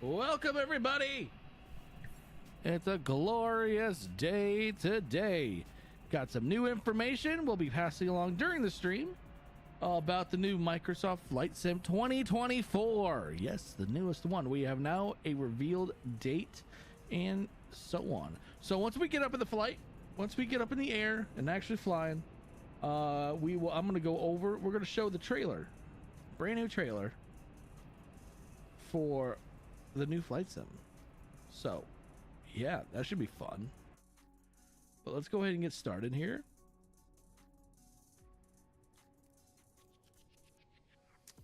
Welcome, everybody. It's a glorious day today. Got some new information we'll be passing along during the stream about the new Microsoft Flight Sim 2024. Yes, the newest one. We have now a revealed date and so on. So once we get up in the flight, once we get up in the air and actually flying, I'm going to go over, we're going to show the trailer, brand new trailer for the new Flight Sim. So yeah, that should be fun. But let's go ahead and get started here.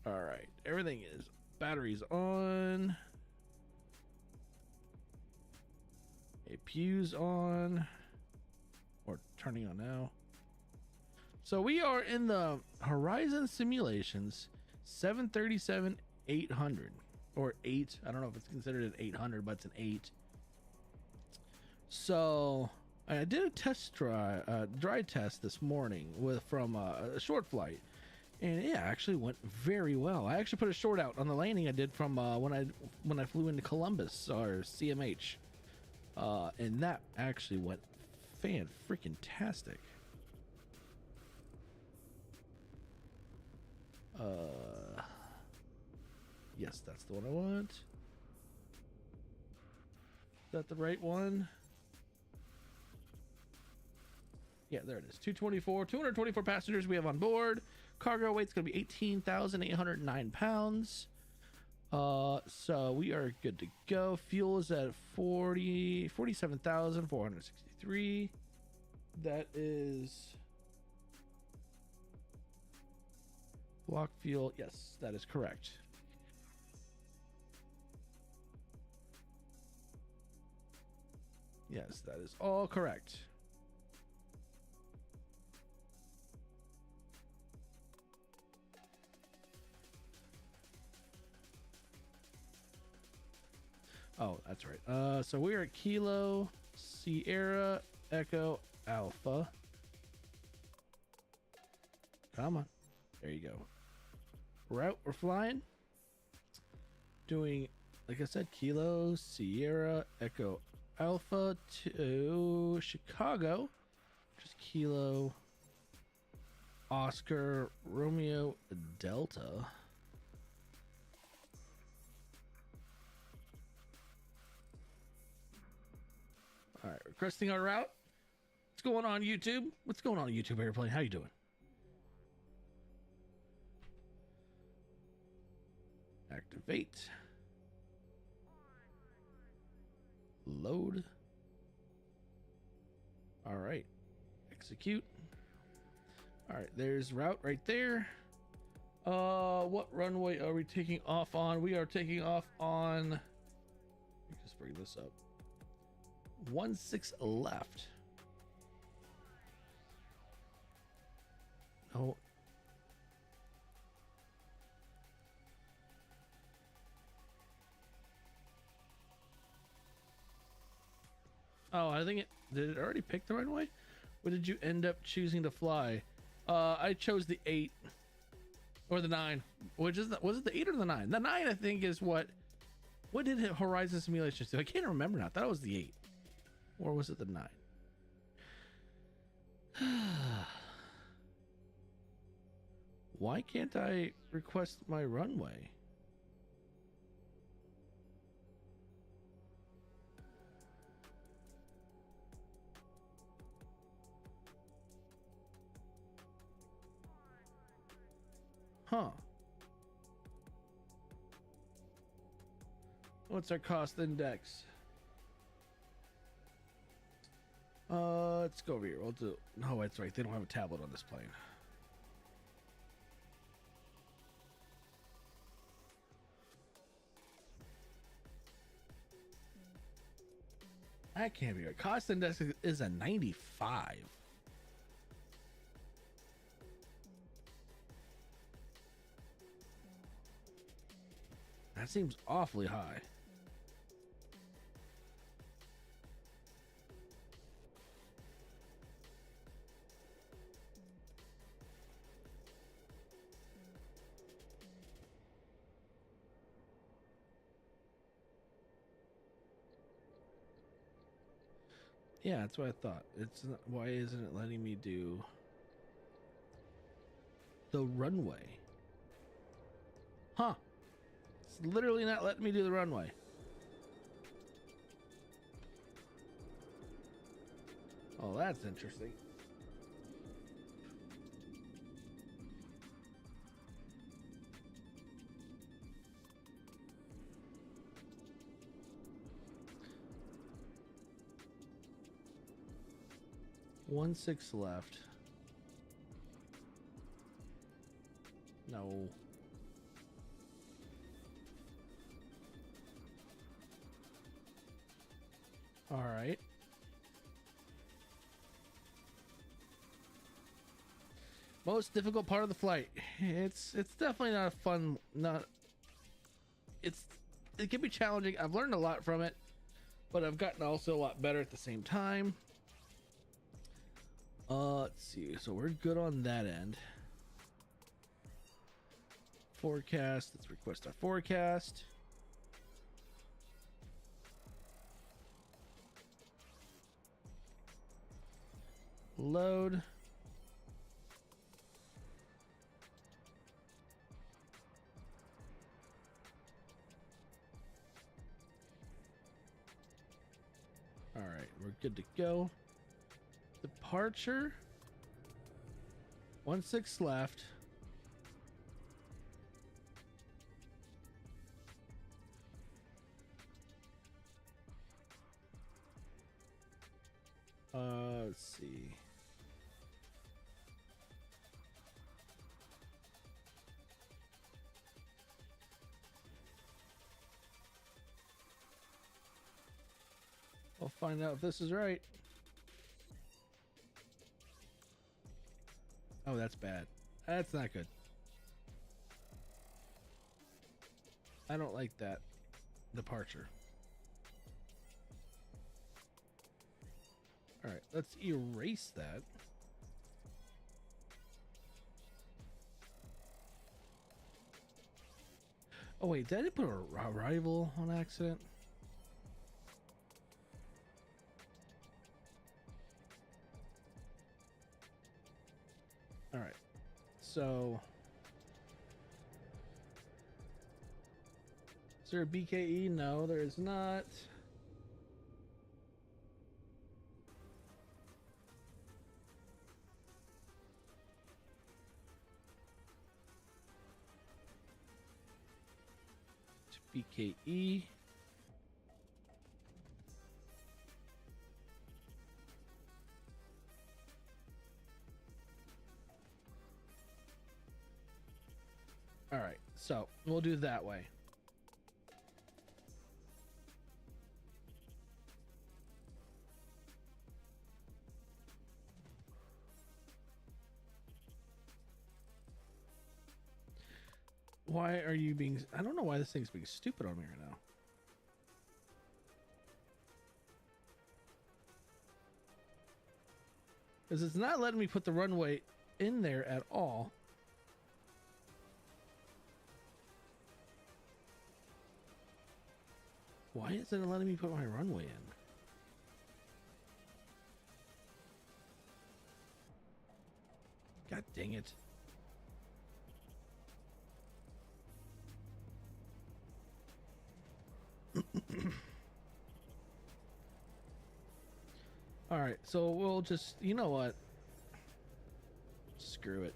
All right, everything is batteries on, APU's on, or turning on now. So we are in the Horizon Simulations 737-800 or 8. I don't know if it's considered an 800, but it's an 8. So I did a test dry test this morning from a short flight, and it actually went very well. I actually put a short out on the landing I did from when I flew into Columbus or CMH, and that actually went fan-freaking-tastic. Yes, that's the one I want. Is that the right one? Yeah, there it is. 224 passengers we have on board. Cargo weight's gonna be 18,809 pounds. So we are good to go. Fuel is at 47,463. That is block fuel. Yes, that is correct. Yes, that is all correct. Oh, that's right. So we are at Kilo Sierra Echo Alpha. Come on. There you go. Route we're flying. Doing, like I said, Kilo Sierra Echo Alpha to Chicago. Just Kilo Oscar Romeo Delta. All right, requesting our route. What's going on, YouTube? What's going on, YouTube Airplane? How you doing? Activate. Load. All right, execute. All right, there's route right there. What runway are we taking off on? We are taking off on, let me just bring this up. 16 left. Oh. Oh, I think did it already pick the runway? What did you end up choosing to fly? I chose the 8 or the 9. Which is was it the 8 or the 9? The 9 I think is what did Horizon Simulations do? I can't remember now. I thought it was the 8. Or was it the 9? Why can't I request my runway? Huh. What's our cost index? Let's go over here. We'll do. No, that's right. They don't have a tablet on this plane. That can't be right. Cost index is a 95. That seems awfully high. Yeah, that's what I thought. It's not, why isn't it letting me do the runway? Huh. It's literally not letting me do the runway. Oh, that's interesting. One six left. No. All right. Most difficult part of the flight. It's definitely not a fun. Not. It can be challenging. I've learned a lot from it, but I've gotten also a lot better at the same time. Let's see. So we're good on that end. Forecast. Let's request our forecast. Load. All right, we're good to go. Departure. 16 left. Let's see. I'll find out if this is right. Oh, that's bad. That's not good. I don't like that departure. All right, let's erase that. Oh wait, did I put a arrival on accident? All right, so is there a BKE? No, there is not. BKE. All right, so we'll do it that way. Why are you being... I don't know why this thing's being stupid on me right now. Because it's not letting me put the runway in there at all. Why isn't it letting me put my runway in? God dang it. All right, so we'll just, you know what? Screw it.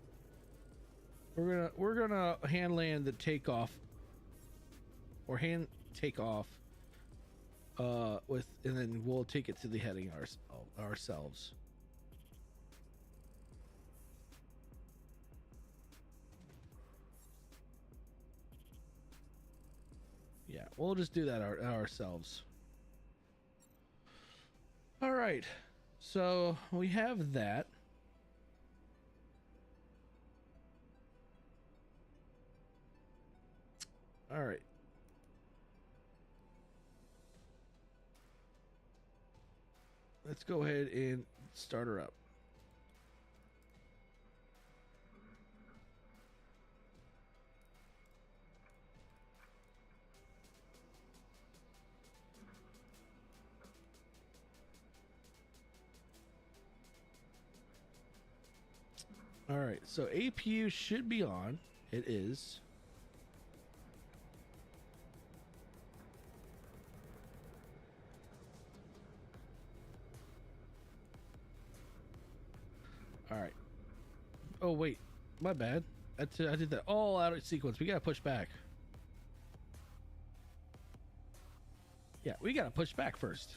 We're gonna hand land the takeoff, or hand take off, with, and then we'll take it to the heading ourselves. Yeah, we'll just do that ourselves. All right, so we have that. All right. Let's go ahead and start her up. All right, so APU should be on. It is. All right. Oh, wait. My bad. I did that all out of sequence. We got to push back. Yeah, we got to push back first.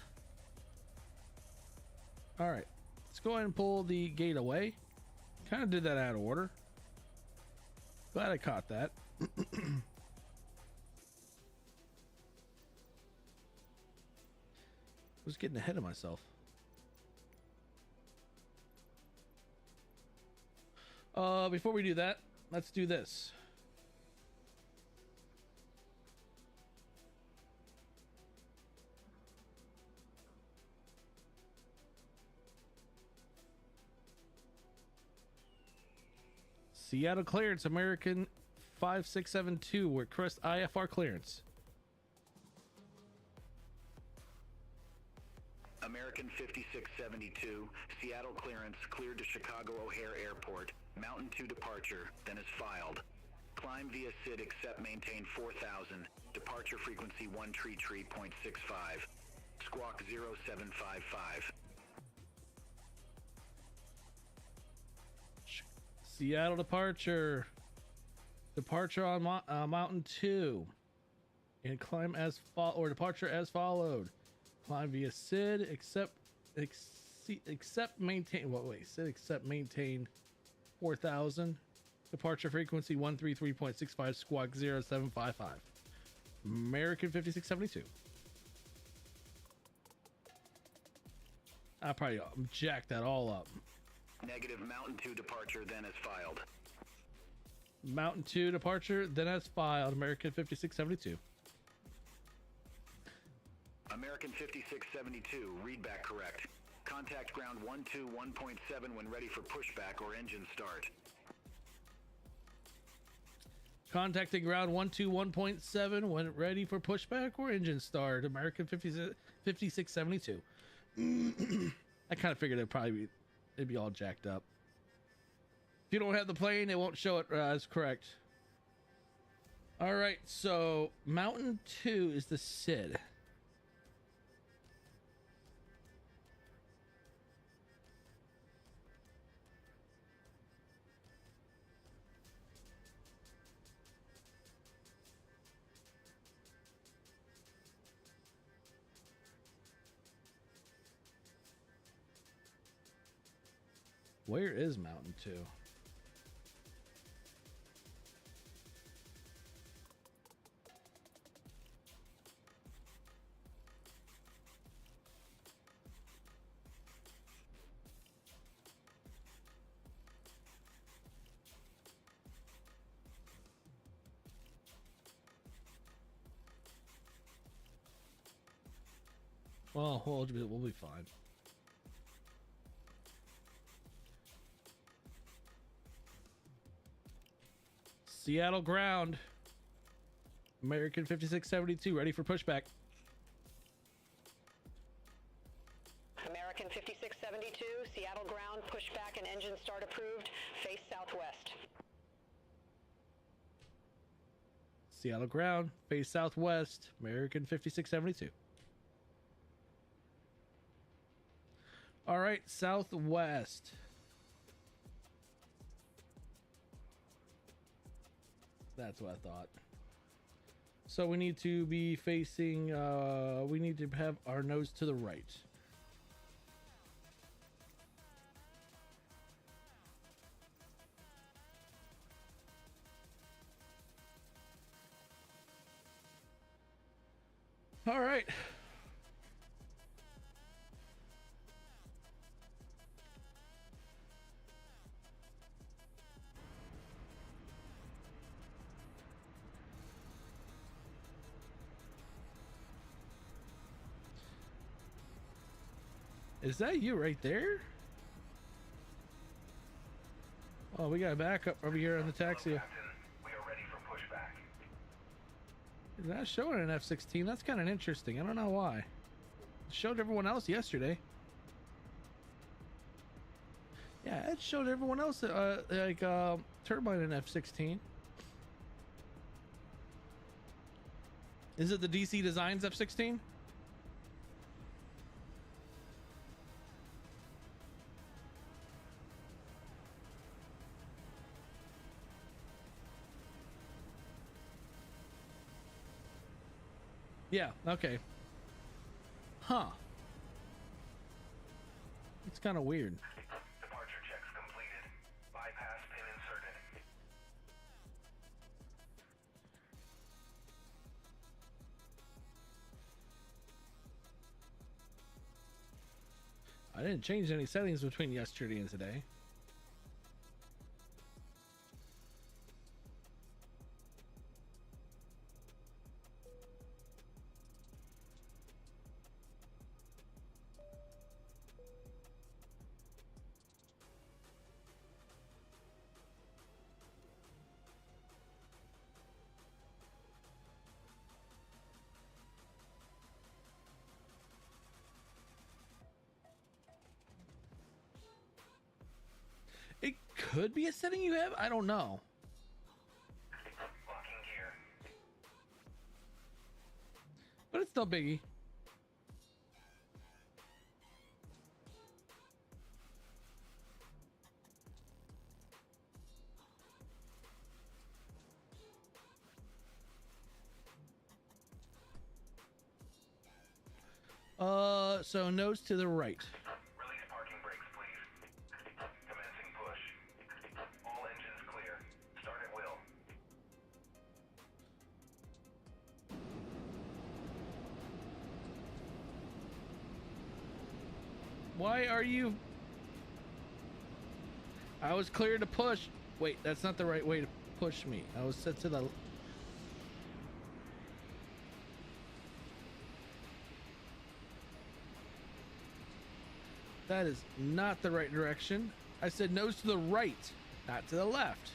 All right. Let's go ahead and pull the gate away. Kind of did that out of order. Glad I caught that. Was getting ahead of myself. Before we do that, let's do this. Seattle clearance, American 5672, request IFR clearance. American 5672, Seattle clearance, cleared to Chicago O'Hare Airport. Mountain 2 departure, then is filed. Climb via SID, accept, maintain 4000. Departure frequency 133.65. Squawk 0755. Seattle departure. Departure on Mountain 2. And climb as or departure as followed. Climb via SID, accept, maintain. What? Wait, SID, accept, maintain 4000. Departure frequency 133.65. Squawk 0755. American 5672. I probably jacked that all up. Negative, Mountain 2 departure, then as filed. Mountain 2 departure, then as filed. American 5672. American 5672, read back correct. Contact ground 121.7 when ready for pushback or engine start. Contacting ground 121.7 when ready for pushback or engine start. American 5672. I kind of figured it'd be all jacked up. If you don't have the plane, it won't show it as correct. All right, so Mountain 2 is the SID. Where is Mountain 2? Well, we'll be fine. Seattle ground. American 5672, ready for pushback. American 5672, Seattle ground, pushback and engine start approved, face southwest. Seattle ground, face southwest, American 5672. All right, southwest. That's what I thought. So we need to be facing, we need to have our nose to the right. All right. Is that you right there? Oh, we got a backup over here on the taxi. Hello, Captain. We are ready for pushback. Is that showing an F-16? That's kind of interesting. I don't know why. It showed everyone else yesterday. Yeah, it showed everyone else turbine in F-16. Is it the DC Designs F-16? Yeah, okay. Huh. It's kind of weird. Departure checks completed. Bypass pin inserted. I didn't change any settings between yesterday and today. It could be a setting you have. I don't know. Locking gear. But it's no biggie. So nose to the right. Release parking brakes, please. Commencing push. All engines clear. Start at will. Why are you? I was clear to push. Wait, that's not the right way to push me. I was set to the. That is not the right direction. I said nose to the right, not to the left.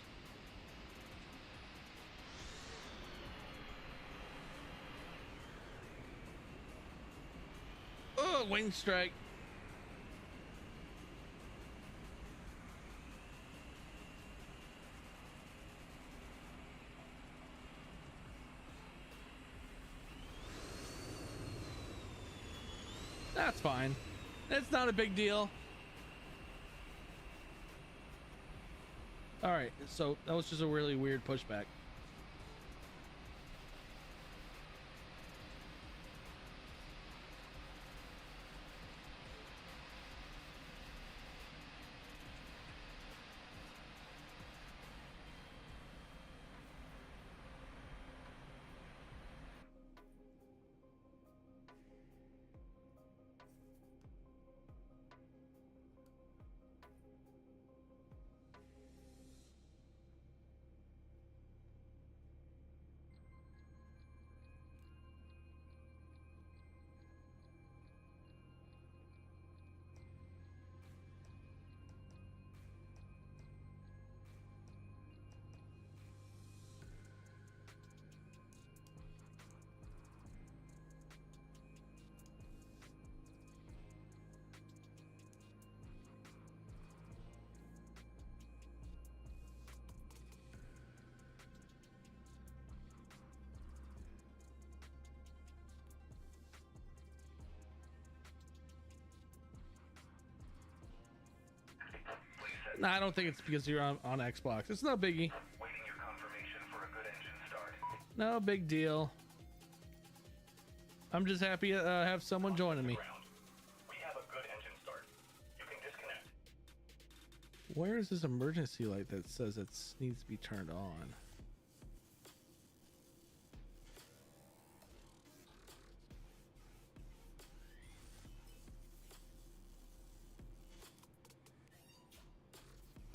Oh, wing strike. That's fine. It's not a big deal. All right, so that was just a really weird pushback. No, I don't think it's because you're on Xbox. It's no biggie. Waiting your confirmation for a good engine start. No big deal. I'm just happy to have someone joining me. Ground. We have a good engine start. You can disconnect. Where is this emergency light that says it needs to be turned on?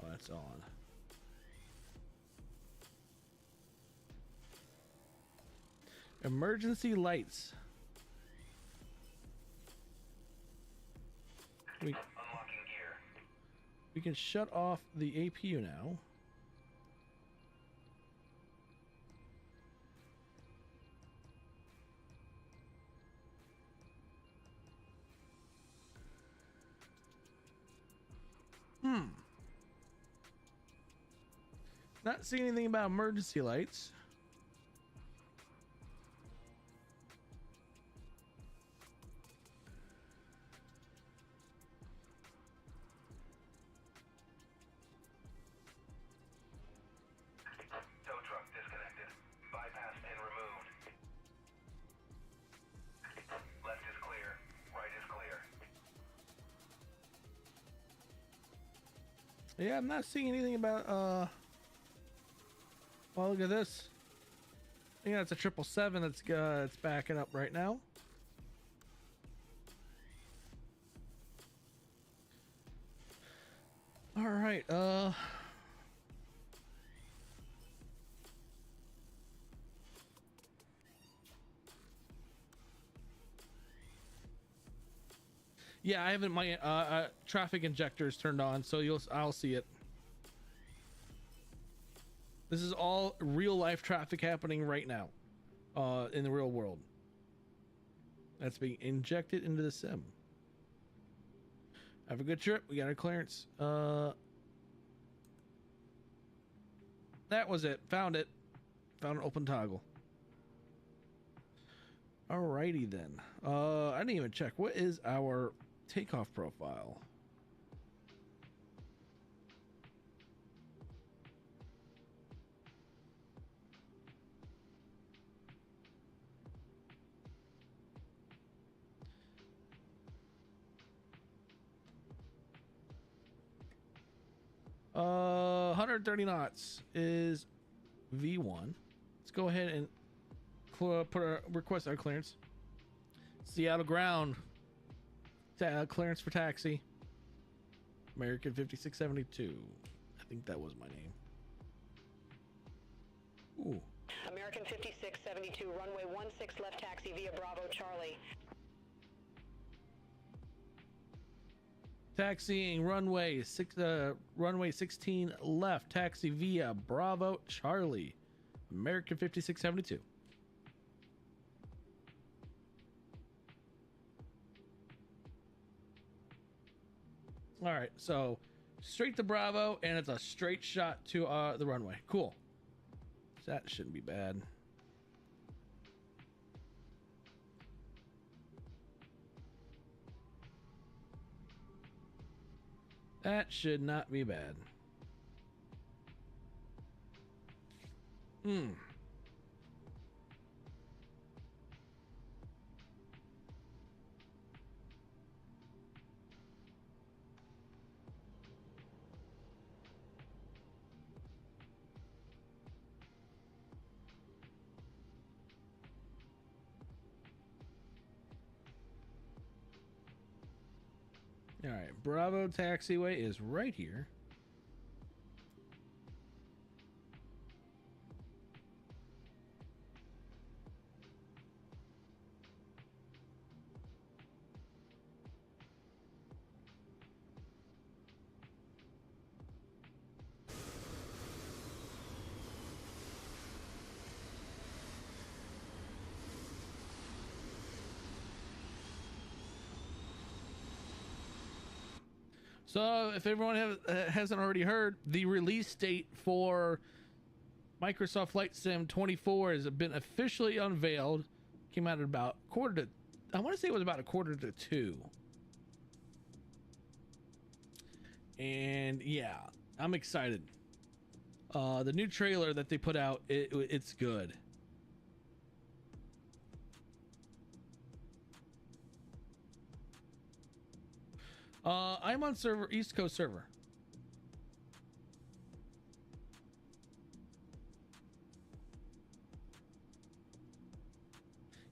Oh, that's on. Emergency lights. Unlocking gear. We can shut off the APU now. Not seeing anything about emergency lights. Tow truck disconnected. Bypass pin removed. Left is clear. Right is clear. Yeah, I'm not seeing anything about well, look at this. I think that's a 777 that's it's backing up right now. All right, yeah, I haven't my traffic injectors turned on, so I'll see it. This is all real life traffic happening right now, in the real world. That's being injected into the sim. Have a good trip. We got our clearance. That was it. Found it. Found an open toggle. Alrighty then. I didn't even check. What is our takeoff profile? Uh, 130 knots is V1. Let's go ahead and request our clearance. Seattle ground. Clearance for taxi. American 5672. I think that was my name. Ooh. American 5672, runway 16 left taxi via Bravo Charlie. Taxiing runway 16 left, taxi via Bravo Charlie, American 5672. All right, so straight to Bravo, and it's a straight shot to the runway. Cool. That shouldn't be bad. That should not be bad. All right, Bravo taxiway is right here. So if everyone hasn't already heard, the release date for Microsoft Flight Sim 24 has been officially unveiled. Came out at about I want to say it was about 1:45. And yeah, I'm excited. The new trailer that they put out, it's good. I'm on East Coast server.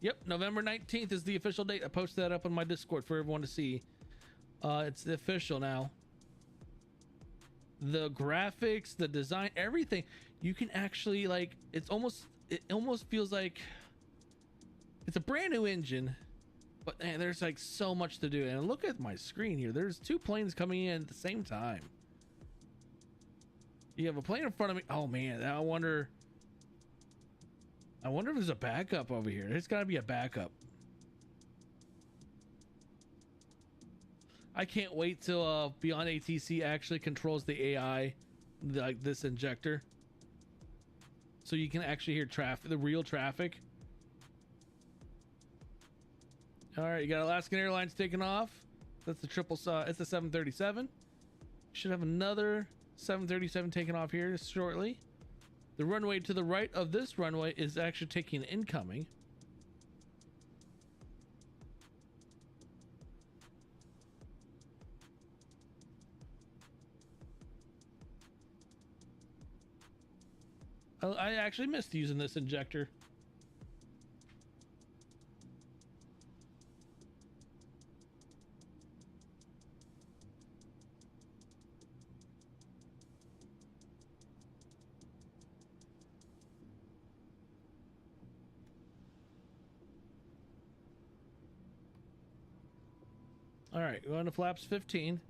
Yep, November 19th is the official date. I posted that up on my Discord for everyone to see. It's the official now. The graphics, the design, everything. You can actually, like, it almost feels like it's a brand new engine. But man, there's like so much to do. And look at my screen here. There's two planes coming in at the same time. You have a plane in front of me. Oh man, I wonder if there's a backup over here. There's got to be a backup. I can't wait till Beyond ATC actually controls the AI like this injector. so you can actually hear traffic, the real traffic. All right, you got Alaskan Airlines taking off. That's the it's the 737. Should have another 737 taking off here shortly. The runway to the right of this runway is actually taking incoming. Oh, I actually missed using this injector. All right, going to flaps 15.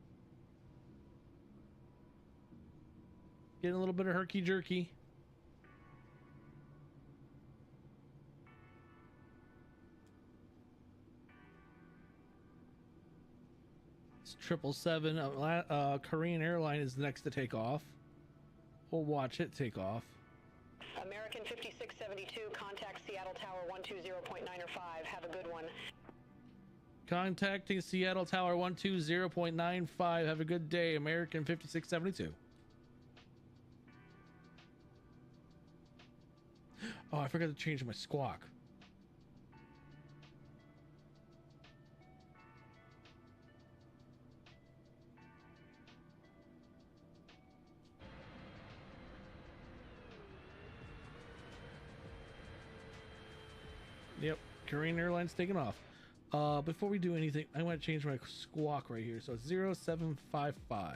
Getting a little bit of herky jerky. It's 777. Korean airline is next to take off. We'll watch it take off. American 5672, contact Seattle Tower 120.9 or 5. Have a good one. Contacting Seattle Tower 120.95. Have a good day, American 5672. Oh, I forgot to change my squawk. Yep, Korean Airlines taking off. Before we do anything, I want to change my squawk right here. So it's 0755.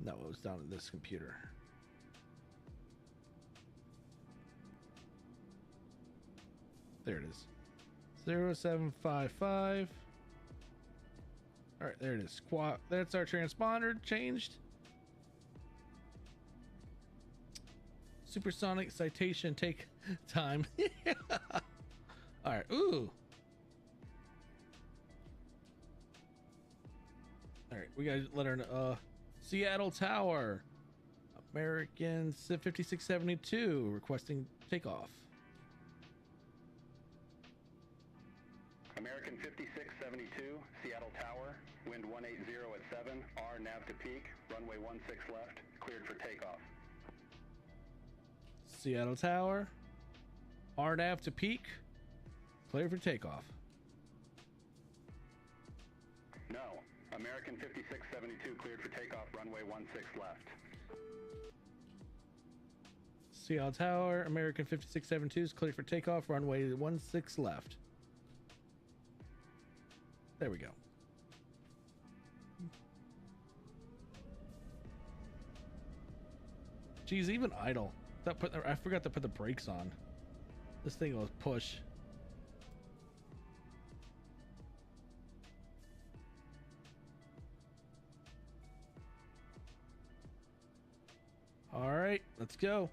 No, it was down in this computer. There it is. 0755. All right, there it is. Squawk. That's our transponder changed. Supersonic citation take time. All right. Ooh. All right. We got to let her know. Seattle Tower. American 5672 requesting takeoff. American 5672, Seattle Tower. Wind 180 at 7. R nav to peak. Runway 16 left. Cleared for takeoff. Seattle Tower, RNAV to peak, clear for takeoff. No, American 5672 cleared for takeoff, runway 16 left. Seattle Tower, American 5672 is cleared for takeoff, runway 16 left. There we go. Geez, even idle. I forgot to put the brakes on. This thing goes push. All right, let's go.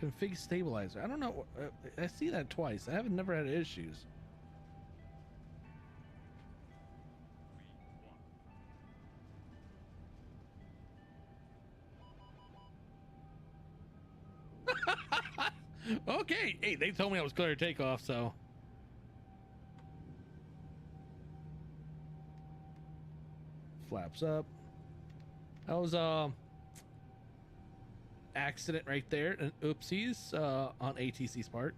Config stabilizer. I don't know. I see that twice. I haven't never had issues. Okay. Hey, they told me I was clear to take off, so. Flaps up. That was accident right there, and oopsies on ATC's part.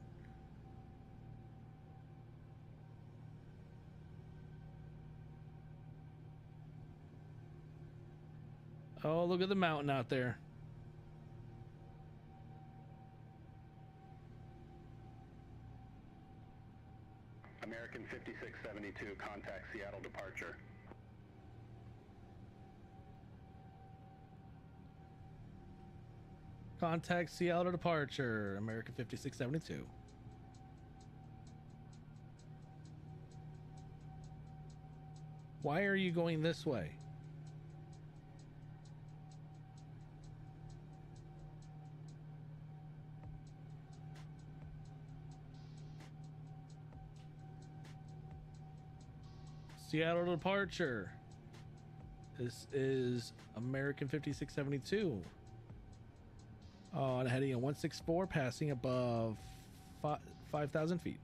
Oh, look at the mountain out there. American 5672, contact Seattle departure. Contact Seattle departure, American 5672. Why are you going this way? Seattle departure. This is American 5672. On heading at 164, passing above 5,000 feet.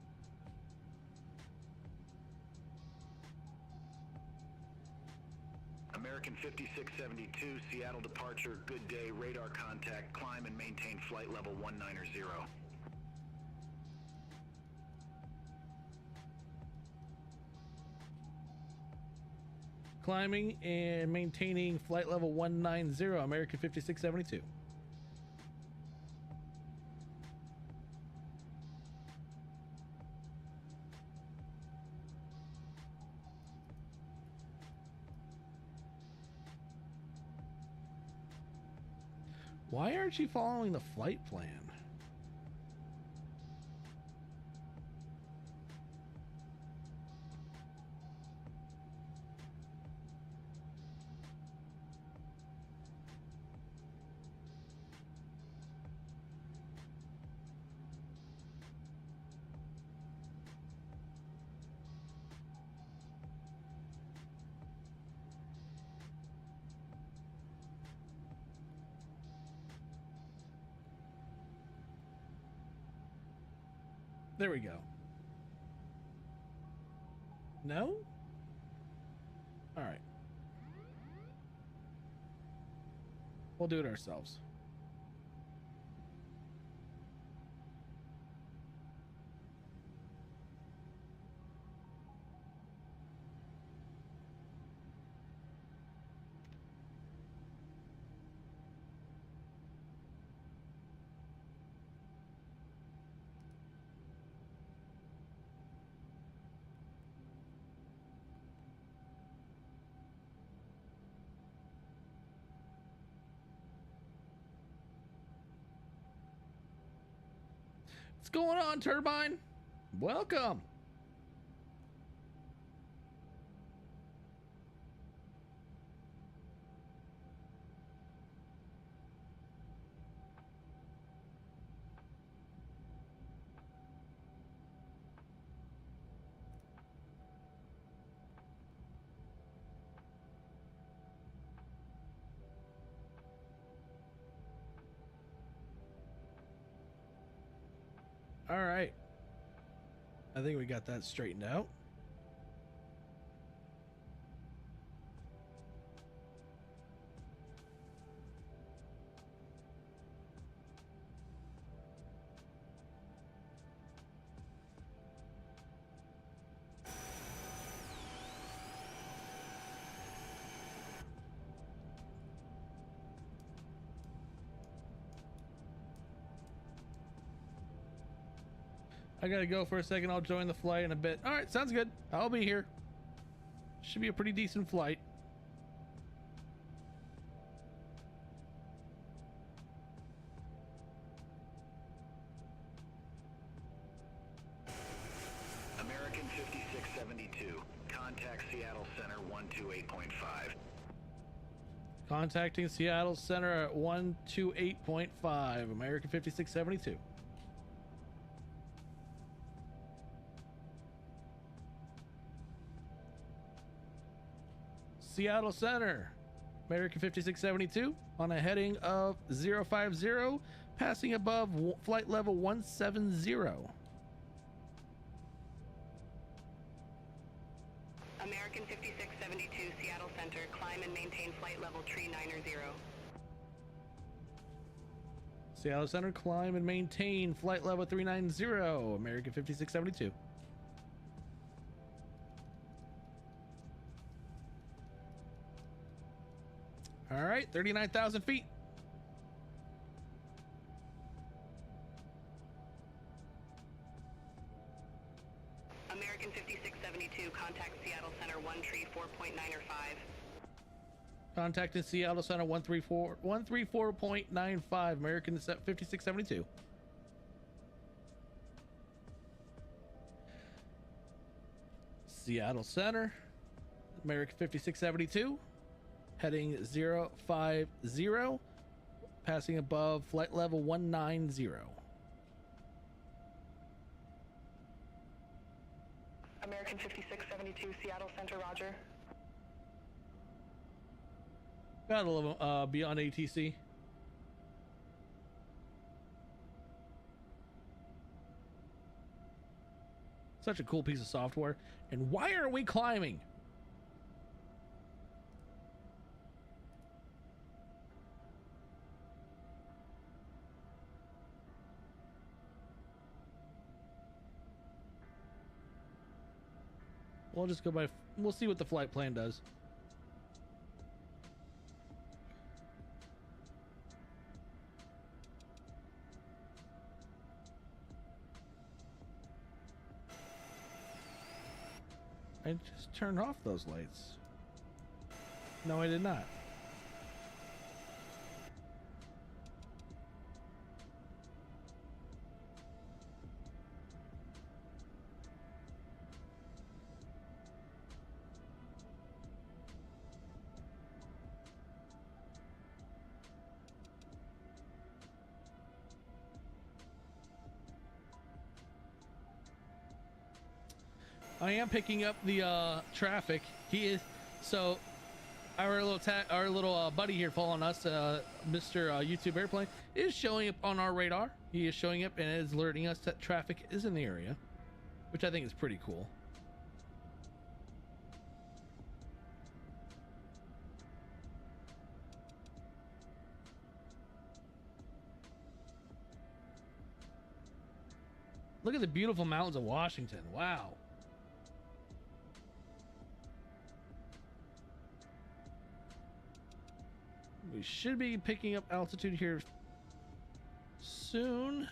American 5672, Seattle departure, good day, radar contact, climb and maintain flight level 190. Climbing and maintaining flight level 190, American 5672. Why aren't you following the flight plan? There we go. No? All right. We'll do it ourselves. What's going on, Turbine? Welcome. All right. I think we got that straightened out. I gotta go for a second. I'll join the flight in a bit. All right, sounds good. I'll be here. Should be a pretty decent flight. American 5672, contact Seattle Center 128.5. Contacting Seattle Center at 128.5. American 5672. Seattle Center, American 5672, on a heading of 050, passing above flight level 170. American 5672, Seattle Center, climb and maintain flight level 390. Seattle Center, climb and maintain flight level 390, American 5672. All right, 39,000 feet. American 5672, contact Seattle Center 134.9 or 5. Contacting Seattle Center 134.95, American 5672. Seattle Center, American 5672. Heading 050, passing above flight level 190. American American 5672, Seattle Center, roger. Got a little beyond ATC. Such a cool piece of software. And why aren't we climbing? We'll just go by, we'll see what the flight plan does. I just turned off those lights. No, I did not. I am picking up the traffic. He is, so our little buddy here following us, Mr. YouTube Airplane, is showing up on our radar. He is showing up and is alerting us that traffic is in the area, which I think is pretty cool. Look at the beautiful mountains of Washington. Wow. We should be picking up altitude here soon.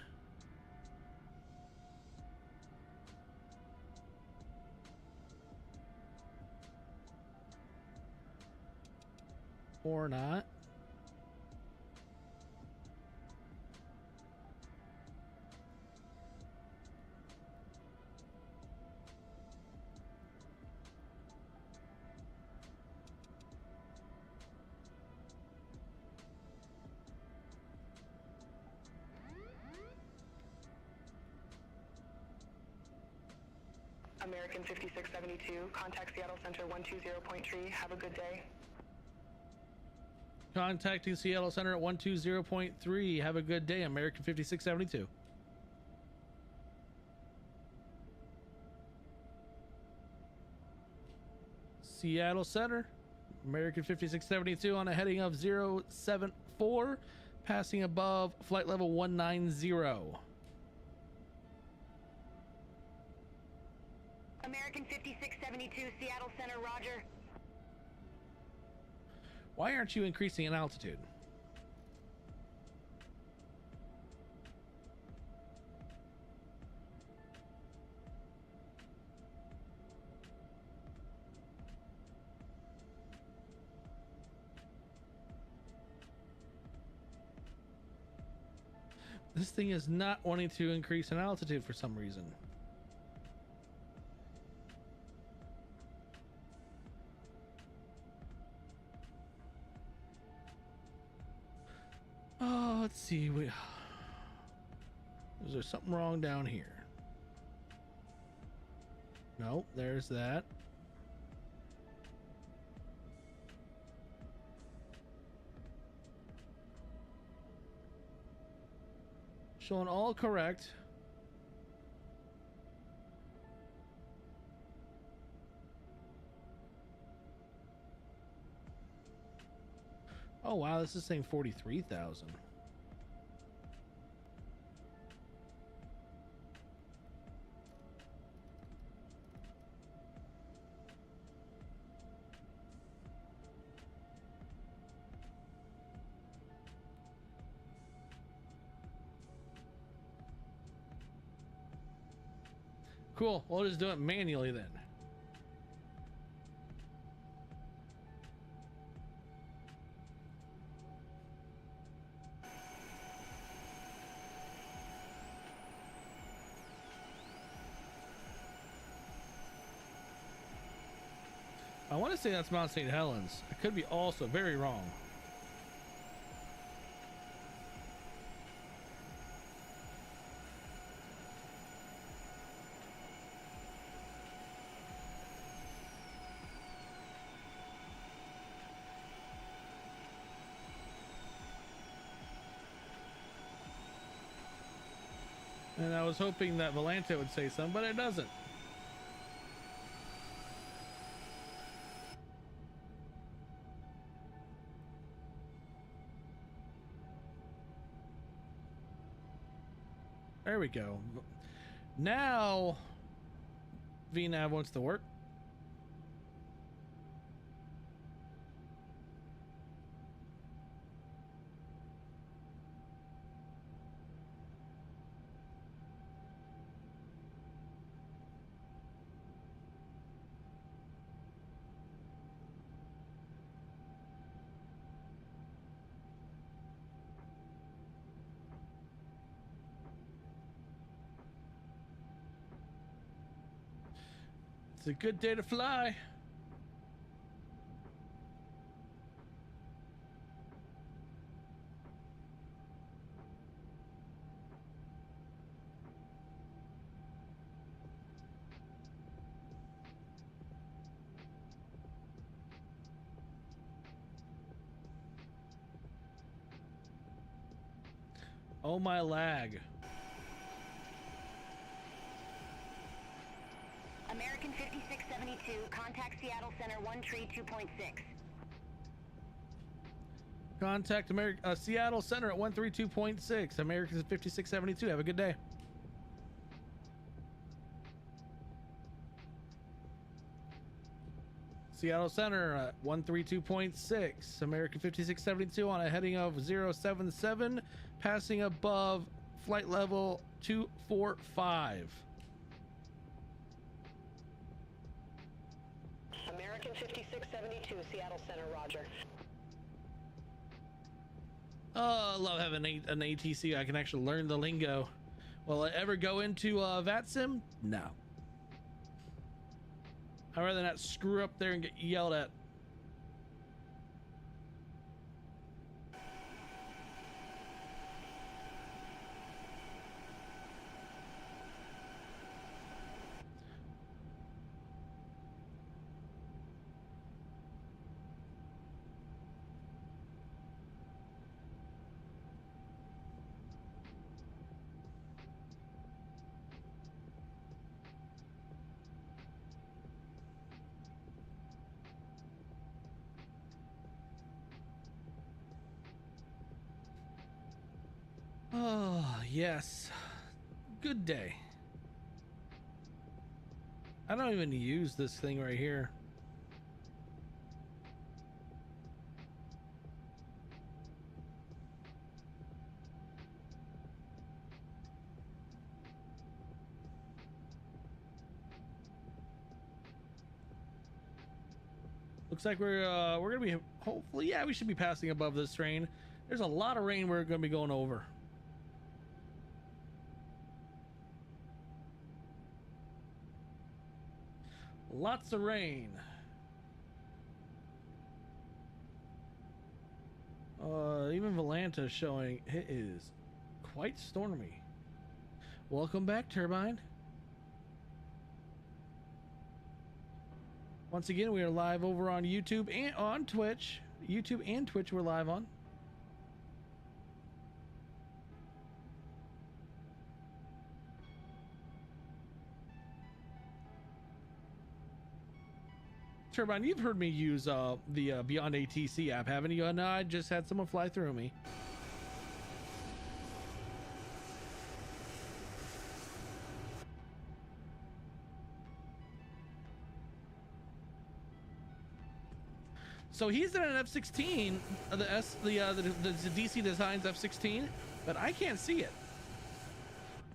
Or not. American 5672, contact Seattle Center 120.3. Have a good day. Contacting Seattle Center at 120.3. Have a good day, American 5672. Seattle Center, American 5672 on a heading of 074, passing above flight level 190. American 5672, Seattle Center, roger. Why aren't you increasing in altitude? This thing is not wanting to increase in altitude for some reason. Oh, let's see. Is there something wrong down here? Nope, there's that. Showing all correct. Oh wow, this is saying 43,000. Cool, we'll just do it manually then. I want to say that's Mount St. Helens. I could be also very wrong. And I was hoping that Volante would say something, but it doesn't. There we go. Now VNav wants to work. It's a good day to fly. Oh, my lag. American 5672, contact Seattle Center 132.6. Contact Seattle Center at 132.6. Americans 5672. Have a good day. Seattle Center at 132.6. American 5672 on a heading of 077, passing above flight level 245. American 5672, Seattle Center, roger. Oh, I love having an ATC. I can actually learn the lingo. Will I ever go into VATSIM? No. I'd rather not screw up there and get yelled at. Oh, yes. Good day. I don't even use this thing right here. Looks like we're gonna be, hopefully, yeah, we should be passing above this rain. There's a lot of rain we're gonna be going over. Lots of rain. Even Volanta is showing it is quite stormy. Welcome back, Turbine. Once again, we are live over on YouTube and on Twitch. YouTube and Twitch we're live on. Turbine, you've heard me use the Beyond ATC app, haven't you? No, I just had someone fly through me. So he's in an F-16, the DC Designs F-16, but I can't see it.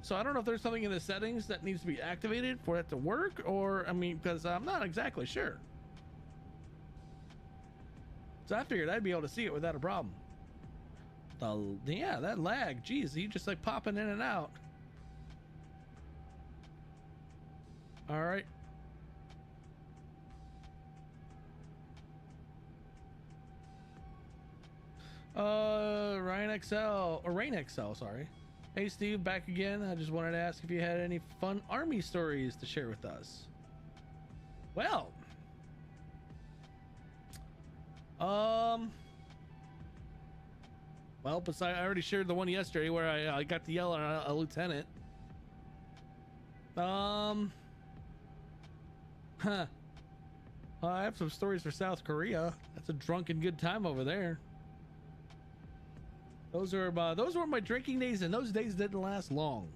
So I don't know if there's something in the settings that needs to be activated for it to work, or I mean, because I'm not exactly sure. So I figured I'd be able to see it without a problem. Yeah, that lag, geez, he just like popping in and out. All right. Rain XL, sorry. Hey Steve, back again. I just wanted to ask if you had any fun Army stories to share with us. Well, besides, I already shared the one yesterday where I got to yell at a lieutenant. Huh. I have some stories for South Korea. That's a drunken good time over there. Those were my drinking days, and those days didn't last long.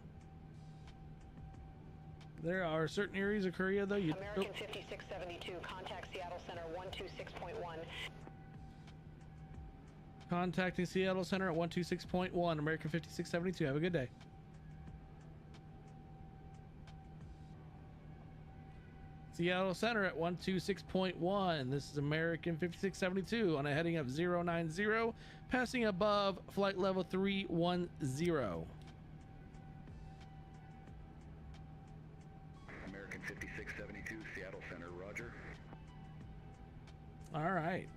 There are certain areas of Korea, though. American 5672, contact Seattle Center 126.1. Contacting Seattle Center at 126.1. American 5672. Have a good day. Seattle Center at 126.1. This is American 5672 on a heading of 090, passing above flight level 310. American 5672, Seattle Center, roger. All right.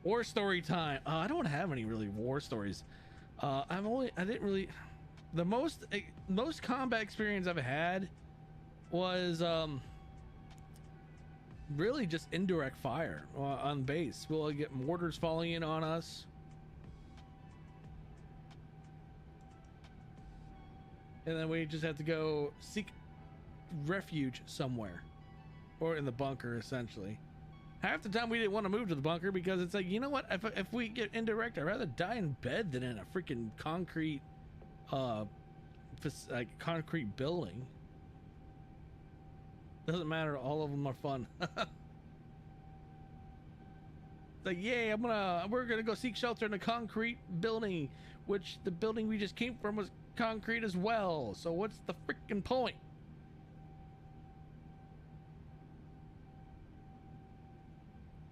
War story time. I don't have any really war stories. The most combat experience I've had was really just indirect fire on base. We'll get mortars falling in on us, and then we just have to go seek refuge somewhere, or in the bunker. Essentially, half the time we didn't want to move to the bunker because it's like, you know what, if we get indirect, I'd rather die in bed than in a freaking concrete concrete building. Doesn't matter, all of them are fun. Like, yay, we're gonna go seek shelter in a concrete building, which the building we just came from was concrete as well, so what's the freaking point?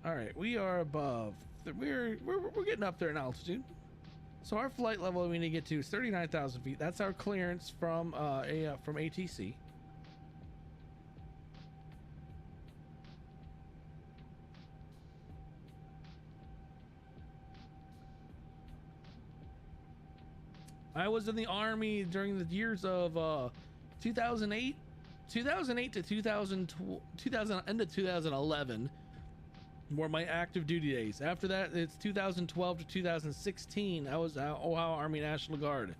All right, we are above we're getting up there in altitude, so our flight level we need to get to is 39,000 feet. That's our clearance from ATC. I was in the Army during the years of 2008 to 2000 into 2011 were my active duty days. After that, it's 2012 to 2016. I was Ohio Army National Guard,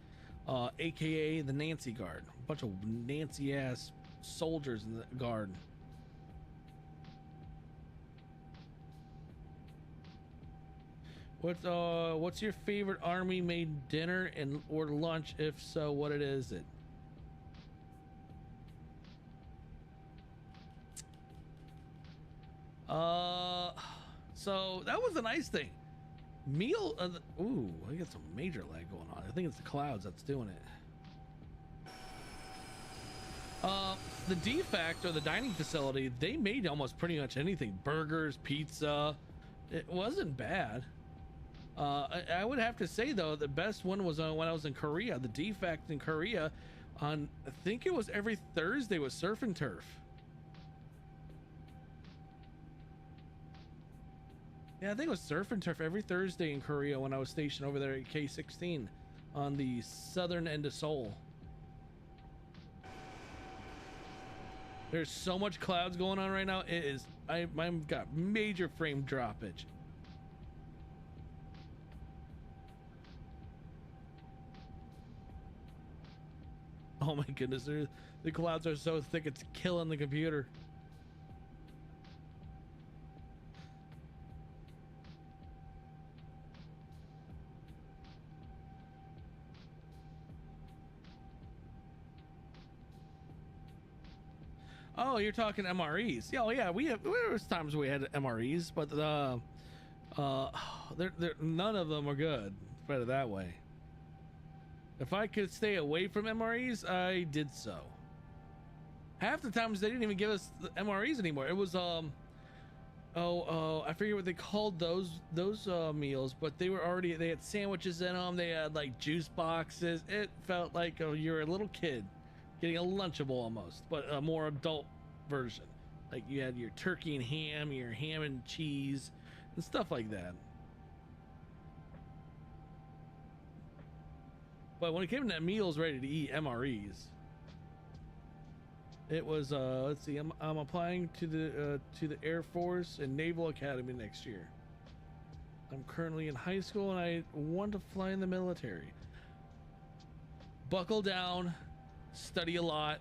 aka the Nancy Guard. A bunch of Nancy ass soldiers in the guard. What's your favorite Army made dinner or lunch? If so, what is it? So that was a nice thing. Meal. Ooh, I got some major lag going on. I think it's the clouds that's doing it. The DFACT, or the dining facility, they made almost pretty much anything. Burgers, pizza. It wasn't bad. I would have to say though, the best one was when I was in Korea. The DFACT in Korea, I think it was every Thursday was Surf and Turf. Yeah, I think it was Surf and Turf every Thursday in Korea when I was stationed over there at K-16 on the southern end of Seoul. There's so much clouds going on right now. It is, I've got major frame droppage. Oh my goodness, the clouds are so thick it's killing the computer. Oh, you're talking MREs. Yeah, oh yeah, there was times we had MREs, but none of them are good. Put it that way. If I could stay away from MREs, I did so. Half the times they didn't even give us the MREs anymore. It was I forget what they called those meals, but they had sandwiches in them. They had like juice boxes. It felt like you're a little kid getting a Lunchable almost, but a more adult version. Like you had your turkey and ham, your ham and cheese, and stuff like that. But when it came to meals ready to eat, MREs, it was let's see, I'm applying to the Air Force and Naval Academy next year. I'm currently in high school and I want to fly in the military. Buckle down, study a lot,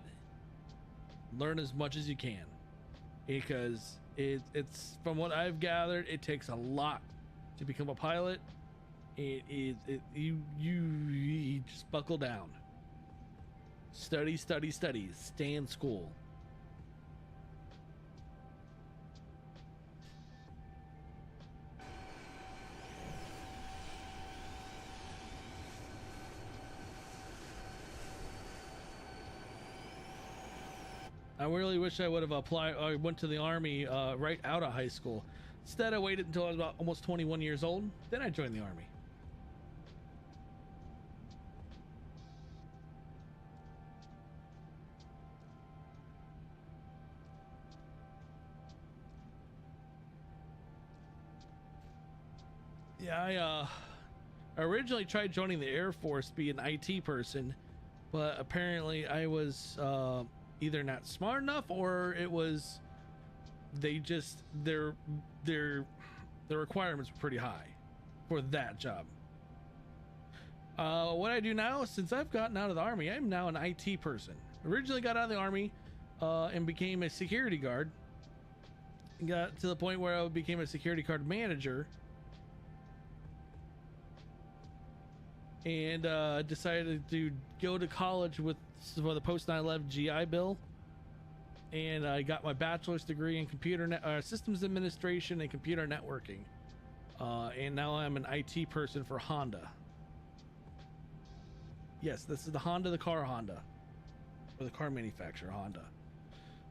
learn as much as you can, because it's from what I've gathered, it takes a lot to become a pilot. You just buckle down, study, stay in school. I really wish I would have applied. I went to the Army right out of high school. Instead, I waited until I was about almost 21 years old. Then I joined the Army. Yeah, I originally tried joining the Air Force, be an IT person, but apparently I was either not smart enough, or it was they just their requirements were pretty high for that job. What I do now, since I've gotten out of the Army, I'm now an IT person. Originally got out of the Army and became a security guard. Got to the point where I became a security guard manager, and decided to go to college for the post 9/11 GI Bill, and I got my bachelor's degree in systems administration and computer networking, and now I'm an IT person for Honda. Yes, this is the car Honda, or the car manufacturer Honda.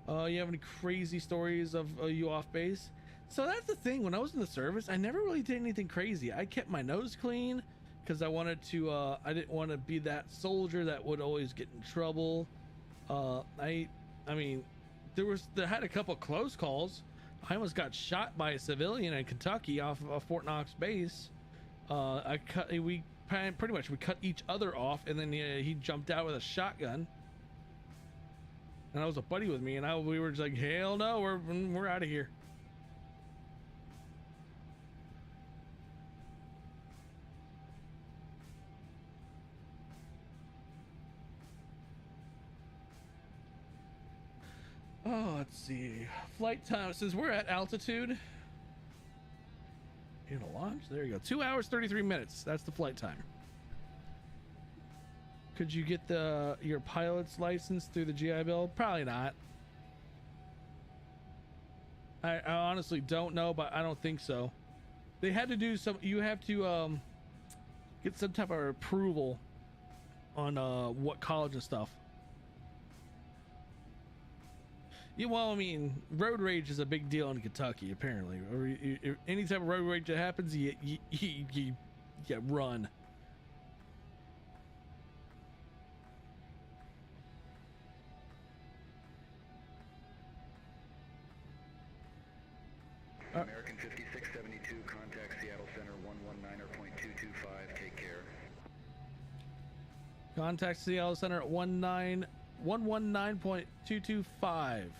You have any crazy stories of you off base? So that's the thing, when I was in the service, I never really did anything crazy. I kept my nose clean, because I wanted to I didn't want to be that soldier that would always get in trouble. I mean, there had a couple close calls. I almost got shot by a civilian in Kentucky off of Fort Knox base. We cut each other off, and then he jumped out with a shotgun, and I was a buddy with me, and we were just like, hell no, we're out of here. Oh, let's see. Flight time, since we're at altitude. In a launch? There you go. 2 hours, 33 minutes. That's the flight time. Could you get your pilot's license through the GI Bill? Probably not. I honestly don't know, but I don't think so. They had to do you have to get some type of approval on what college and stuff. Yeah, well, I mean, road rage is a big deal in Kentucky, apparently. Or any type of road rage that happens, you run. American 5672, contact Seattle Center 119.225. Take care. Contact Seattle Center at 119.225.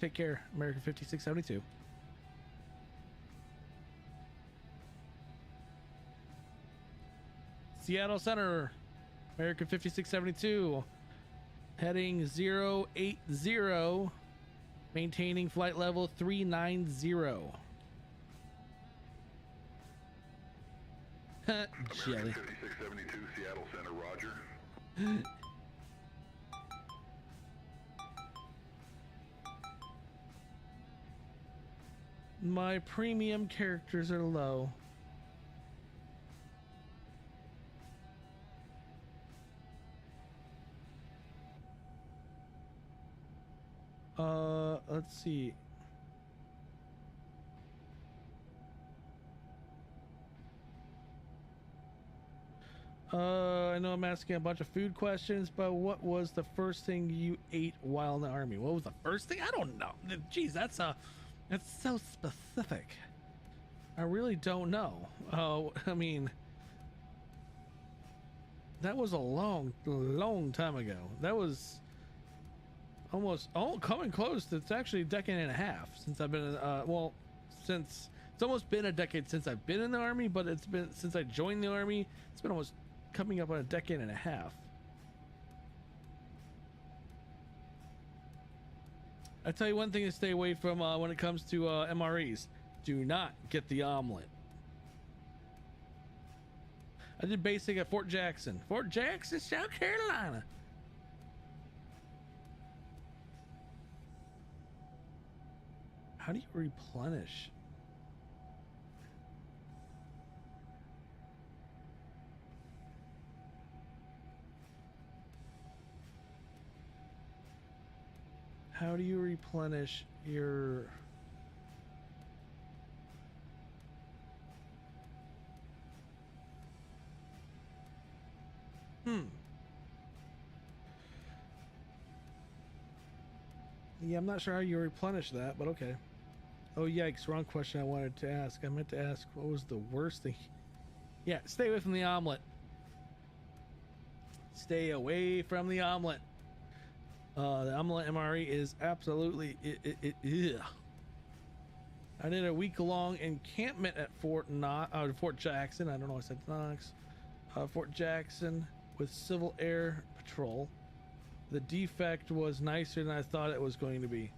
Take care, American 5672. Seattle Center, American 5672, heading 080, maintaining flight level 390. Jelly. American 5672, Seattle Center, roger. My premium characters are low. Let's see. I know I'm asking a bunch of food questions, but what was the first thing you ate while in the Army? What was the first thing? I don't know. Geez, that's so specific. I really don't know. I mean, that was a long time ago. That was almost coming close. It's actually a decade and a half since I've been since it's almost been a decade since I've been in the Army, but it's been since I joined the Army. It's been almost coming up on a decade and a half. I tell you one thing to stay away from when it comes to MREs. Do not get the omelet. I did basic at Fort Jackson, South Carolina. How do you replenish? How do you replenish your... Yeah, I'm not sure how you replenish that, but okay. Oh, yikes. Wrong question I wanted to ask. I meant to ask what was the worst thing. Yeah, stay away from the omelet. Stay away from the omelet. The omelet MRE is absolutely... Ugh. I did a week-long encampment at Fort Jackson. I don't know, I said Knox. Fort Jackson with Civil Air Patrol. The defect was nicer than I thought it was going to be.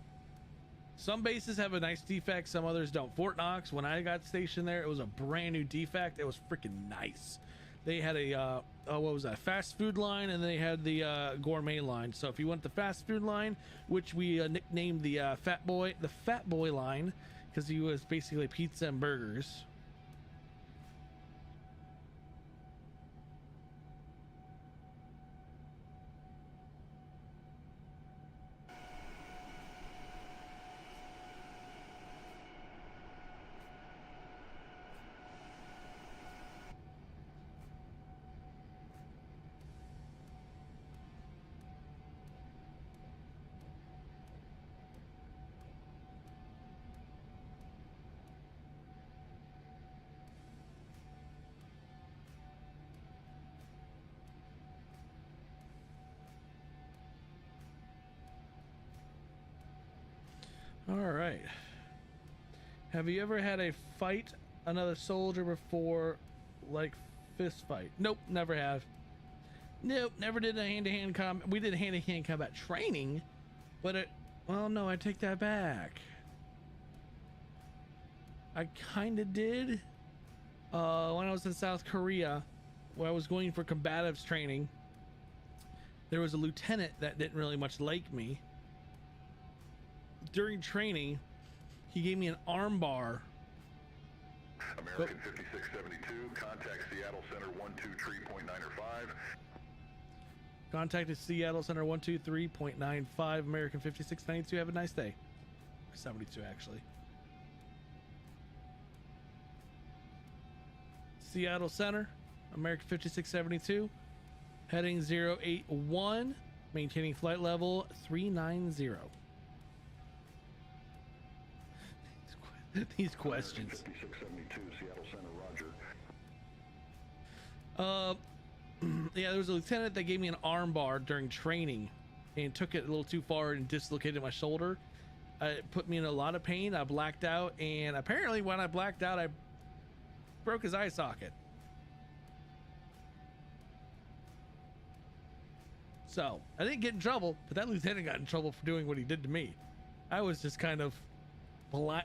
Some bases have a nice defect, some others don't. Fort Knox, when I got stationed there, it was a brand new defect. It was freaking nice. They had a what was that, fast food line, and they had the gourmet line. So if you went the fast food line, which we nicknamed the fat boy line, because he was basically pizza and burgers. All right. Have you ever had a fight another soldier before, like fist fight? Nope, never have. Nope, never did a hand-to-hand combat. We did hand-to-hand combat training, but well, no, I take that back. I kind of did when I was in South Korea, where I was going for combatives training. There was a lieutenant that didn't really much like me. During training, he gave me an arm bar. American 5672, contact Seattle Center 123.905. Contacted Seattle Center 123.95. American 5692. Have a nice day. 72 actually. Seattle Center, American 5672. Heading 081. Maintaining flight level 390. These questions. 5672, Seattle Center, Roger. Yeah, there was a lieutenant that gave me an arm bar during training and took it a little too far and dislocated my shoulder. It put me in a lot of pain. I blacked out, and apparently when I blacked out, I broke his eye socket. So I didn't get in trouble, but that lieutenant got in trouble for doing what he did to me. I was just kind of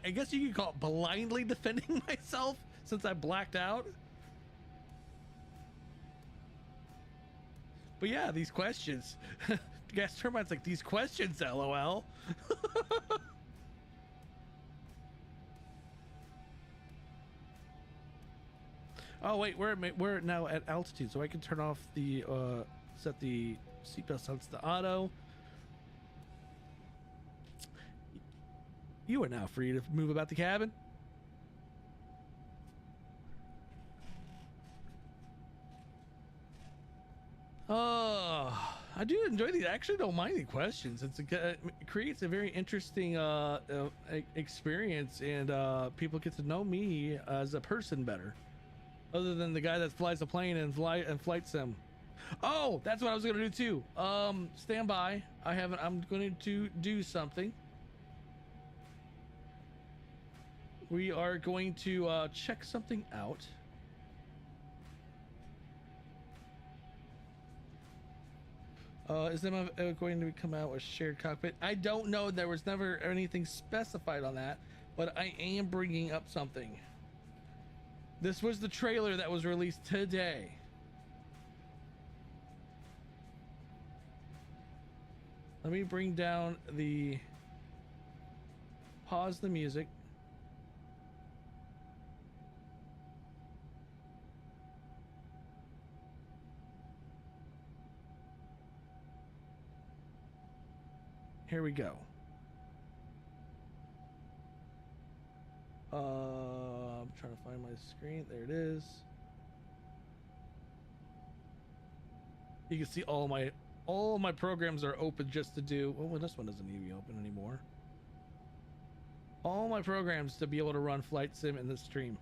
I guess you could call it blindly defending myself since I blacked out. But yeah, these questions. Gas turbine's like, these questions, LOL. Oh wait, we're now at altitude, so I can turn off the set the seatbelt sets to auto. You are now free to move about the cabin. I do enjoy these. I actually don't mind the questions. It creates a very interesting experience, and people get to know me as a person better, other than the guy that flies a plane and flight sim. Oh, that's what I was gonna do too. Stand by. I'm going to do something. We are going to check something out. Is them going to come out with shared cockpit? I don't know. There was never anything specified on that, but I am bringing up something. This was the trailer that was released today. Let me bring down the... Pause the music. Here we go. I'm trying to find my screen. There it is. You can see all my programs are open just to do. Well, this one doesn't need to be open anymore. All my programs to be able to run Flight Sim in the stream.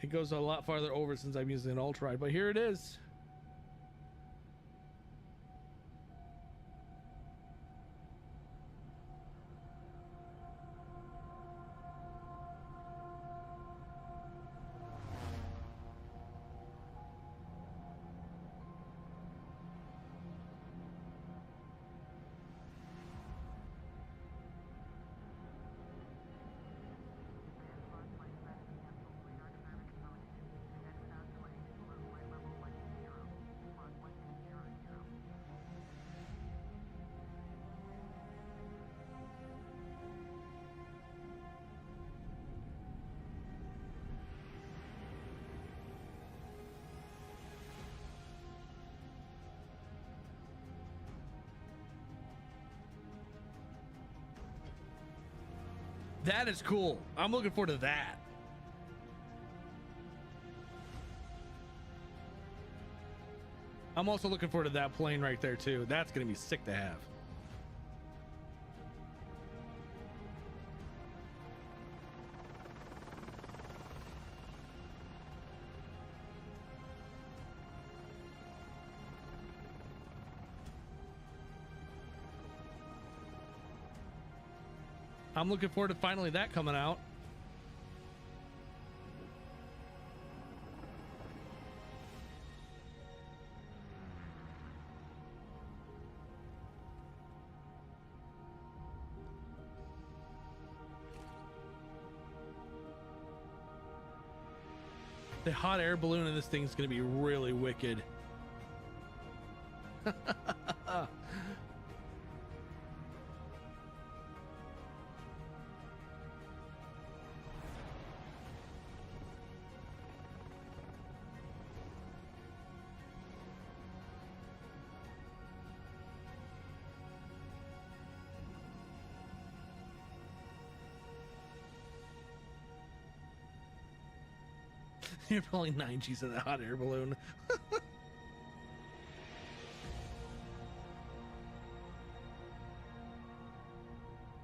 It goes a lot farther over since I'm using an ultra, but here it is. That is cool. I'm looking forward to that. I'm also looking forward to that plane right there too. That's going to be sick to have. I'm looking forward to finally that coming out. The hot air balloon in this thing is going to be really wicked. You're pulling 9 G's in a hot air balloon.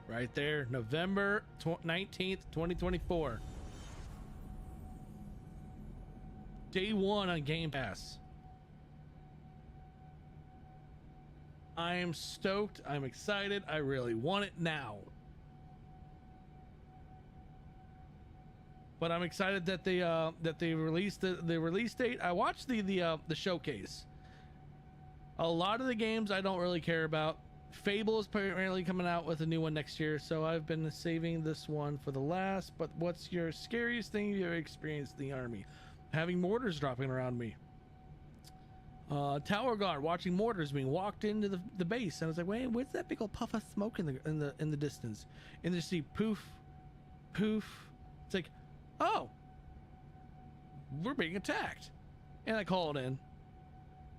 Right there, November 19th, 2024. Day 1 on Game Pass. I am stoked. I'm excited. I really want it now. But I'm excited that they released the release date. I watched the showcase. A lot of the games I don't really care about. Fable is apparently coming out with a new one next year, so I've been saving this one for the last. But what's your scariest thing you've experienced in the army? Having mortars dropping around me. Tower guard watching mortars being walked into the base, and I was like, wait, what's that big old puff of smoke in the distance? And just see poof, poof. It's like, oh, we're being attacked, and I called in.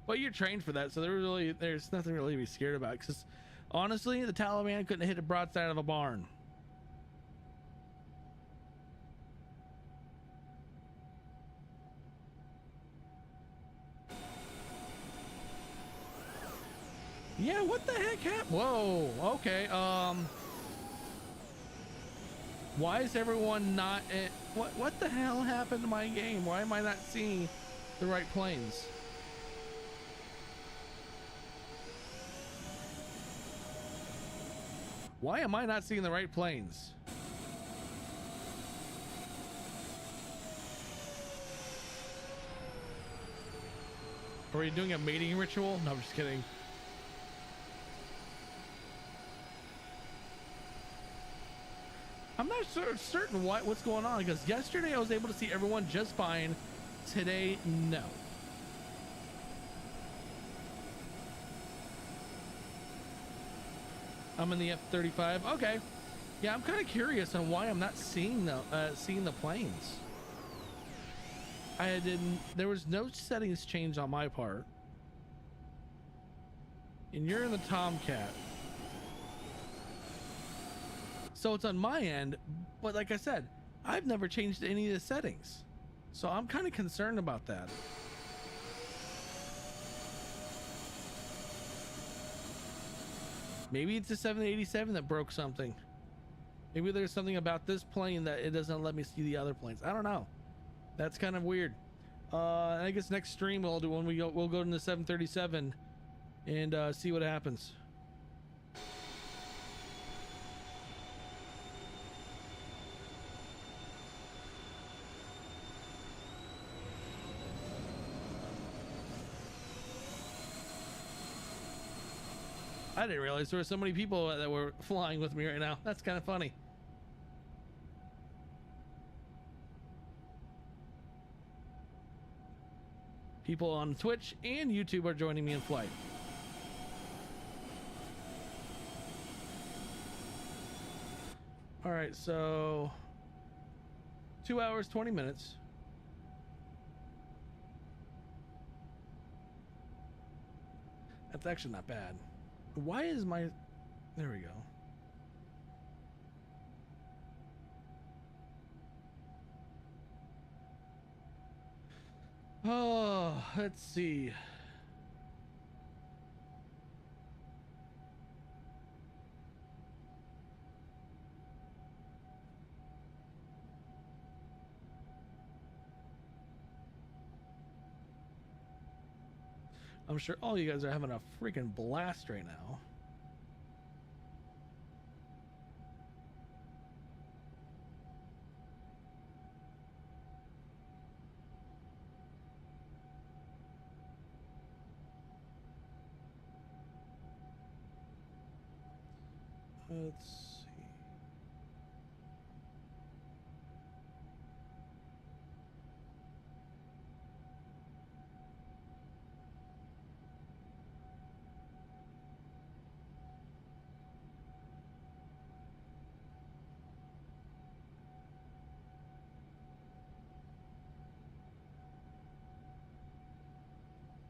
But you're trained for that, so there's nothing really to be scared about. Because honestly, the Taliban couldn't hit a broadside of a barn. Yeah, what the heck happened? Whoa, okay. Why is everyone not in... What the hell happened to my game? Why am I not seeing the right planes? Why am I not seeing the right planes? Are we doing a mating ritual? No, I'm just kidding. I'm not certain what's going on, because yesterday I was able to see everyone just fine. Today, no. I'm in the F-35. Okay. Yeah, I'm kind of curious on why I'm not seeing the planes. There was no settings change on my part. And you're in the Tomcat. So it's on my end, but like I said, I've never changed any of the settings. So I'm kind of concerned about that. Maybe it's a 787 that broke something. Maybe there's something about this plane that it doesn't let me see the other planes. I don't know. That's kind of weird. I guess next stream we'll go to the 737 and see what happens. I didn't realize there were so many people that were flying with me right now. That's kind of funny. People on Twitch and YouTube are joining me in flight. All right, so 2 hours, 20 minutes. That's actually not bad. Why is my... There we go. Oh, let's see. I'm sure all you guys are having a freaking blast right now. Let's see.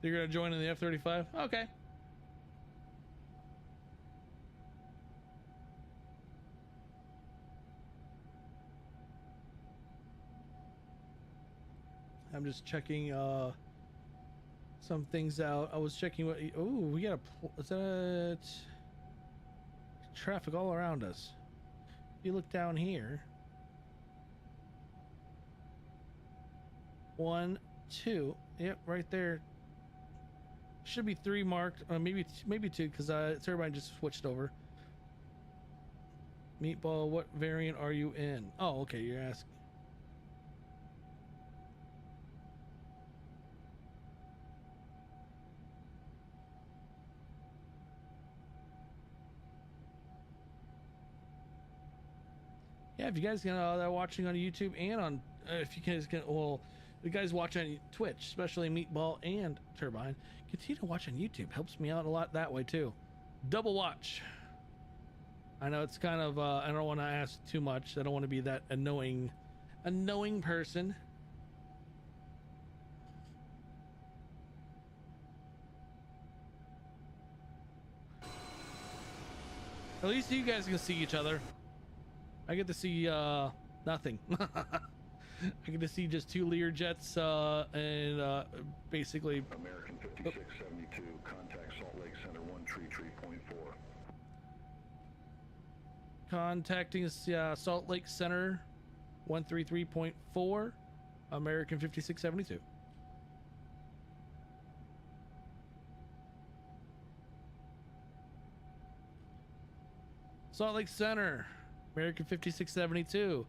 You're gonna join in the F-35? Okay. I'm just checking some things out. I was checking what... Oh, we got is that traffic all around us? If you look down here, 1, 2, yep, right there. Should be 3 marked, maybe 2, because everybody just switched over. Meatball, what variant are you in? Oh, okay, you're asking. Yeah, if you guys can, are watching on YouTube and on, if you guys can, well, the guys watch on Twitch, especially Meatball and Turbine, continue to watch on YouTube. Helps me out a lot that way too. Double watch. I know it's kind of, I don't want to ask too much. I don't want to be that annoying person. At least you guys can see each other. I get to see nothing. I get to see just 2 Lear jets and basically American 5672, contact Salt Lake Center 133.4. Contacting Salt Lake Center 133.4, American 5672. Salt Lake Center, American 5672,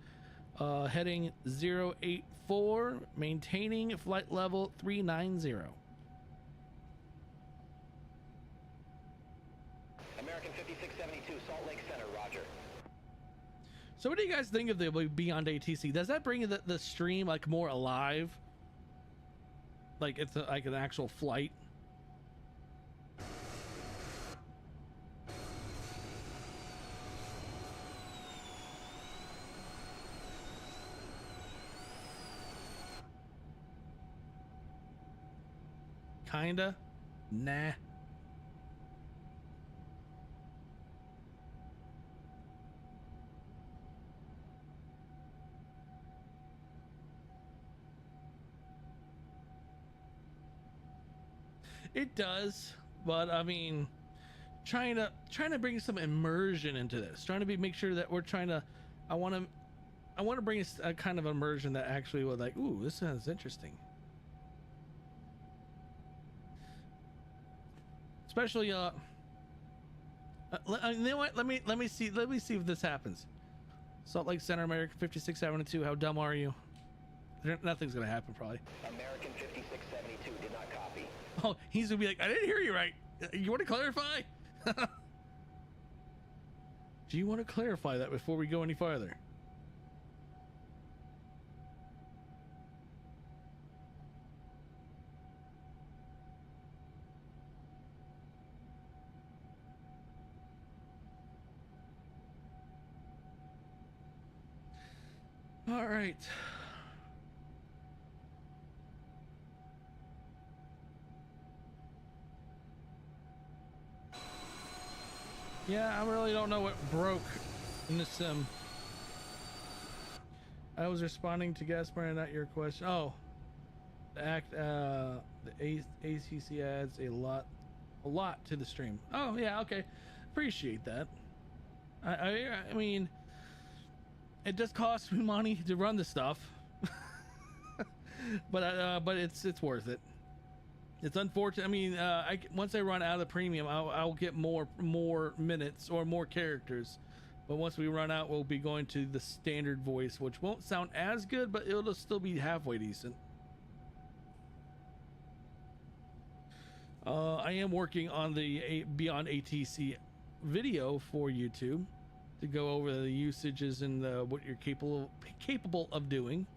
heading 084, maintaining flight level 390. American 5672, Salt Lake Center, roger. So what do you guys think of the Beyond ATC? Does that bring the stream like more alive? Like it's like an actual flight? Kinda? Nah. It does, but I mean, trying to bring some immersion into this, trying to make sure that we're trying to, I want to bring a kind of immersion that actually would like, ooh, this sounds interesting. Especially, you know what? Let me see if this happens. Salt Lake Center, American 5672. How dumb are you? Nothing's gonna happen, probably. American 5672 did not copy. Oh, he's gonna be like, I didn't hear you right. You want to clarify? Do you want to clarify that before we go any farther? All right. Yeah, I really don't know what broke in the sim. I was responding to Gaspar, not your question. Oh, the ACC adds a lot to the stream. Oh yeah, okay, appreciate that. I mean, it does cost me money to run the stuff, but it's worth it. It's unfortunate. I mean, once I run out of the premium, I'll get more minutes or more characters. But once we run out, we'll be going to the standard voice, which won't sound as good, but it'll still be halfway decent. I am working on the Beyond ATC video for YouTube to go over the usages and what you're capable of doing.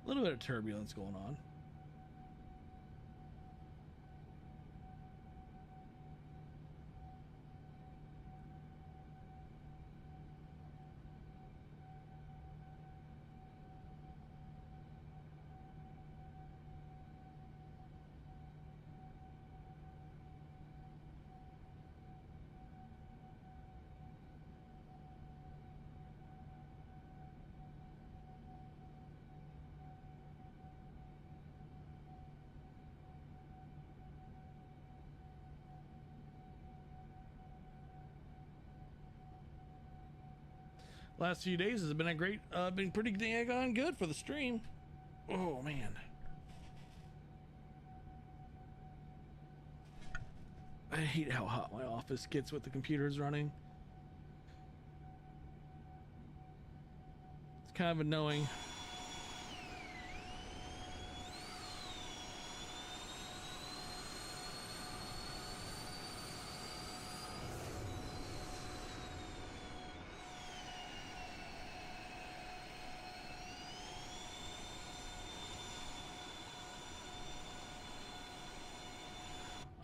A little bit of turbulence going on. Last few days has been a great, been pretty dang good for the stream. Oh man. I hate how hot my office gets with the computers running. It's kind of annoying.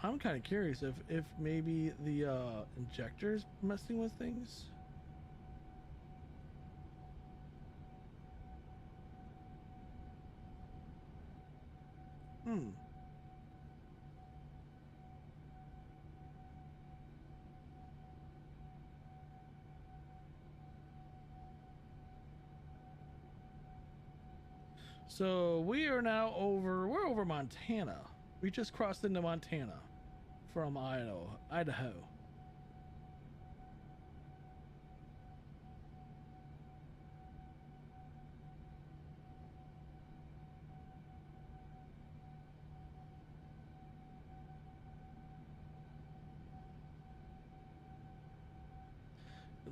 I'm kind of curious if maybe the injector's messing with things. So we're over Montana. We just crossed into Montana from Idaho.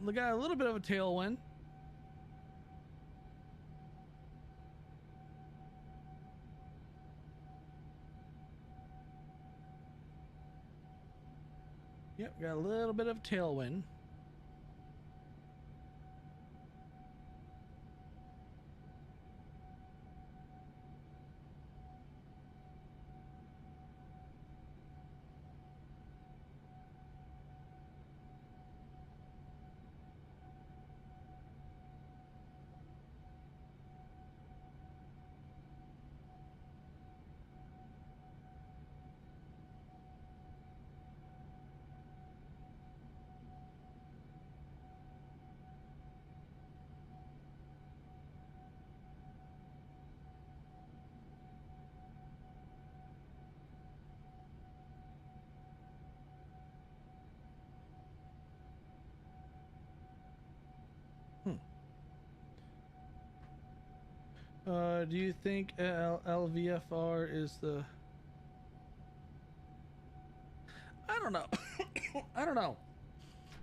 we got a little bit of a tailwind. Yep, got a little bit of tailwind. Do you think LVFR is the... I don't know. I don't know.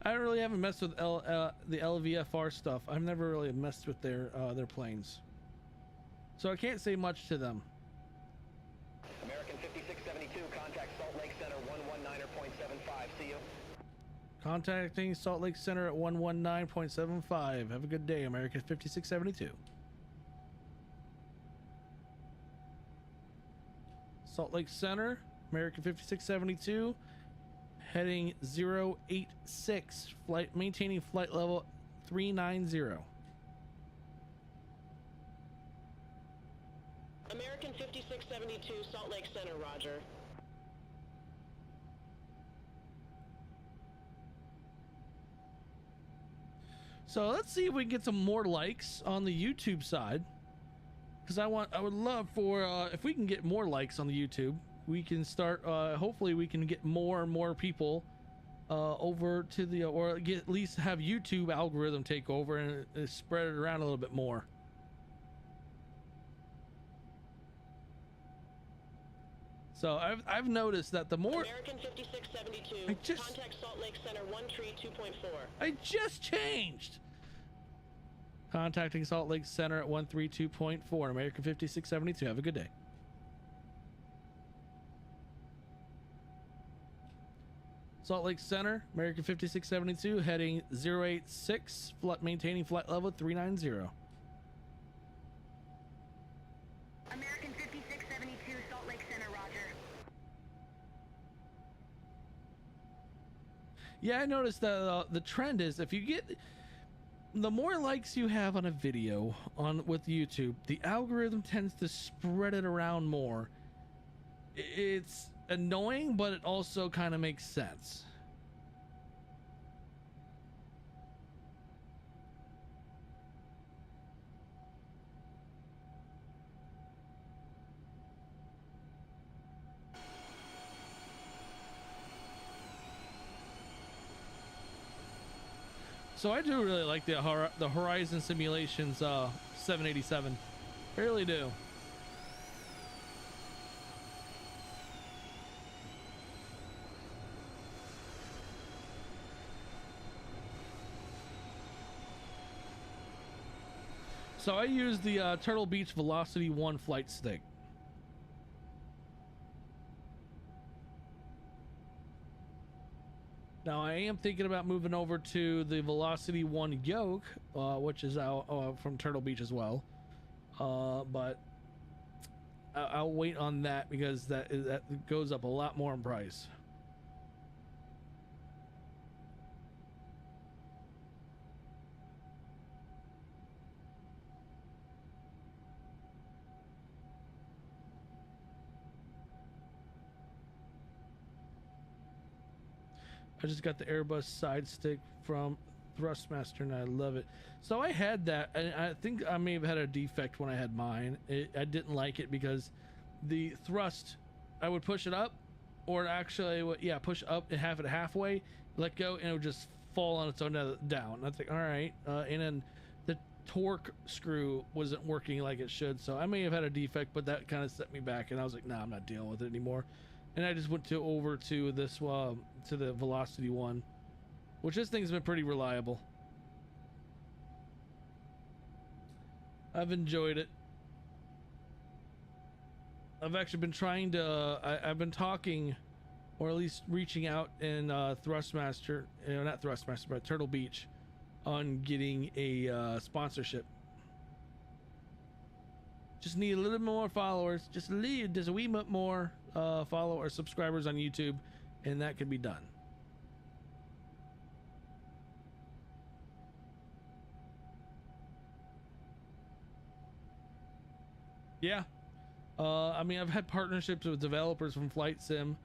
I really haven't messed with the LVFR stuff. I've never really messed with their planes, so I can't say much to them. American 5672, contact Salt Lake Center 119.75. See you. Contacting Salt Lake Center at 119.75. Have a good day, American 5672. Salt Lake Center, American 5672, heading 086, flight maintaining flight level 390. American 5672, Salt Lake Center, roger. So let's see if we can get some more likes on the YouTube side, because I would love for if we can get more likes on the YouTube, we can start hopefully we can get more and more people over to the or get at least have YouTube algorithm take over and spread it around a little bit more. So I've noticed that the more American 5672, contact Salt Lake Center 132.4. I just changed. Contacting Salt Lake Center at 132.4, American 5672. Have a good day. Salt Lake Center, American 5672, heading 086, maintaining flight level 390. American 5672, Salt Lake Center, roger. Yeah, I noticed that the trend is if you get the more likes you have on a video with YouTube, the algorithm tends to spread it around more. It's annoying, but it also kind of makes sense. So I do really like the Horizon Simulations 787. I really do. So I use the Turtle Beach Velocity 1 flight stick. Now I am thinking about moving over to the Velocity 1 yoke, which is out from Turtle Beach as well. But I'll wait on that because that goes up a lot more in price. I just got the Airbus side stick from Thrustmaster and I love it. So I had that, and I think I may have had a defect when I had mine. I didn't like it because the thrust, I would push it up, or actually, push up and have it halfway, let go, and it would just fall on its own down. And I think, all right, and then the torque screw wasn't working like it should, so I may have had a defect, but that kind of set me back, and I was like, nah, I'm not dealing with it anymore. And I just went over to this to the Velocity 1, which this thing's been pretty reliable. I've enjoyed it. I've actually been trying to, I've been talking, or at least reaching out in Thrustmaster, not Thrustmaster, but Turtle Beach, on getting a sponsorship. Just need a little bit more followers, just a wee bit more followers, subscribers on YouTube, and that can be done. Yeah. I mean, I've had partnerships with developers from Flight Sim,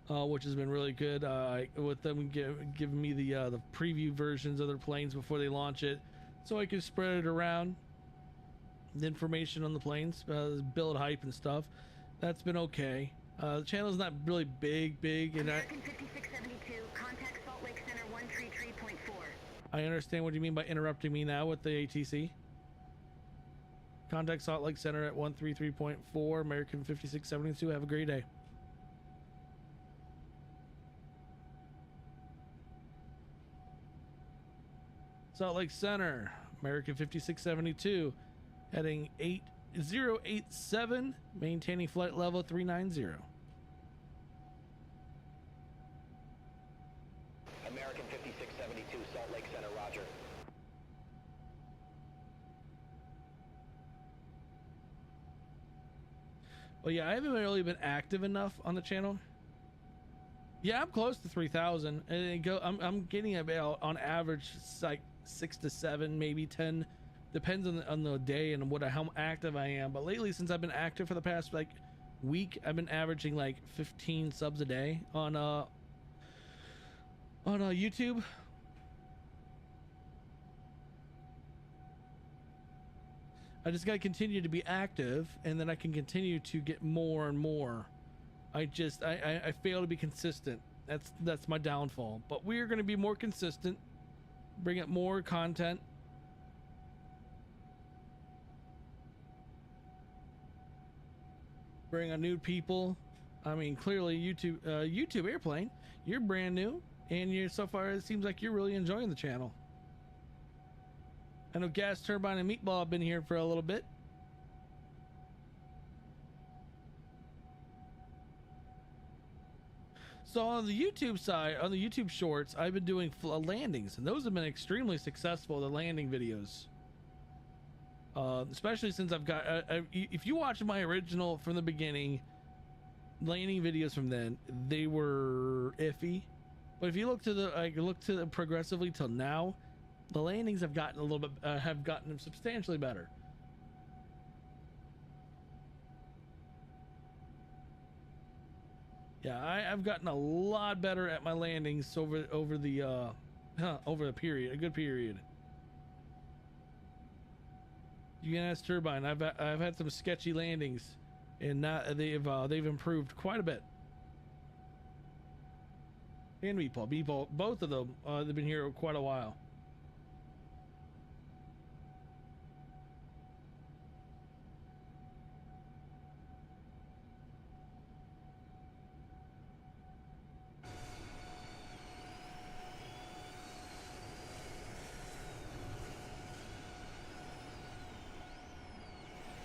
which has been really good. With them giving me the preview versions of their planes before they launch it, so I can spread it around. The information on the planes, build hype and stuff. That's been okay. The channel's not really big, and American 5672, contact Salt Lake Center 133.4. I understand what you mean by interrupting me now with the ATC. Contact Salt Lake Center at 133.4, American 5672. Have a great day. Salt Lake Center, American 5672, heading 8087, maintaining flight level 390. American 5672, Salt Lake Center, roger. Well, yeah, I haven't really been active enough on the channel. Yeah, I'm close to 3,000, and I'm getting about on average like 6 to 7, maybe 10, depends on the day and how active I am. But lately, since I've been active for the past like week, I've been averaging like 15 subs a day on YouTube. I just got to continue to be active, and then I can continue to get more and more. I fail to be consistent. That's my downfall. But we're going to be more consistent, bring up more content. Bring on new people. I mean, clearly YouTube Airplane, you're brand new, and so far it seems like you're really enjoying the channel. I know Gas Turbine and Meatball have been here for a little bit. So on the YouTube side, on the YouTube shorts, I've been doing landings, and those have been extremely successful, the landing videos. Especially since I've got, if you watch my original from the beginning, landing videos from then, they were iffy. But if you look to the progressively till now, the landings have gotten a little bit, have gotten substantially better. Yeah, I've gotten a lot better at my landings over the period, a good period. You can ask Turbine. I've had some sketchy landings, and they've improved quite a bit. And Meatball, both of them, they've been here quite a while.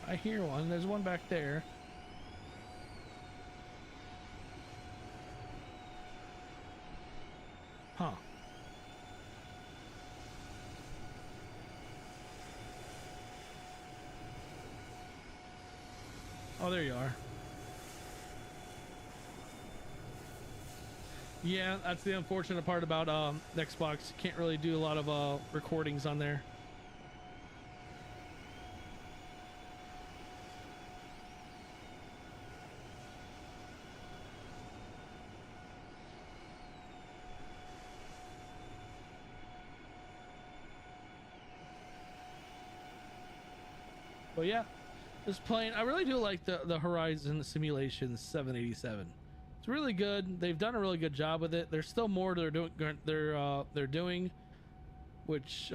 I hear one. There's one back there. Huh. Oh, there you are. Yeah, that's the unfortunate part about Xbox. Can't really do a lot of recordings on there. But yeah, this plane, I really do like the Horizon Simulations 787. It's really good. They've done a really good job with it. There's still more they're doing, which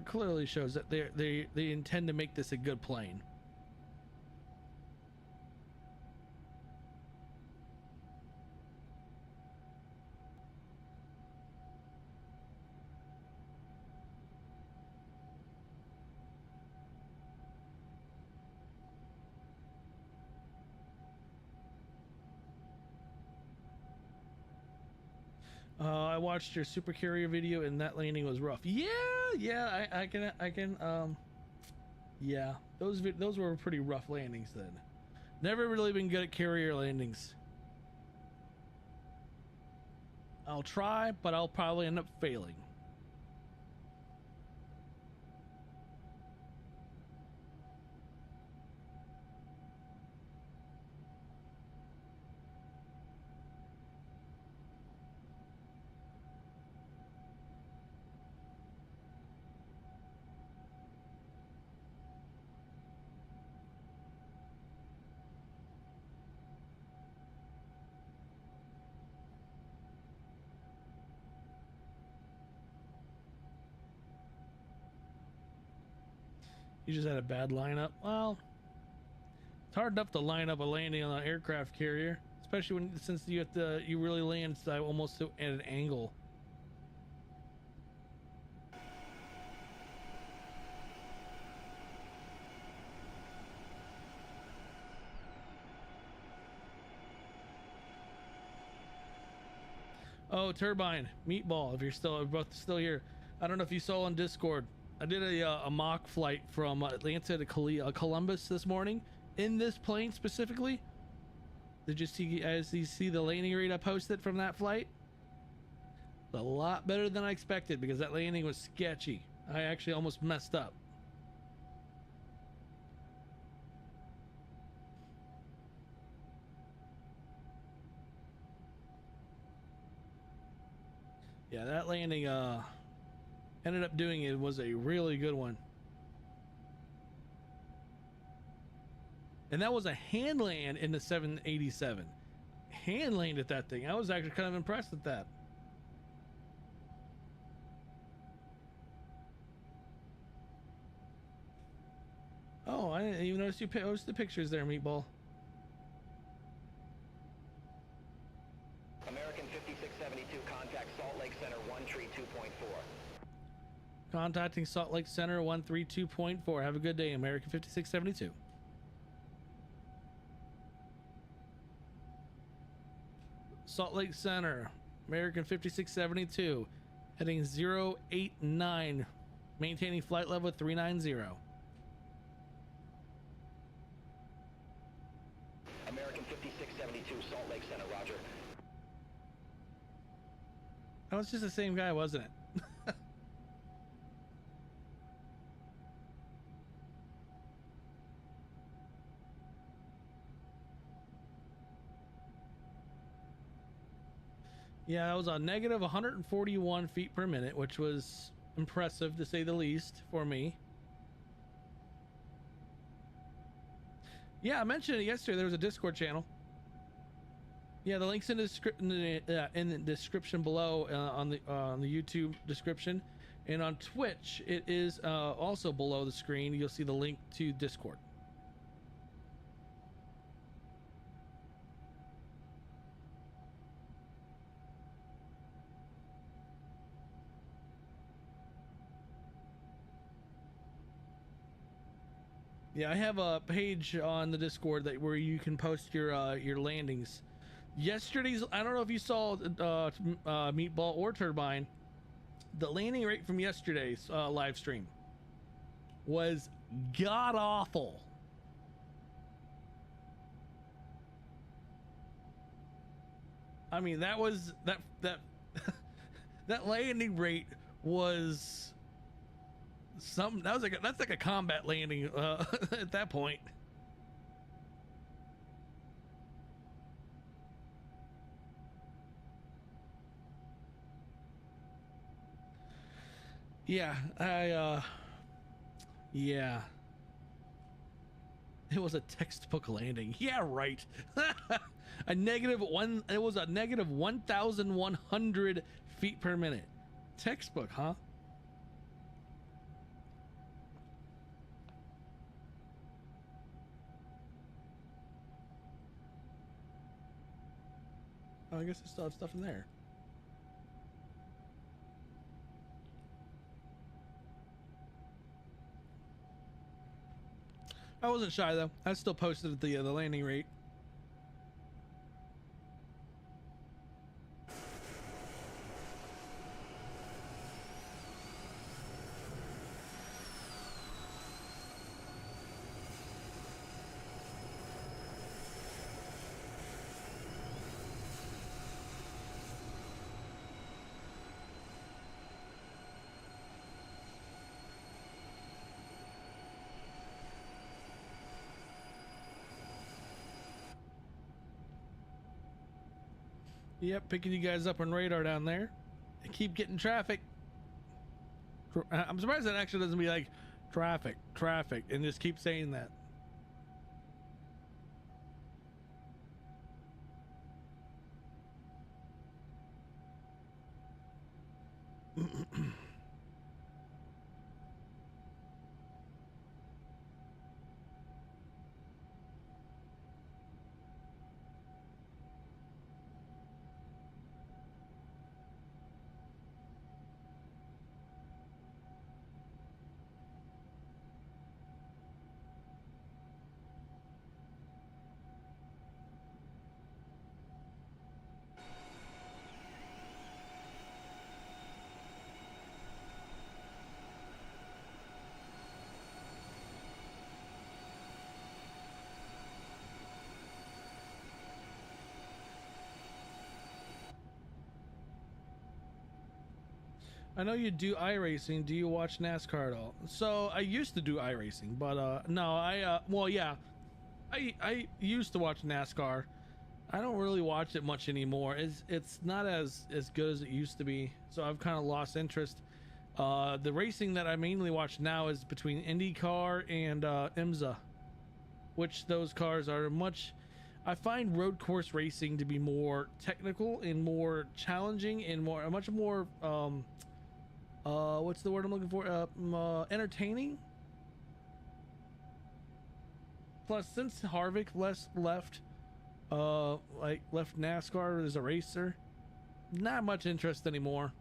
clearly shows that they intend to make this a good plane. I watched your super carrier video and that landing was rough. Yeah, I can yeah, those were pretty rough landings then. Never really been good at carrier landings. I'll try, but I'll probably end up failing. You just had a bad lineup. Well, it's hard enough to line up a landing on an aircraft carrier, especially since you really land almost at an angle. Oh, Turbine, Meatball, if you're both still here. I don't know if you saw on Discord. I did a mock flight from Atlanta to Columbus this morning in this plane specifically. Did you see the landing rate I posted from that flight? A lot better than I expected because that landing was sketchy. I actually almost messed up. Yeah, that landing ended up doing it was a really good one. And that was a hand land in the 787. Hand landed that thing. I was actually kind of impressed at that. Oh, I didn't even notice you posted the pictures there, Meatball. American 5672, contact Salt Lake Center 132.4. Contacting Salt Lake Center 132.4. Have a good day, American 5672. Salt Lake Center, American 5672, heading 089, maintaining flight level 390. American 5672, Salt Lake Center, roger. That was just the same guy, wasn't it? Yeah, that was a negative 141 feet per minute, which was impressive to say the least for me. Yeah, I mentioned it yesterday. There was a Discord channel. Yeah, the link's in the description below on the YouTube description, and on Twitch it is also below the screen. You'll see the link to Discord. Yeah, I have a page on the Discord where you can post your landings. Yesterday's, I don't know if you saw Meatball or Turbine, the landing rate from yesterday's live stream was god awful. I mean, that was that that landing rate was that's like a combat landing at that point. Yeah, yeah, it was a textbook landing. Yeah, right. A negative one. It was a negative 1,100 feet per minute. Textbook, huh? Oh, I guess I still have stuff in there. I wasn't shy though. I still posted the landing rate. Yep, picking you guys up on radar down there. I keep getting traffic. I'm surprised that actually doesn't be like traffic, and just keep saying that. I know you do iRacing. Do you watch NASCAR at all? So I used to do iRacing, but no, well, yeah, I used to watch NASCAR. I don't really watch it much anymore. It's not as good as it used to be. So I've kind of lost interest. The racing that I mainly watch now is between IndyCar and IMSA, which those cars are much. I find road course racing to be more technical and more challenging and much more what's the word I'm looking for? Entertaining. Plus, since Harvick left NASCAR as a racer, not much interest anymore.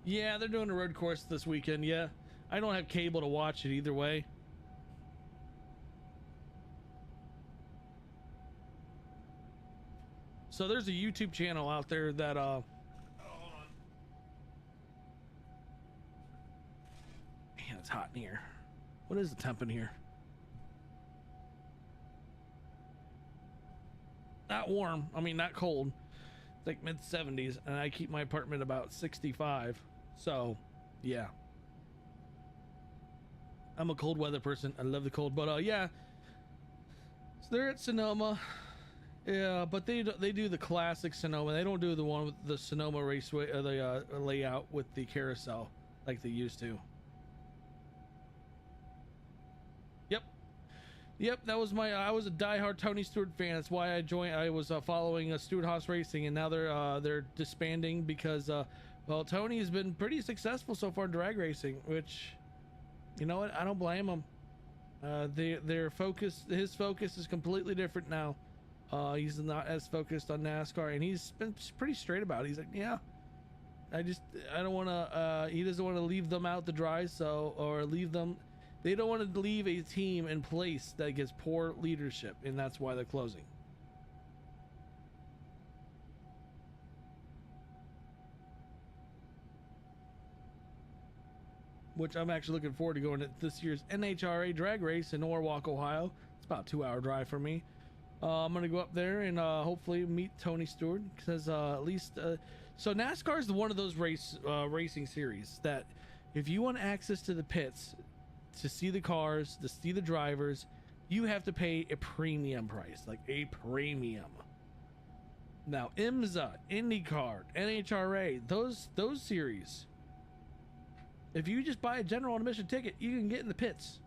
Yeah, they're doing a road course this weekend. Yeah, I don't have cable to watch it either way. So there's a YouTube channel out there that hold on. Man, it's hot in here. What is the temp in here? Not warm. I mean, not cold. It's like mid 70s, and I keep my apartment about 65. So, yeah. I'm a cold weather person. I love the cold, but yeah. So they're at Sonoma. Yeah, but they do the classic Sonoma. They don't do the one with the Sonoma Raceway, the layout with the carousel like they used to. Yep, that was I was a diehard Tony Stewart fan. That's why I joined. I was following Stewart Haas Racing, and now they're disbanding because well, Tony has been pretty successful so far in drag racing, which, you know what, I don't blame him. His focus is completely different now. He's not as focused on NASCAR, and he's been pretty straight about it. He's like, yeah, I don't want to. He doesn't want to leave them out to dry, or leave them. They don't want to leave a team in place that gets poor leadership, and that's why they're closing. Which I'm actually looking forward to going to this year's NHRA drag race in Norwalk, Ohio. It's about a 2-hour drive for me. I'm going to go up there and hopefully meet Tony Stewart, because at least... so NASCAR is one of those racing series that if you want access to the pits, to see the cars, to see the drivers, you have to pay a premium price, like a premium. Now, IMSA, IndyCar, NHRA, those series, if you just buy a general admission ticket, you can get in the pits.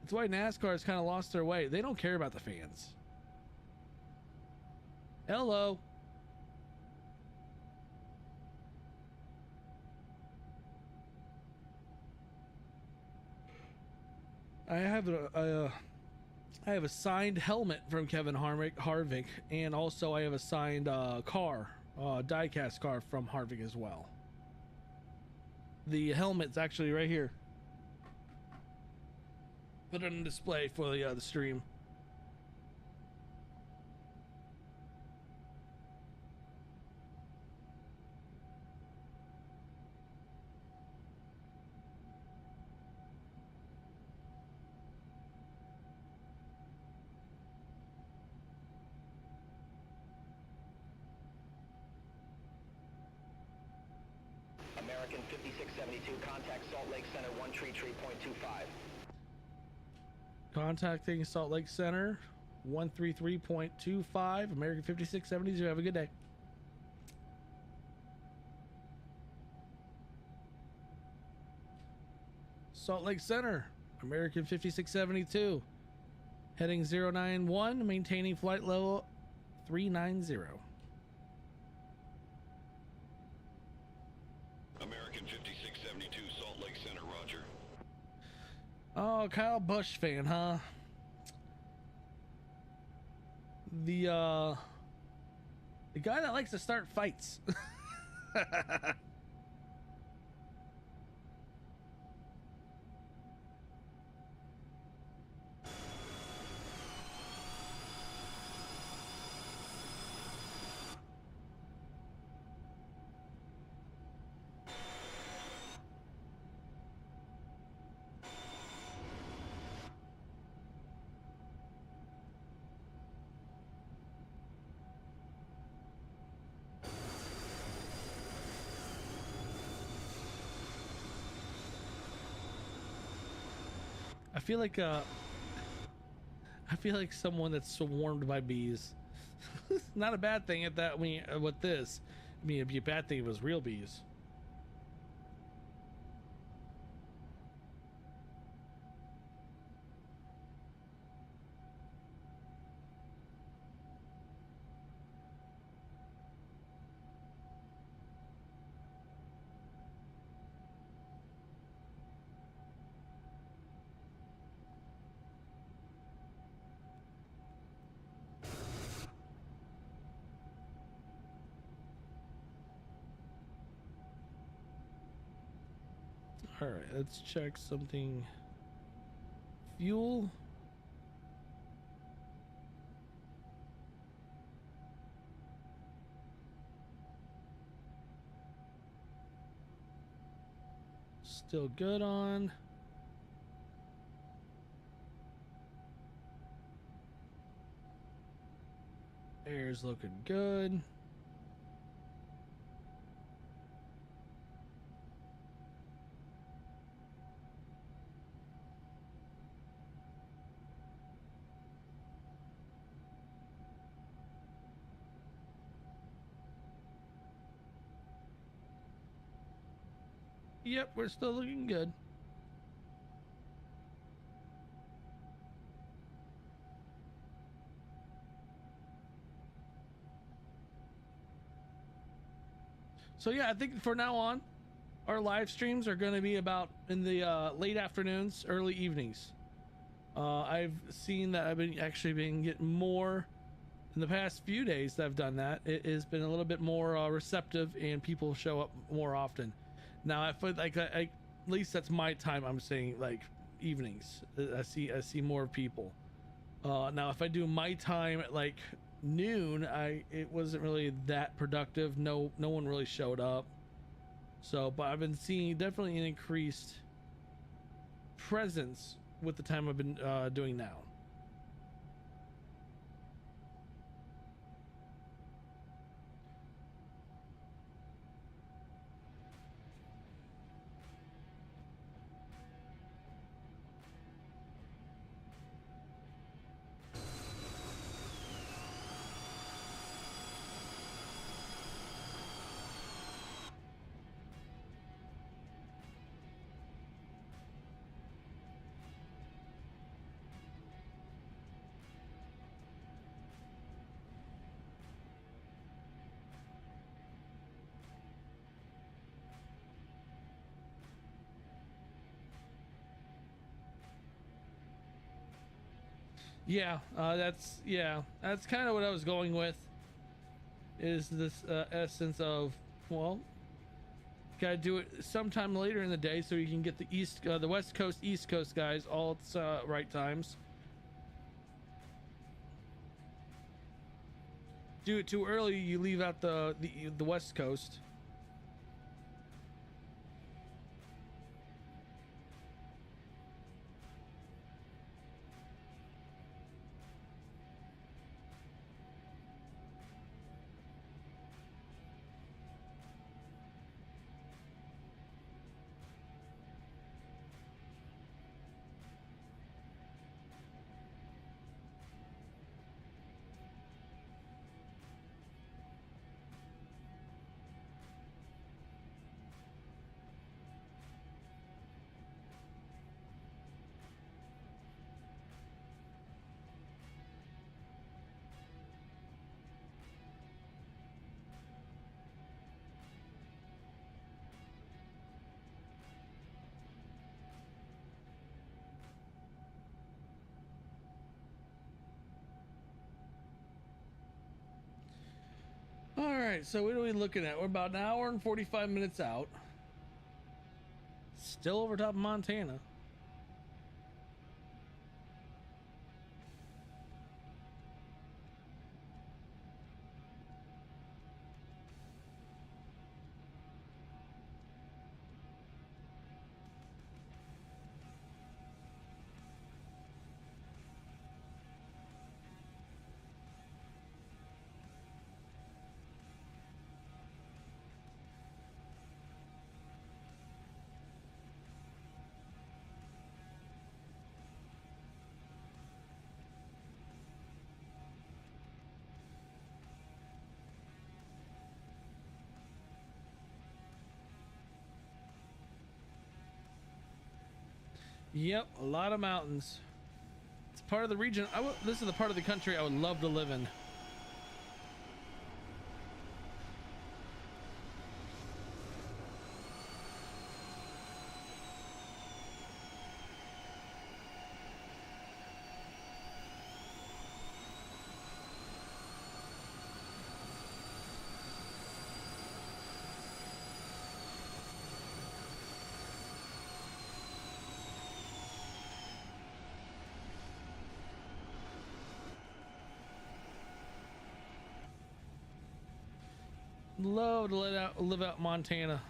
That's why NASCAR has kind of lost their way. They don't care about the fans. Hello. I have a signed helmet from Kevin Harvick, and also I have a signed diecast car from Harvick as well. The helmet's actually right here. Put it on display for the stream. American 5672, contact Salt Lake Center 133.25. Contacting Salt Lake Center 133.25, American 5672. Have a good day. Salt Lake Center, American 5672, heading 091, maintaining flight level 390. American 5672, Salt Lake Center, roger. Oh, Kyle Busch fan, huh? The guy that likes to start fights. I feel like someone that's swarmed by bees. Not a bad thing at that. With this, I mean, it'd be a bad thing if it was real bees. All right, let's check something. Fuel. Still good on. Air's looking good. Yep, we're still looking good. So yeah, I think for now on, our live streams are going to be about in the late afternoons, early evenings. I've seen that I've been getting more in the past few days that I've done that. It has been a little bit more receptive, and people show up more often. Now, I feel like at least that's my time. I'm saying like evenings. I see more people. Now, if I do my time at like noon, it wasn't really that productive. No one really showed up. So, but I've been seeing definitely an increased presence with the time I've been doing now. Yeah, that's kind of what I was going with. Is this essence of, well, gotta do it sometime later in the day so you can get the West Coast, East Coast guys all at right times. Do it too early, you leave out the West Coast. right, so what are we looking at? We're about an hour and 45 minutes out. Still over top of Montana. Yep, a lot of mountains. It's part of the region. This is the part of the country I would love to live in. Love to live out Montana.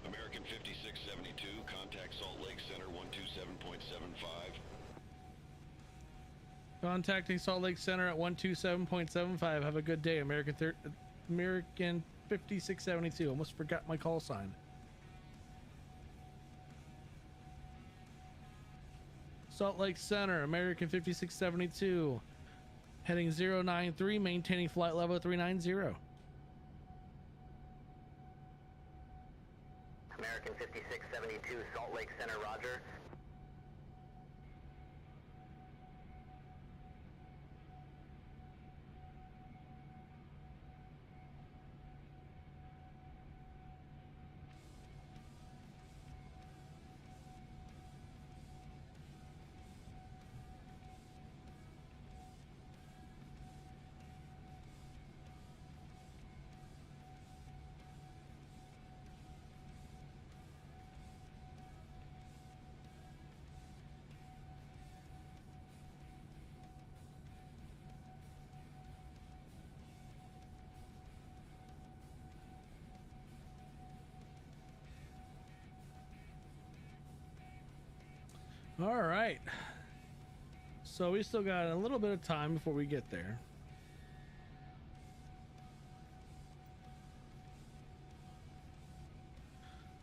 American 5672, contact Salt Lake Center 127.75. Contacting Salt Lake Center at 127.75. Have a good day, American 5672. Almost forgot my call sign. Salt Lake Center, American 5672. Heading 093, maintaining flight level 390. American 5672, Salt Lake Center, roger. All right. So we still got a little bit of time before we get there.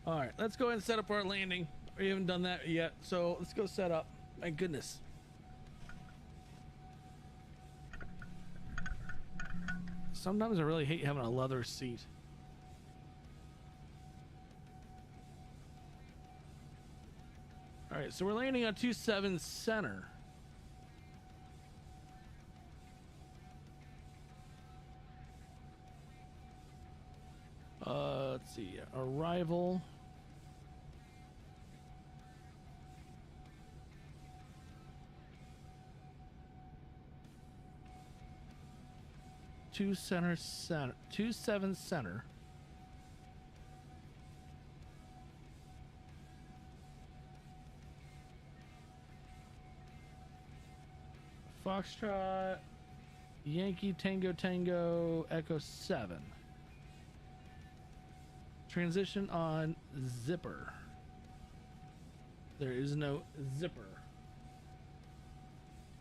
All right, let's go ahead and set up our landing. We haven't done that yet, so let's go set up. My goodness. Sometimes I really hate having a leather seat. All right, so we're landing on 27 center. Let's see, arrival. Two seven center. Foxtrot, Yankee Tango Tango Echo 7. Transition on zipper. There is no zipper.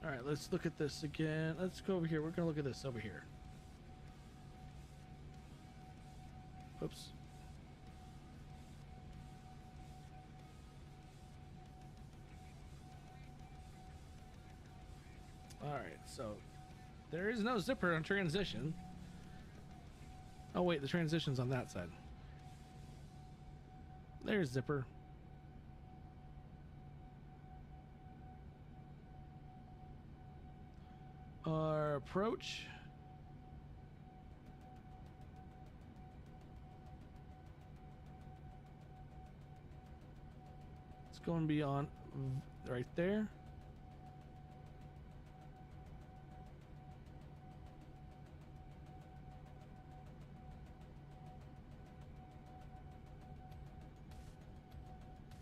All right, let's look at this again. Let's go over here. We're gonna look at this over here. Oops. All right, so there is no zipper on transition. Oh wait, the transition's on that side. There's zipper. Our approach. It's going to be on right there.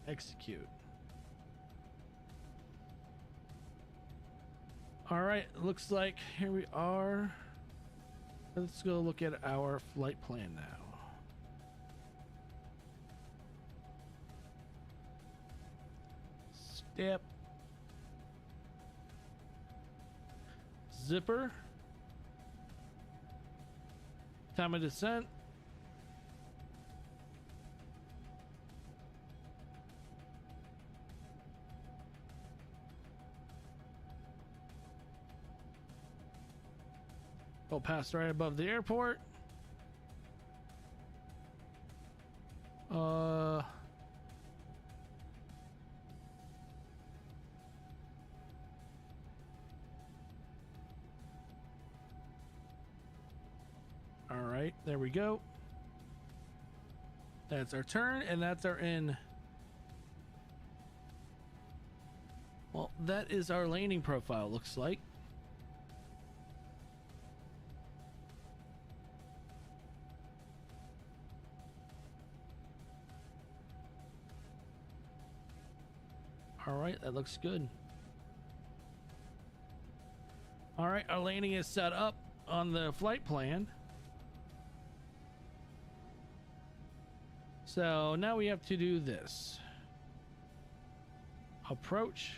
Execute. All right, looks like here we are. Let's go look at our flight plan now. Step. Zipper. Time of descent. We'll pass right above the airport. All right, there we go. That's our turn, and that's our in. Well, that is our landing profile, looks like. All right, that looks good. All right, our landing is set up on the flight plan. So now we have to do this. Approach.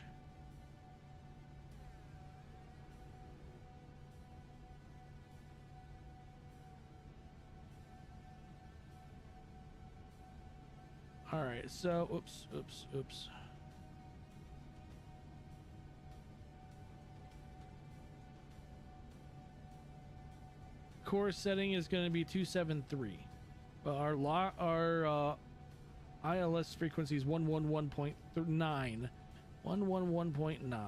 All right, so oops. Course setting is going to be 273. Our ILS frequency is 111.9. 111.9.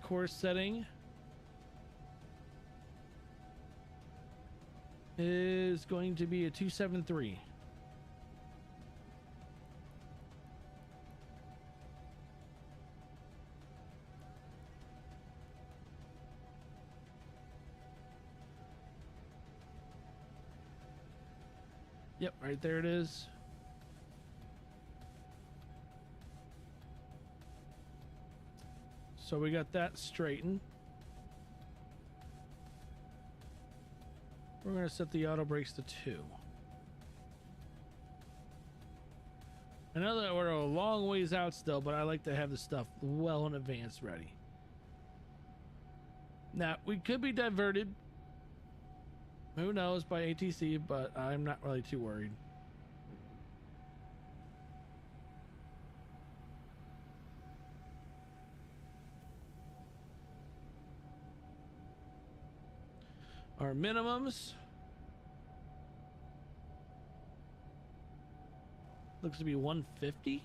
Course setting is going to be a 273. Yep, right there it is. So we got that straightened. We're going to set the auto brakes to 2. I know that we're a long ways out still, but I like to have the stuff well in advance ready. Now, we could be diverted. Who knows by ATC, but I'm not really too worried. Our minimums looks to be 150.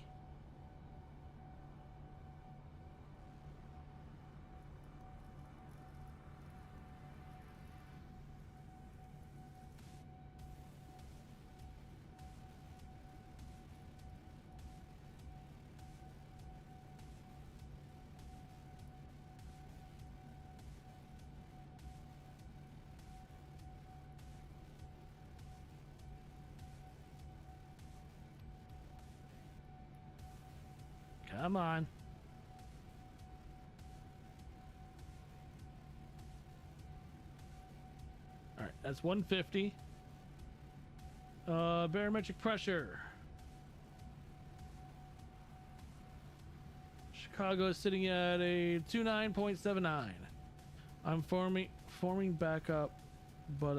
Come on. All right, that's 150. Barometric pressure. Chicago is sitting at a 29.79. I'm forming back up, but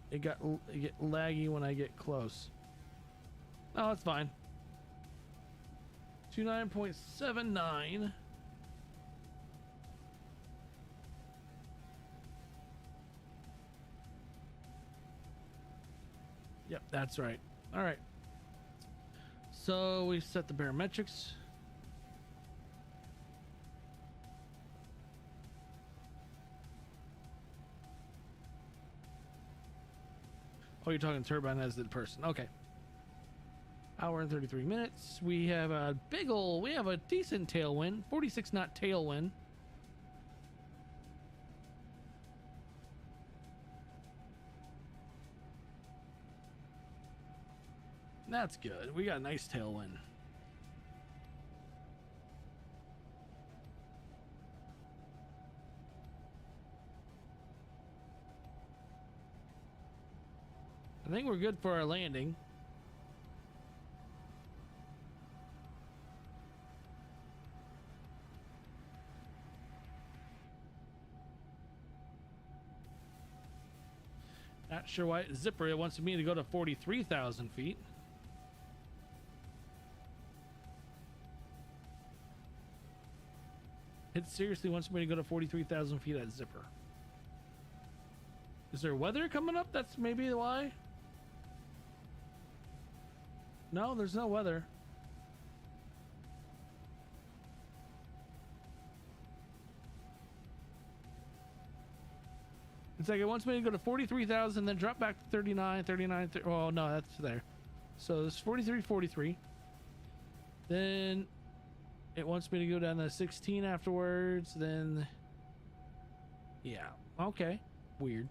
it get laggy when I get close. Oh, that's fine. 29.79. Yep, that's right. All right. So we set the barometrics. Oh, you're talking turbine as the person. Okay. Hour and 33 minutes. We have a we have a decent tailwind, 46 knot tailwind. That's good. We got a nice tailwind. I think we're good for our landing. Not sure why Zipper wants me to go to 43,000 feet. It seriously wants me to go to 43,000 feet at Zipper. Is there weather coming up? That's maybe why. No, there's no weather. It's like it wants me to go to 43,000, then drop back to 39, 39, oh no, that's there. So it's 43, 43. Then it wants me to go down to 16 afterwards, then yeah, okay, weird.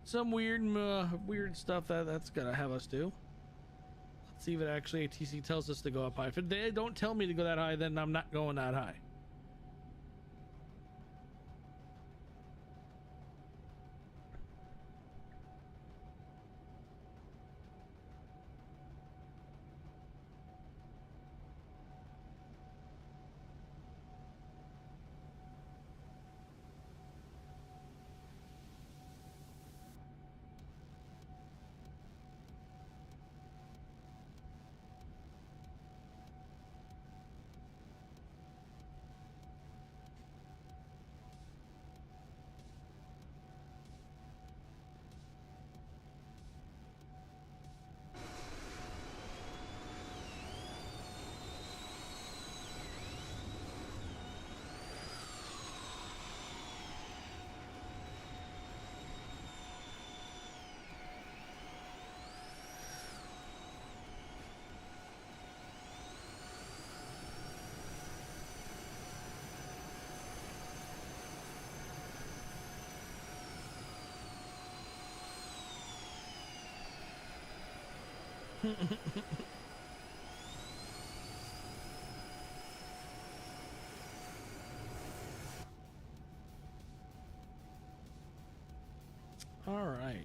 Some weird stuff that's gonna have us do. Let's see if it actually ATC tells us to go up high. If they don't tell me to go that high, then I'm not going that high. All right.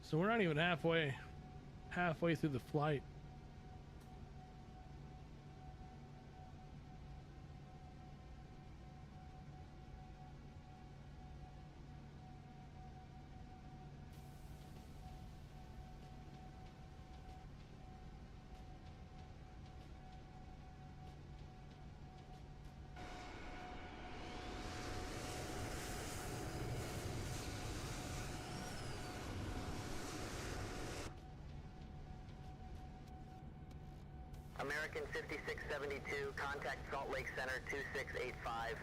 So we're not even halfway through the flight. American 5672, contact Salt Lake Center 2685.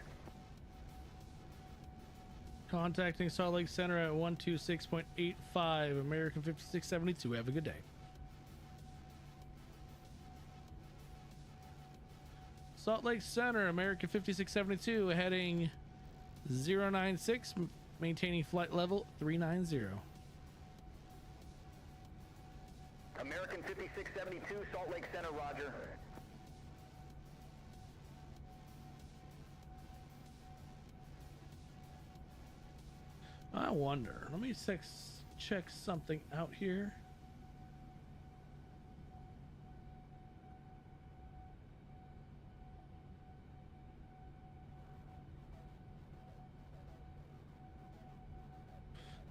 Contacting Salt Lake Center at 126.85. American 5672. Have a good day. Salt Lake Center, American 5672, heading 096, maintaining flight level 390. American 5672, Salt Lake Center, roger. I wonder. Let me check something out here.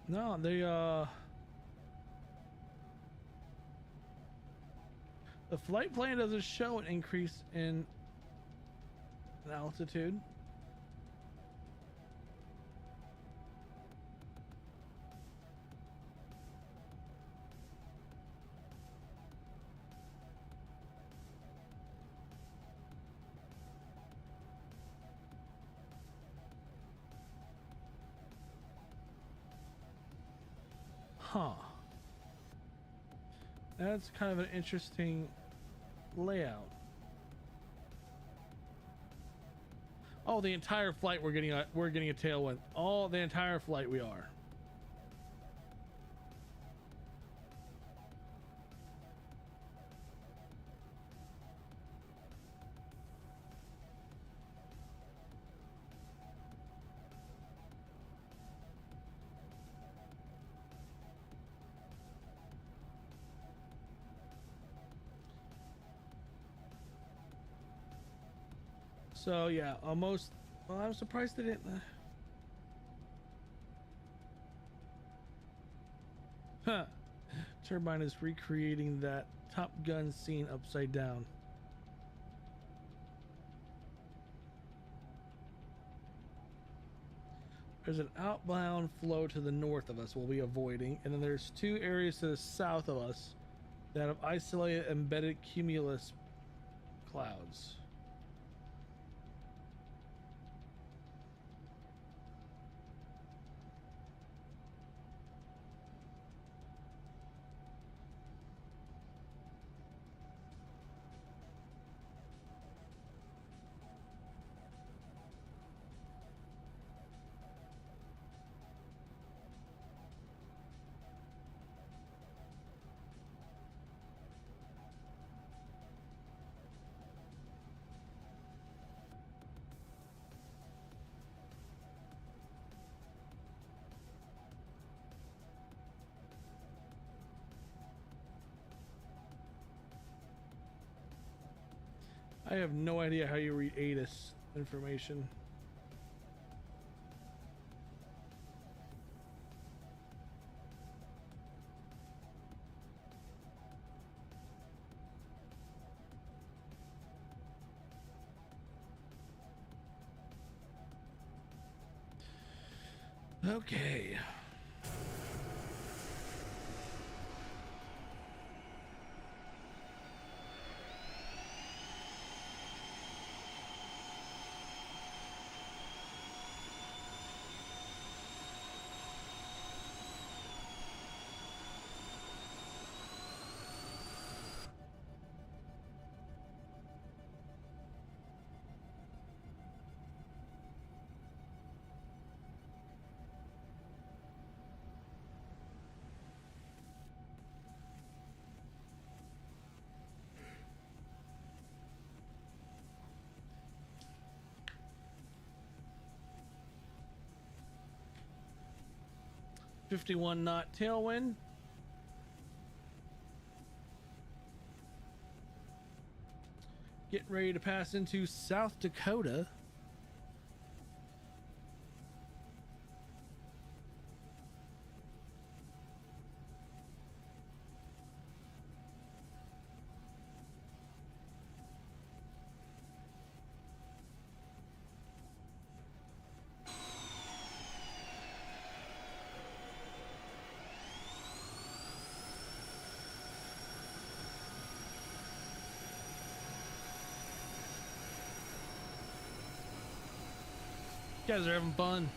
No, they The flight plan doesn't show an increase in altitude. Huh. That's kind of an interesting layout. Oh, the entire flight we're getting a tailwind. All the entire flight we are. So yeah, almost. Well, I'm surprised they didn't. Huh. Turbine is recreating that Top Gun scene upside down. There's an outbound flow to the north of us we'll be avoiding, and then there's two areas to the south of us that have isolated embedded cumulus clouds. I have no idea how you read ATIS information. Okay. .51 knot tailwind. Getting ready to pass into South Dakota. You guys are having fun.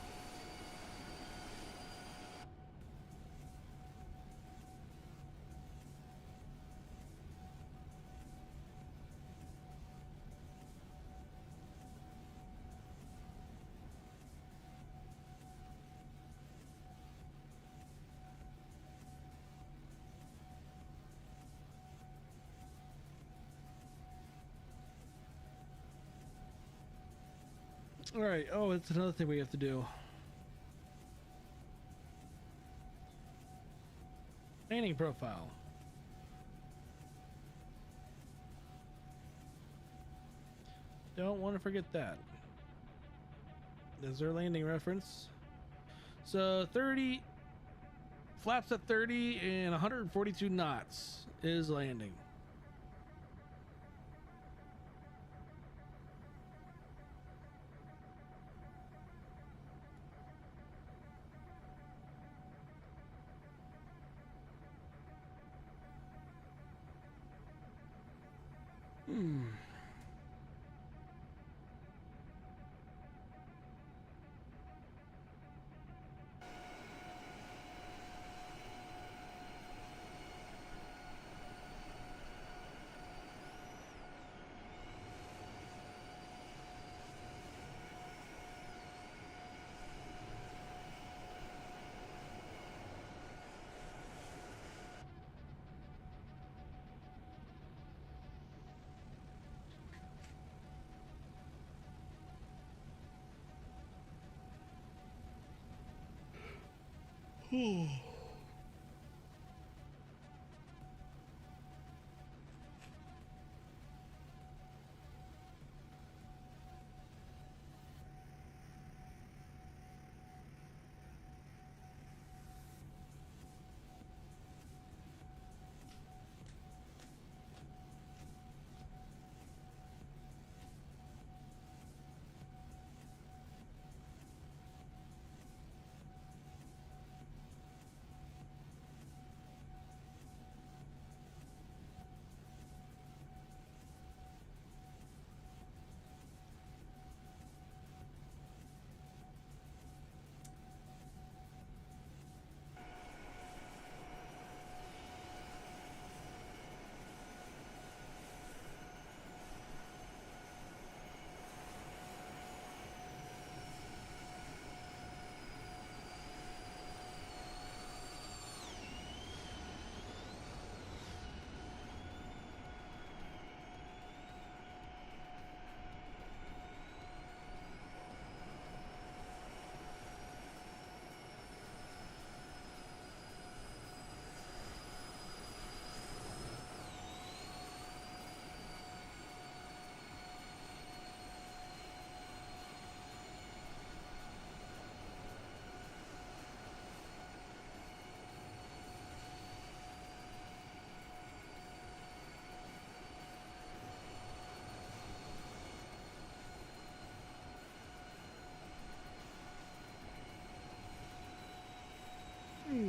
All right. Oh, it's another thing we have to do. Landing profile. Don't want to forget that. There's our landing reference. So 30 flaps at 30 and 142 knots is landing.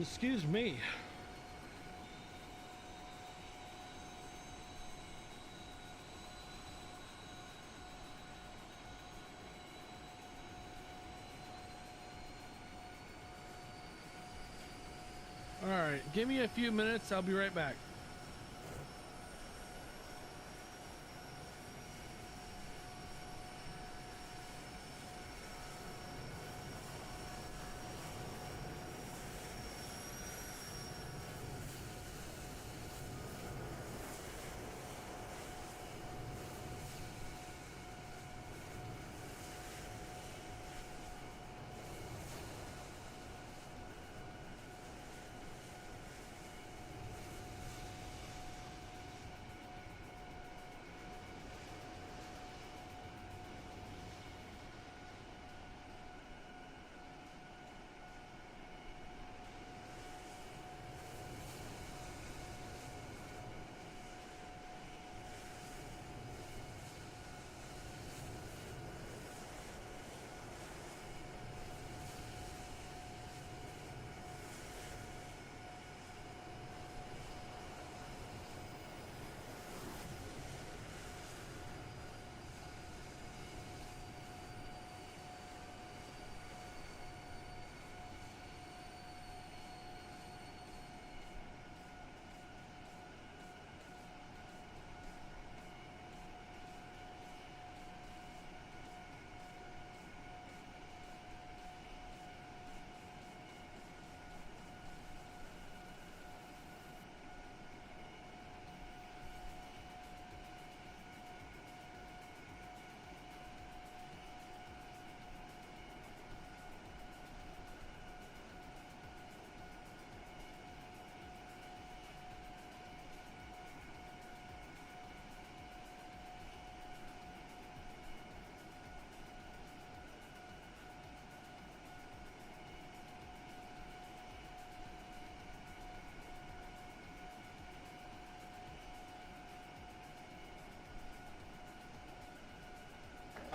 Excuse me. All right, give me a few minutes. I'll be right back.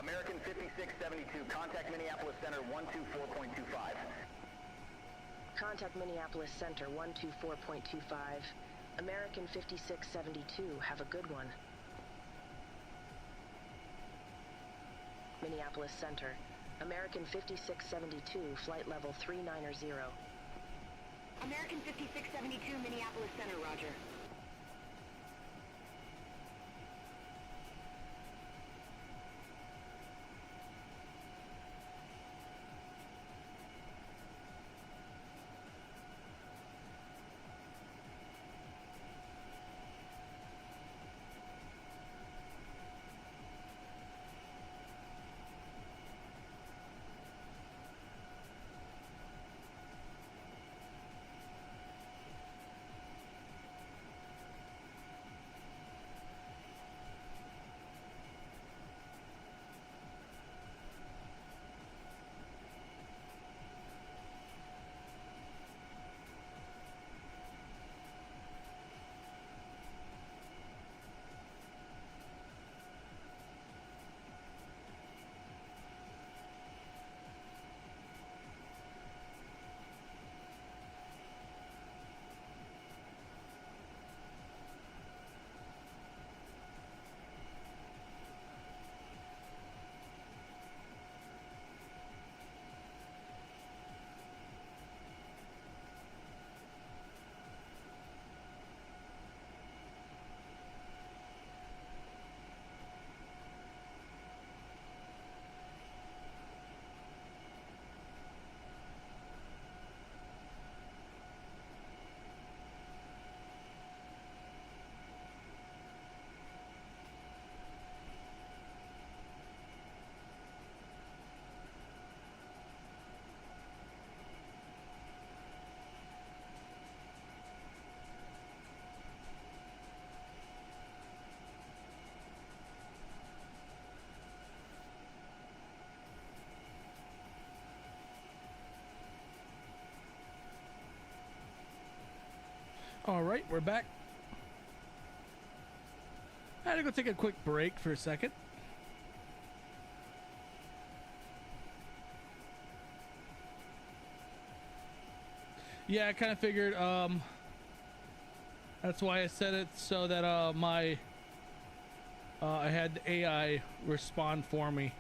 American 5672, contact Minneapolis Center 124.25. Contact Minneapolis Center 124.25. American 5672, have a good one. Minneapolis Center. American 5672, flight level 390. American 5672, Minneapolis Center, roger. All right, we're back. I had to go take a quick break for a second. Yeah, I kind of figured, that's why I said it, so that, I had the AI respond for me.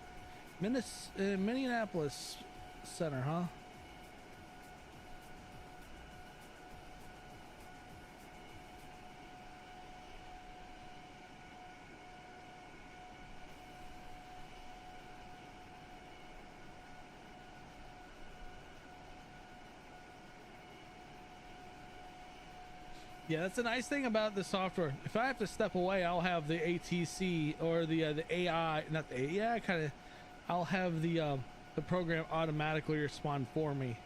Minneapolis Center, huh? Yeah, that's the nice thing about the software. If I have to step away, I'll have the ATC or the AI, not the AI, kind of. I'll have the program automatically respond for me.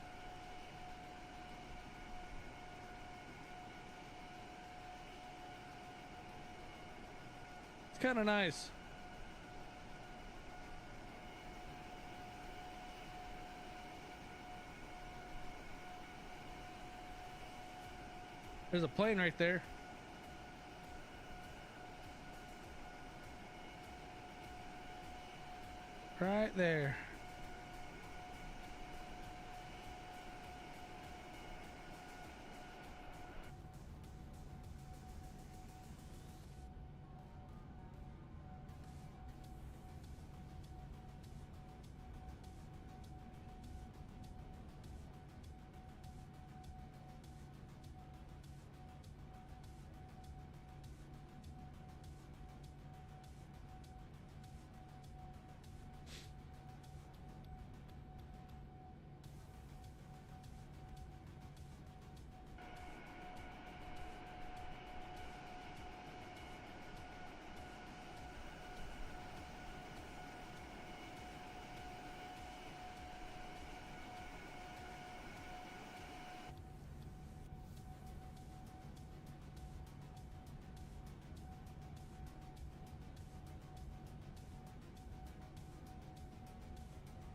It's kind of nice. There's a plane right there. Right there.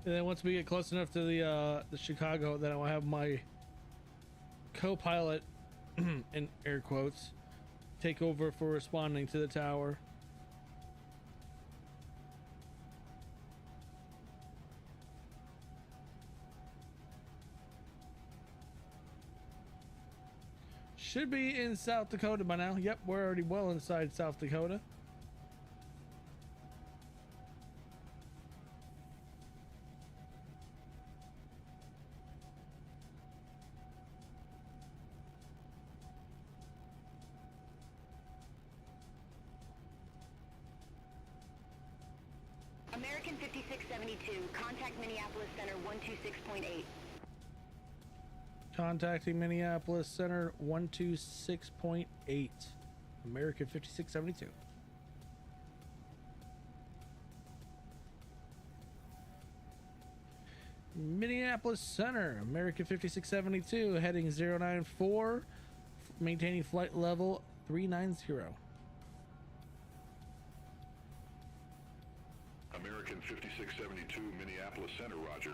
And then once we get close enough to the Chicago, then I'll have my co-pilot, in air quotes, take over for responding to the tower. Should be in South Dakota by now. Yep, we're already well inside South Dakota. American 5672, contact Minneapolis Center 126.8. Contacting Minneapolis Center 126.8. American 5672. Minneapolis Center, American 5672, heading 094, maintaining flight level 390. American 5672, Minneapolis Center, roger.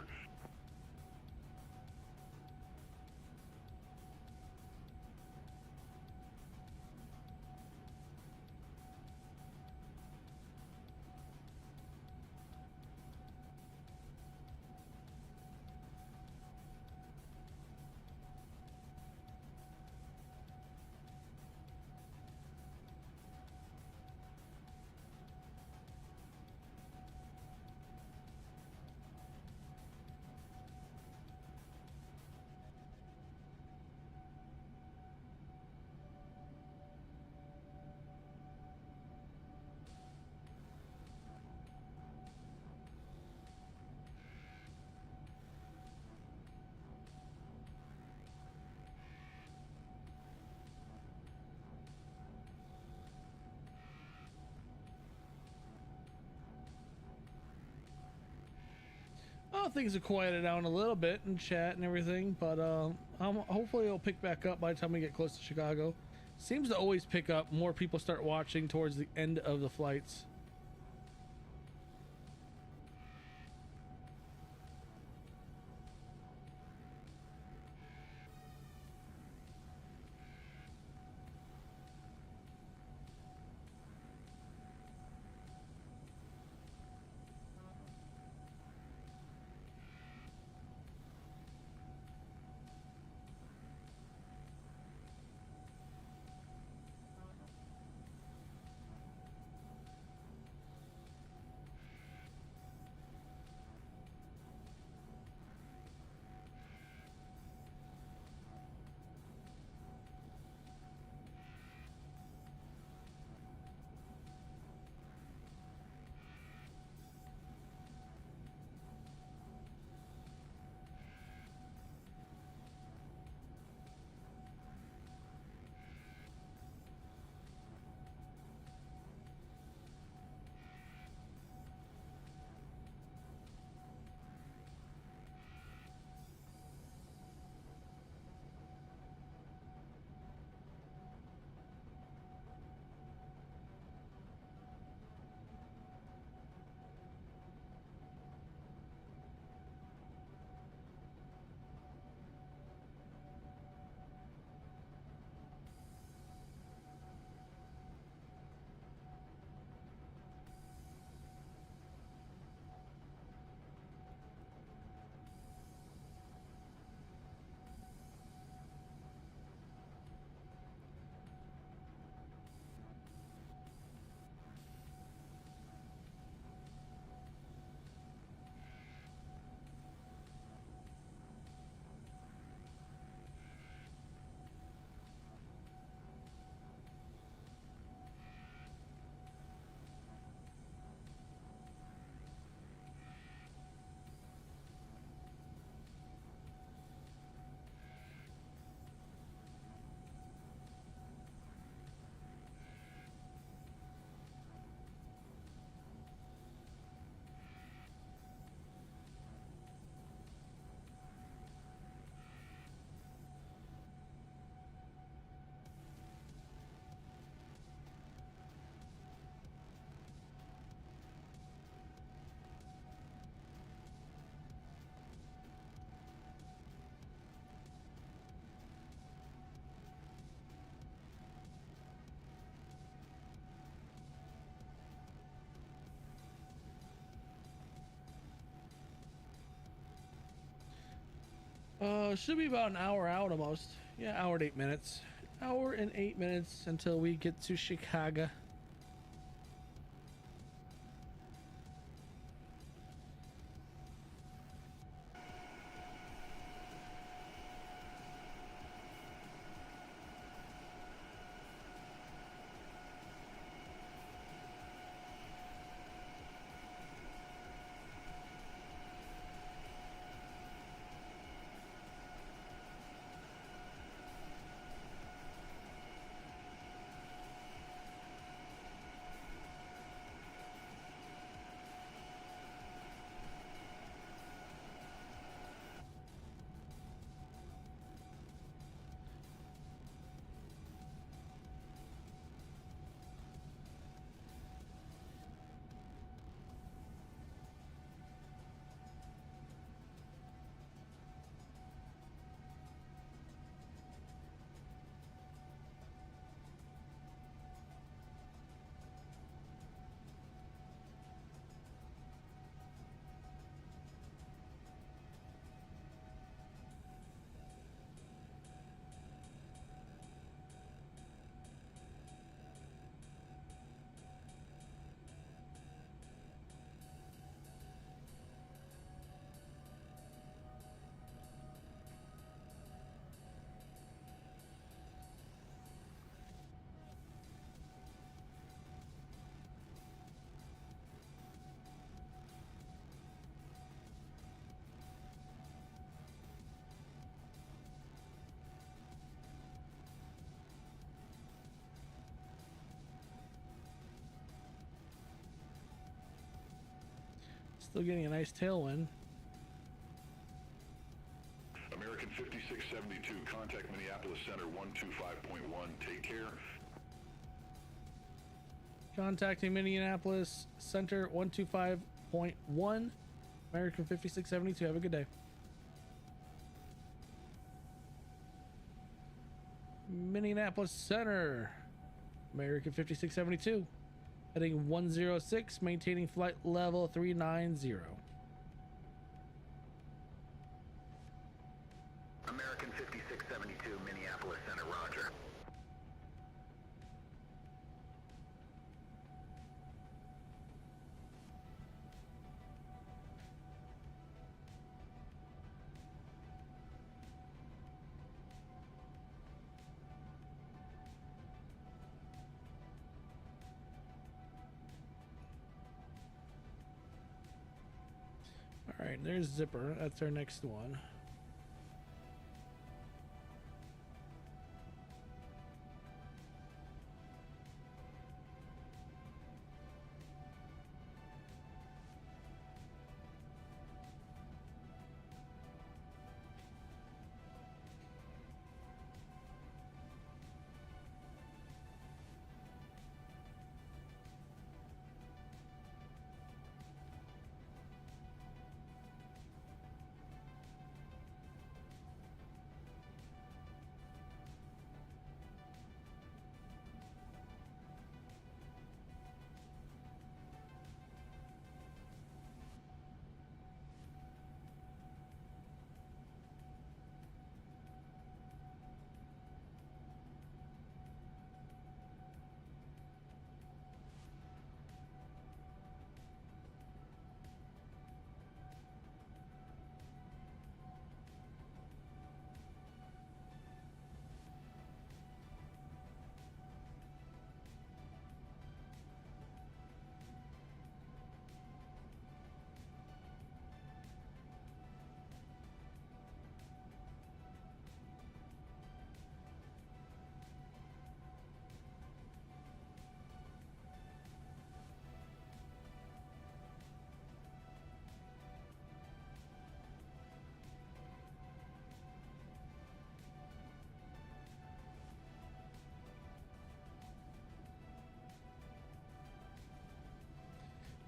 Well, things have quieted down a little bit in chat and everything, but hopefully it'll pick back up by the time we get close to Chicago. Seems to always pick up. More people start watching towards the end of the flights. Should be about an hour out almost. Yeah, hour and 8 minutes. Hour and 8 minutes until we get to Chicago. Still getting a nice tailwind. American 5672, contact Minneapolis Center 125.1. Take care. Contacting Minneapolis Center 125.1. American 5672. Have a good day. Minneapolis Center. American 5672. Heading 106, maintaining flight level 390. American 5672, Minneapolis Center, roger. All right, there's Zipper. That's our next one.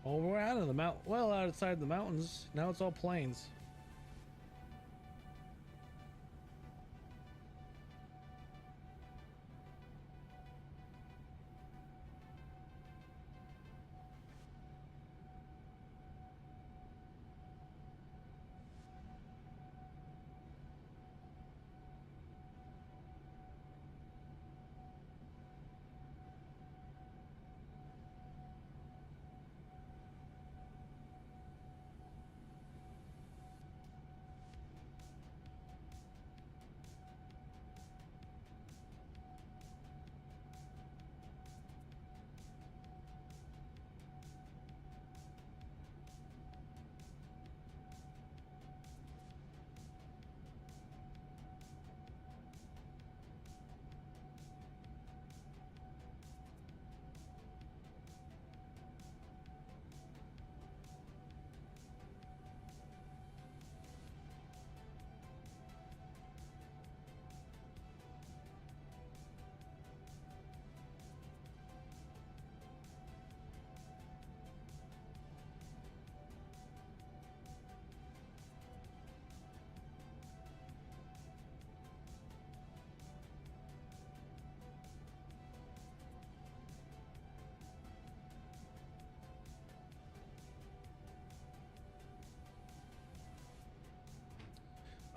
Oh, we're out of the mount. Well, outside the mountains. Now it's all plains.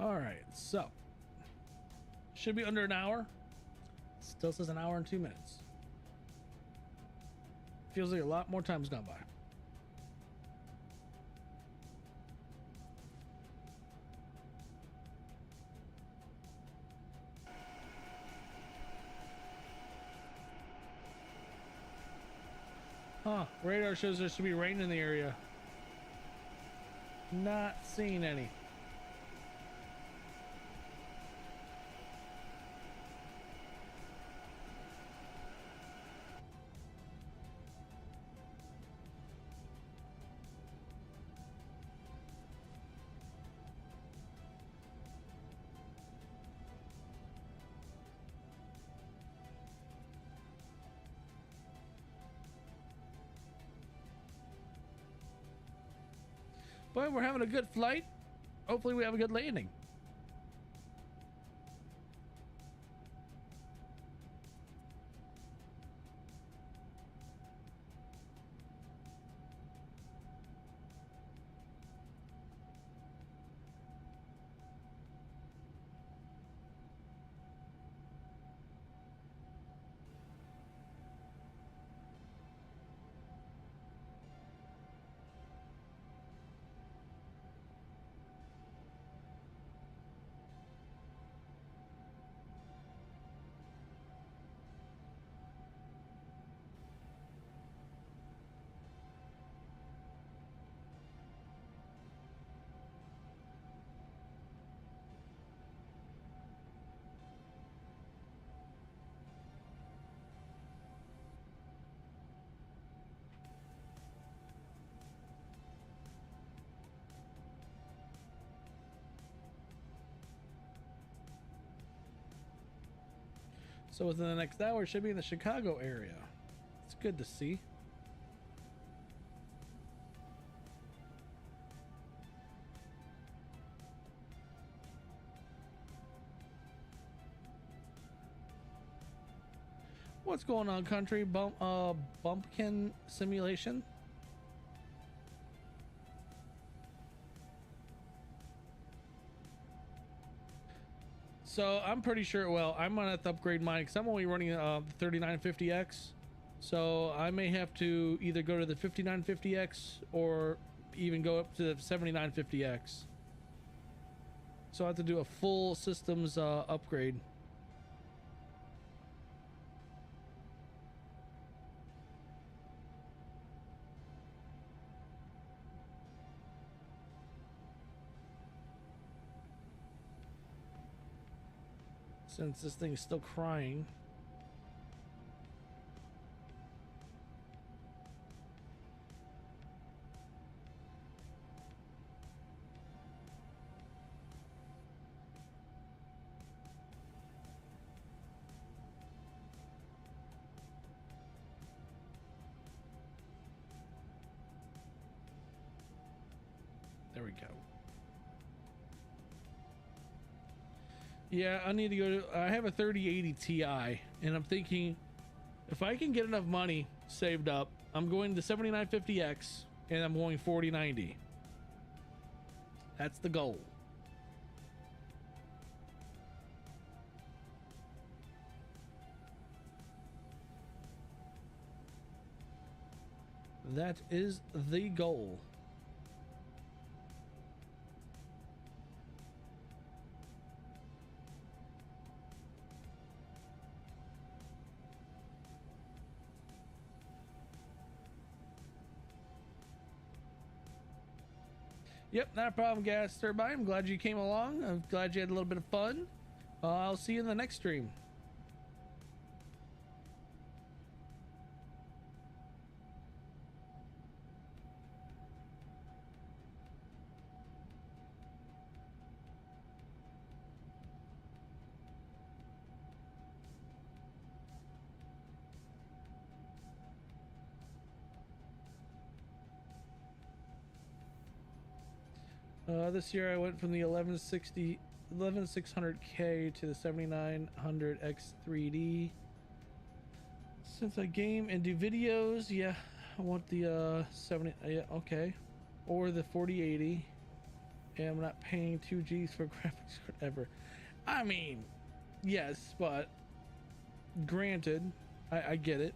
All right, so should be under an hour. Still says an hour and 2 minutes. Feels like a lot more time's gone by. Huh, radar shows there should be rain in the area. Not seeing any. But we're having a good flight. Hopefully we have a good landing. So within the next hour, should be in the Chicago area. It's good to see. What's going on, country? Bumpkin simulation. So I'm pretty sure, well, I'm gonna have to upgrade mine because I'm only running the 3950X. So I may have to either go to the 5950X or even go up to the 7950X. So I have to do a full systems upgrade. Since this thing is still crying. There we go. Yeah, I need to go to, I have a 3080 Ti and I'm thinking if I can get enough money saved up, I'm going to 7950X and I'm going 4090. That's the goal. That is the goal. Yep, not a problem, Gas Turbine. I'm glad you came along. I'm glad you had a little bit of fun. I'll see you in the next stream. This year I went from the 11600K to the 7900X3D. Since I game and do videos, yeah, I want the 70, yeah, okay, or the 4080. And I'm not paying 2Gs for graphics card ever. I mean, yes, but granted, I get it.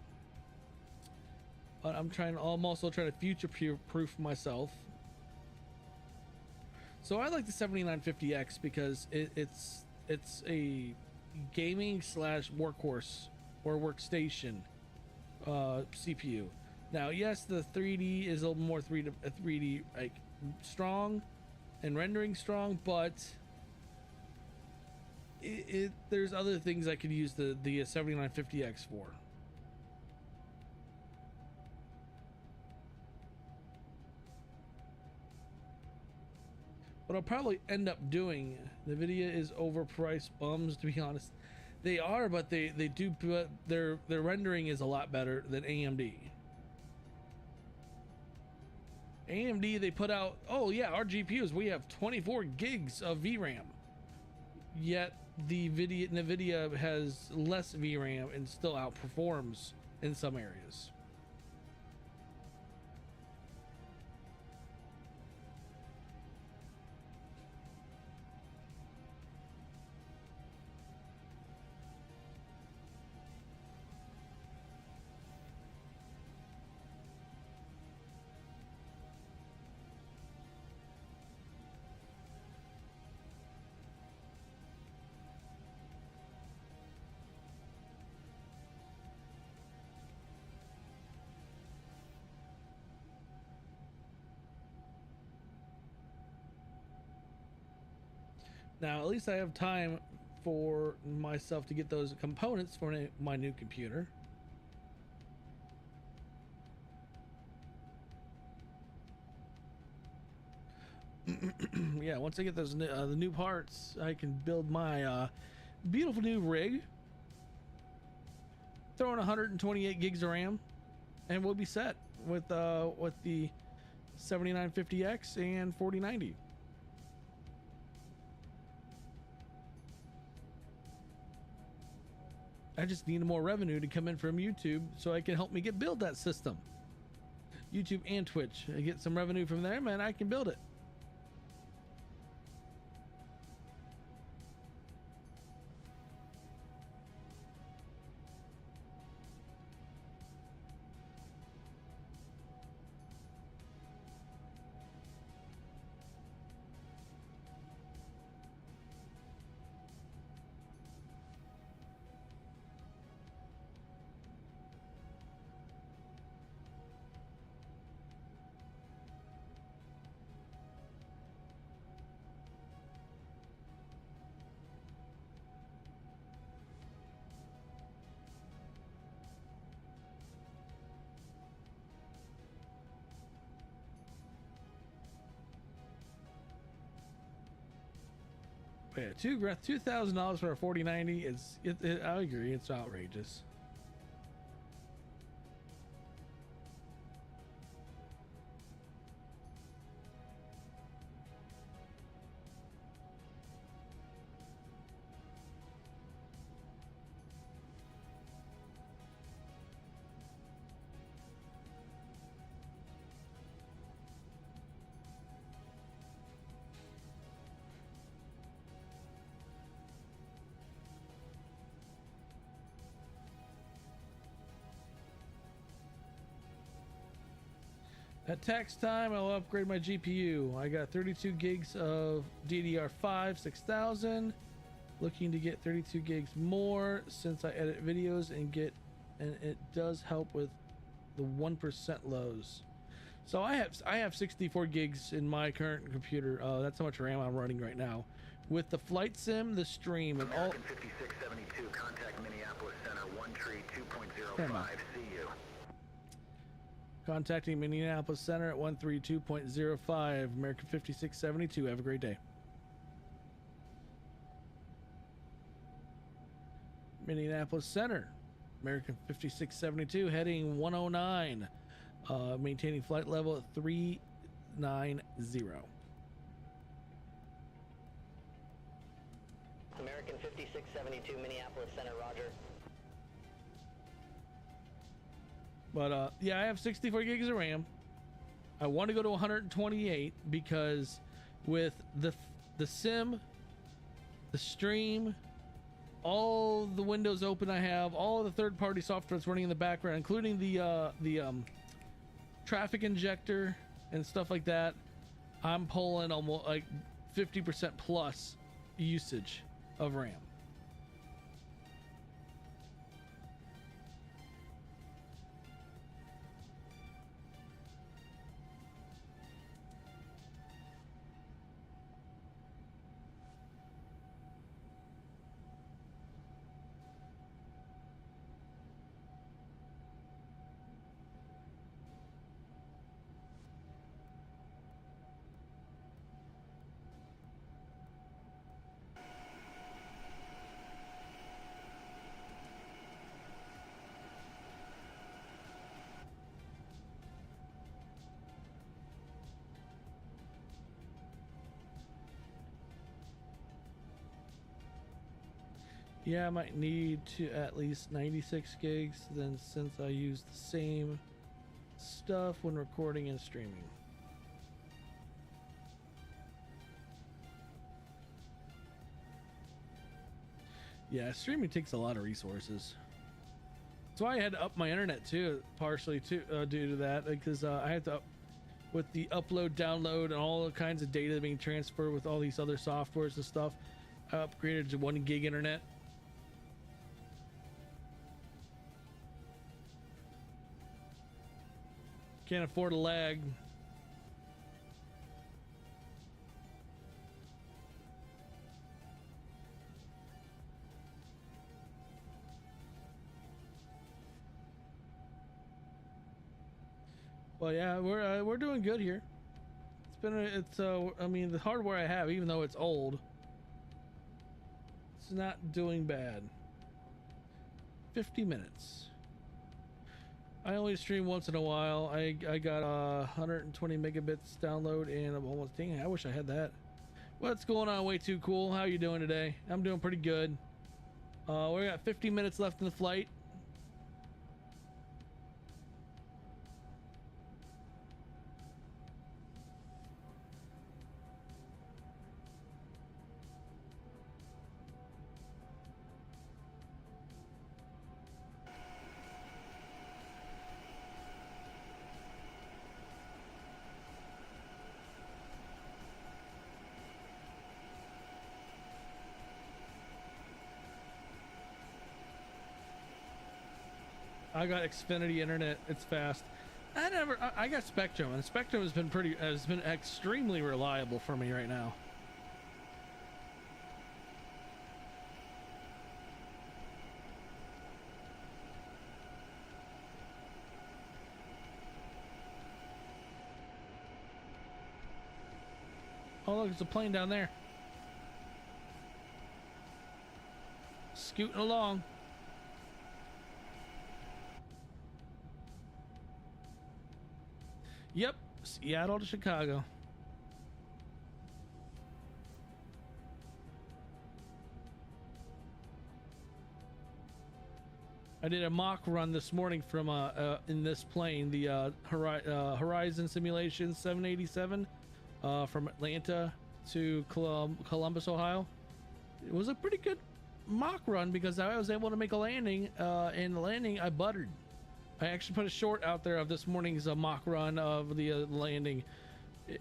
But I'm also trying to future-proof myself. So I like the 7950X because it's a gaming slash workhorse or workstation CPU. Now, yes, the 3D is a little more 3D like strong and rendering strong, but there's other things I could use the 7950X for. What I'll probably end up doing, NVIDIA is overpriced bums, to be honest. They are, but they do, but their rendering is a lot better than AMD. AMD, they put out, oh yeah, our GPUs, we have 24 gigs of VRAM. Yet the NVIDIA has less VRAM and still outperforms in some areas. Now, at least I have time for myself to get those components for my new computer. Yeah, once I get those the new parts, I can build my beautiful new rig. Throw in 128 gigs of RAM, and we'll be set with the 7950X and 4090. I just need more revenue to come in from YouTube so I can help me build that system. YouTube and Twitch. I get some revenue from there, man, I can build it. Yeah, $2,000 for a 4090 is. I agree, it's outrageous. At tax time, I'll upgrade my GPU. I got 32 gigs of DDR5 6000. Looking to get 32 gigs more since I edit videos and it does help with the 1% lows. So I have 64 gigs in my current computer. That's how much RAM I'm running right now. With the flight sim, the stream, and all. American 5672, contact Minneapolis Center, 1 tree 2.05. See you. Contacting Minneapolis Center at 132.05. American 5672. Have a great day. Minneapolis Center. American 5672 heading 109. Maintaining flight level at 390. American 5672, Minneapolis Center, roger. But yeah, I have 64 gigs of RAM. I want to go to 128 because with the sim, the stream, all the windows open I have, all the third-party software that's running in the background, including the traffic injector and stuff like that, I'm pulling almost like 50% plus usage of RAM. Yeah, I might need to at least 96 gigs then, since I use the same stuff when recording and streaming. Yeah, streaming takes a lot of resources. That's why I had to up my internet too, partially too, due to that, because I had to with the upload, download, and all the kinds of data being transferred with all these other softwares and stuff. I upgraded to 1 gig internet. Can't afford a lag. Well, yeah, we're doing good here. I mean, the hardware I have, even though it's old, it's not doing bad. 50 minutes. I only stream once in a while. I got 120 megabits download, and I'm almost, dang, I wish I had that. What's going on, Way Too Cool? How you doing today? I'm doing pretty good. We got 50 minutes left in the flight. I got Xfinity internet. It's fast. I got Spectrum, and Spectrum has been extremely reliable for me right now. Oh, look, there's a plane down there. Scooting along. Yep, Seattle to Chicago. I did a mock run this morning from in this plane, the Horizon Simulation 787 from Atlanta to Columbus, Ohio. It was a pretty good mock run because I was able to make a landing, and the landing I buttered. I actually put a short out there of this morning's mock run of the landing.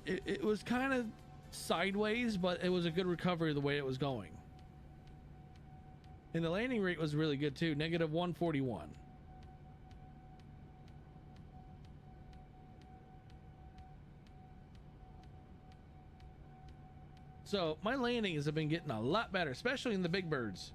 It was kind of sideways, but it was a good recovery the way it was going. And the landing rate was really good too, -141. So my landings have been getting a lot better, especially in the big birds.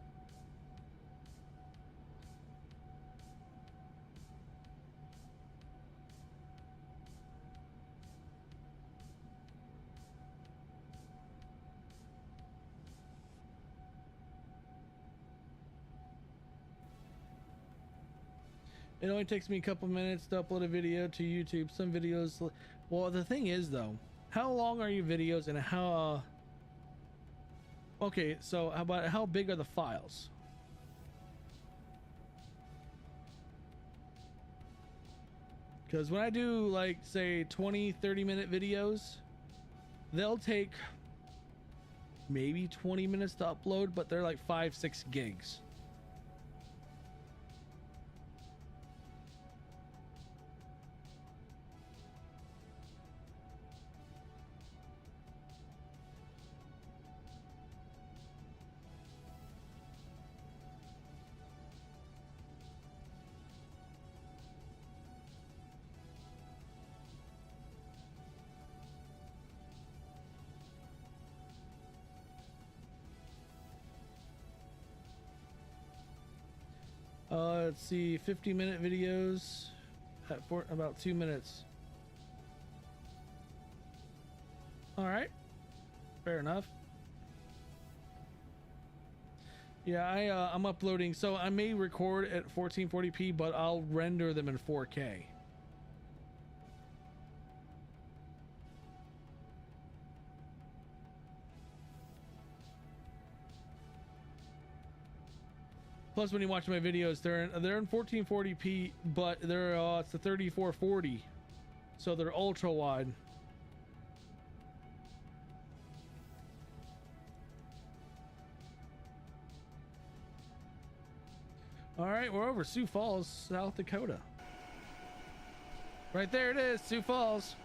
It only takes me a couple minutes to upload a video to YouTube. Some videos, well, the thing is though, how long are your videos, and how okay, so how big are the files? Because when I do, like, say 20-30 minute videos, they'll take maybe 20 minutes to upload, but they're like 5-6 gigs. Let's see, 50-minute videos at about 2 minutes. All right, fair enough. Yeah, I'm uploading, so I may record at 1440p, but I'll render them in 4K. Plus, when you watch my videos, they're in 1440p, but they're it's the 3440, so they're ultra wide. All right, we're over Sioux Falls, South Dakota. Right there it is, Sioux Falls.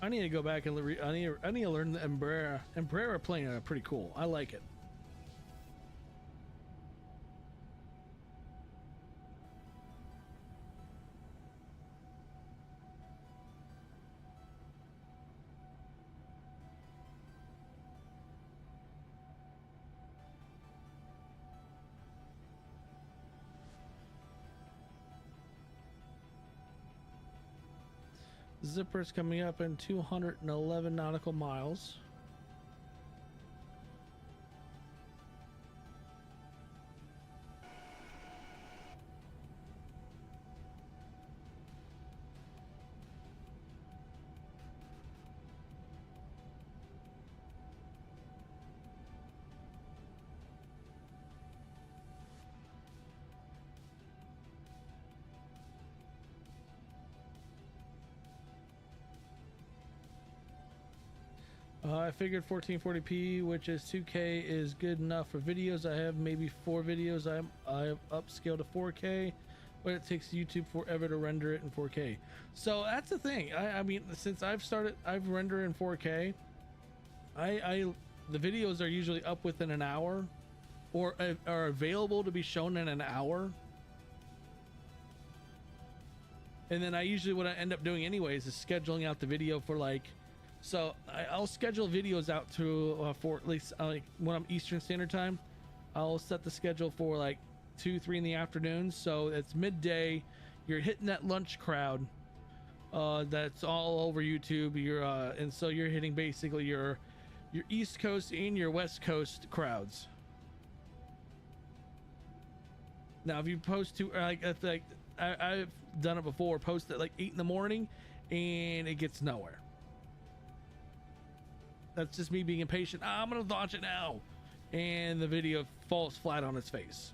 I need to go back and I need to learn the Embraer. Embraer plane are pretty cool. I like it. Zipper's coming up in 211 nautical miles. I figured 1440p, which is 2K, is good enough for videos. I have maybe 4 videos I have upscaled to 4K, but it takes YouTube forever to render it in 4K. So that's the thing. I mean, since I've rendered in 4K. The videos are usually up within an hour, or are available to be shown in an hour. And then what I end up doing anyways is scheduling out the video for like. So I'll schedule videos out to for at least like when I'm Eastern Standard Time. I'll set the schedule for like 2-3 in the afternoon, so it's midday. You're hitting that lunch crowd that's all over YouTube. And so you're hitting basically your East Coast and your West Coast crowds. Now if you post to I've done it before, post at like 8 in the morning and it gets nowhere. That's just me being impatient. I'm gonna launch it now, and the video falls flat on its face.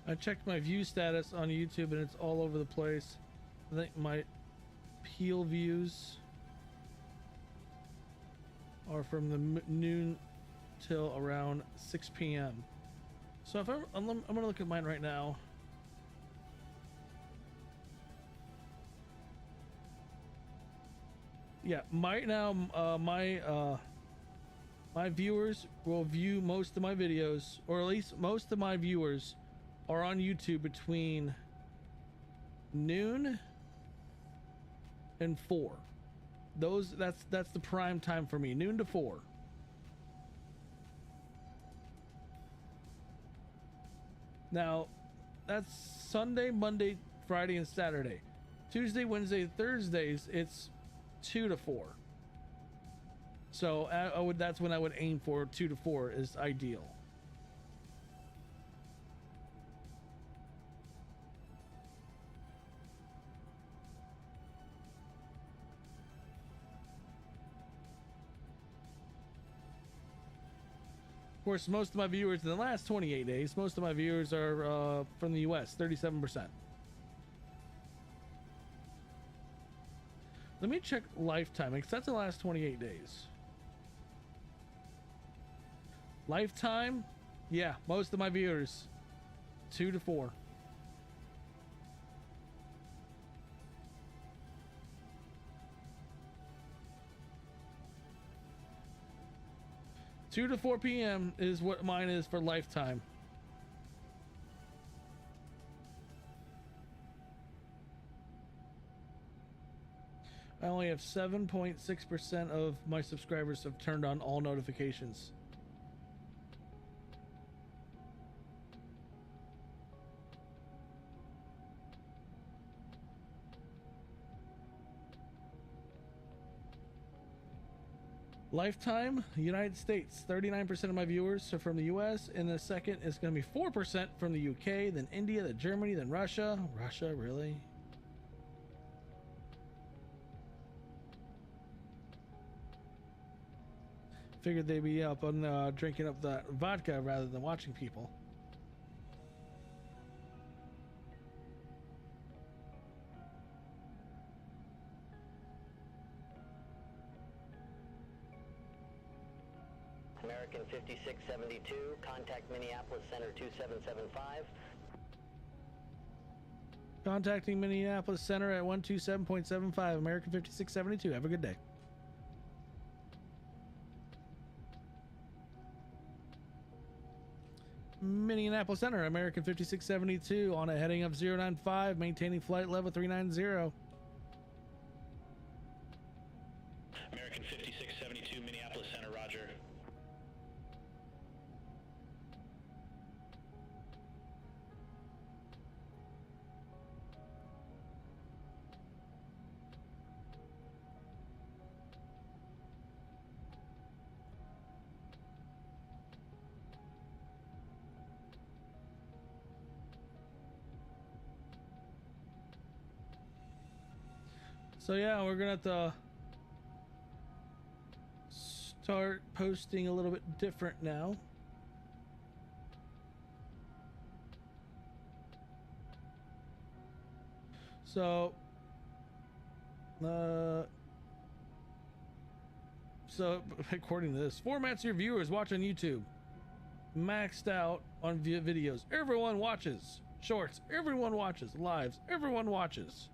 I checked my view status on YouTube and it's all over the place. I think my peel views are from the noon till around 6 p.m. So if I'm gonna look at mine right now. Yeah, my my viewers will view most of my videos, or at least most of my viewers are on YouTube between noon and 4. That's the prime time for me, noon to 4. Now, that's Sunday, Monday, Friday, and Saturday. Tuesday, Wednesday, Thursdays, it's 2 to 4. So that's when I would aim for. 2 to 4 is ideal. Of course, most of my viewers in the last 28 days, most of my viewers are from the US, 37%. Let me check lifetime, because that's the last 28 days. Lifetime, yeah, most of my viewers, 2 to 4. Two to 4 p.m. is what mine is for lifetime. I only have 7.6% of my subscribers have turned on all notifications. Lifetime, United States, 39% of my viewers are from the US, and the second is going to be 4% from the UK, then India, then Germany, then Russia. Russia, really? Figured they'd be up on drinking up that vodka rather than watching people. American 5672, contact Minneapolis Center 2775. Contacting Minneapolis Center at 127.75, American 5672. Have a good day. Minneapolis Center, American 5672, on a heading of 095, maintaining flight level 390. American 5672, Minneapolis Center, roger. So yeah, we're gonna have to start posting a little bit different now. So according to this, formats your viewers watch on YouTube. Maxed out on videos. Everyone watches. Shorts. Everyone watches. Lives. Everyone watches.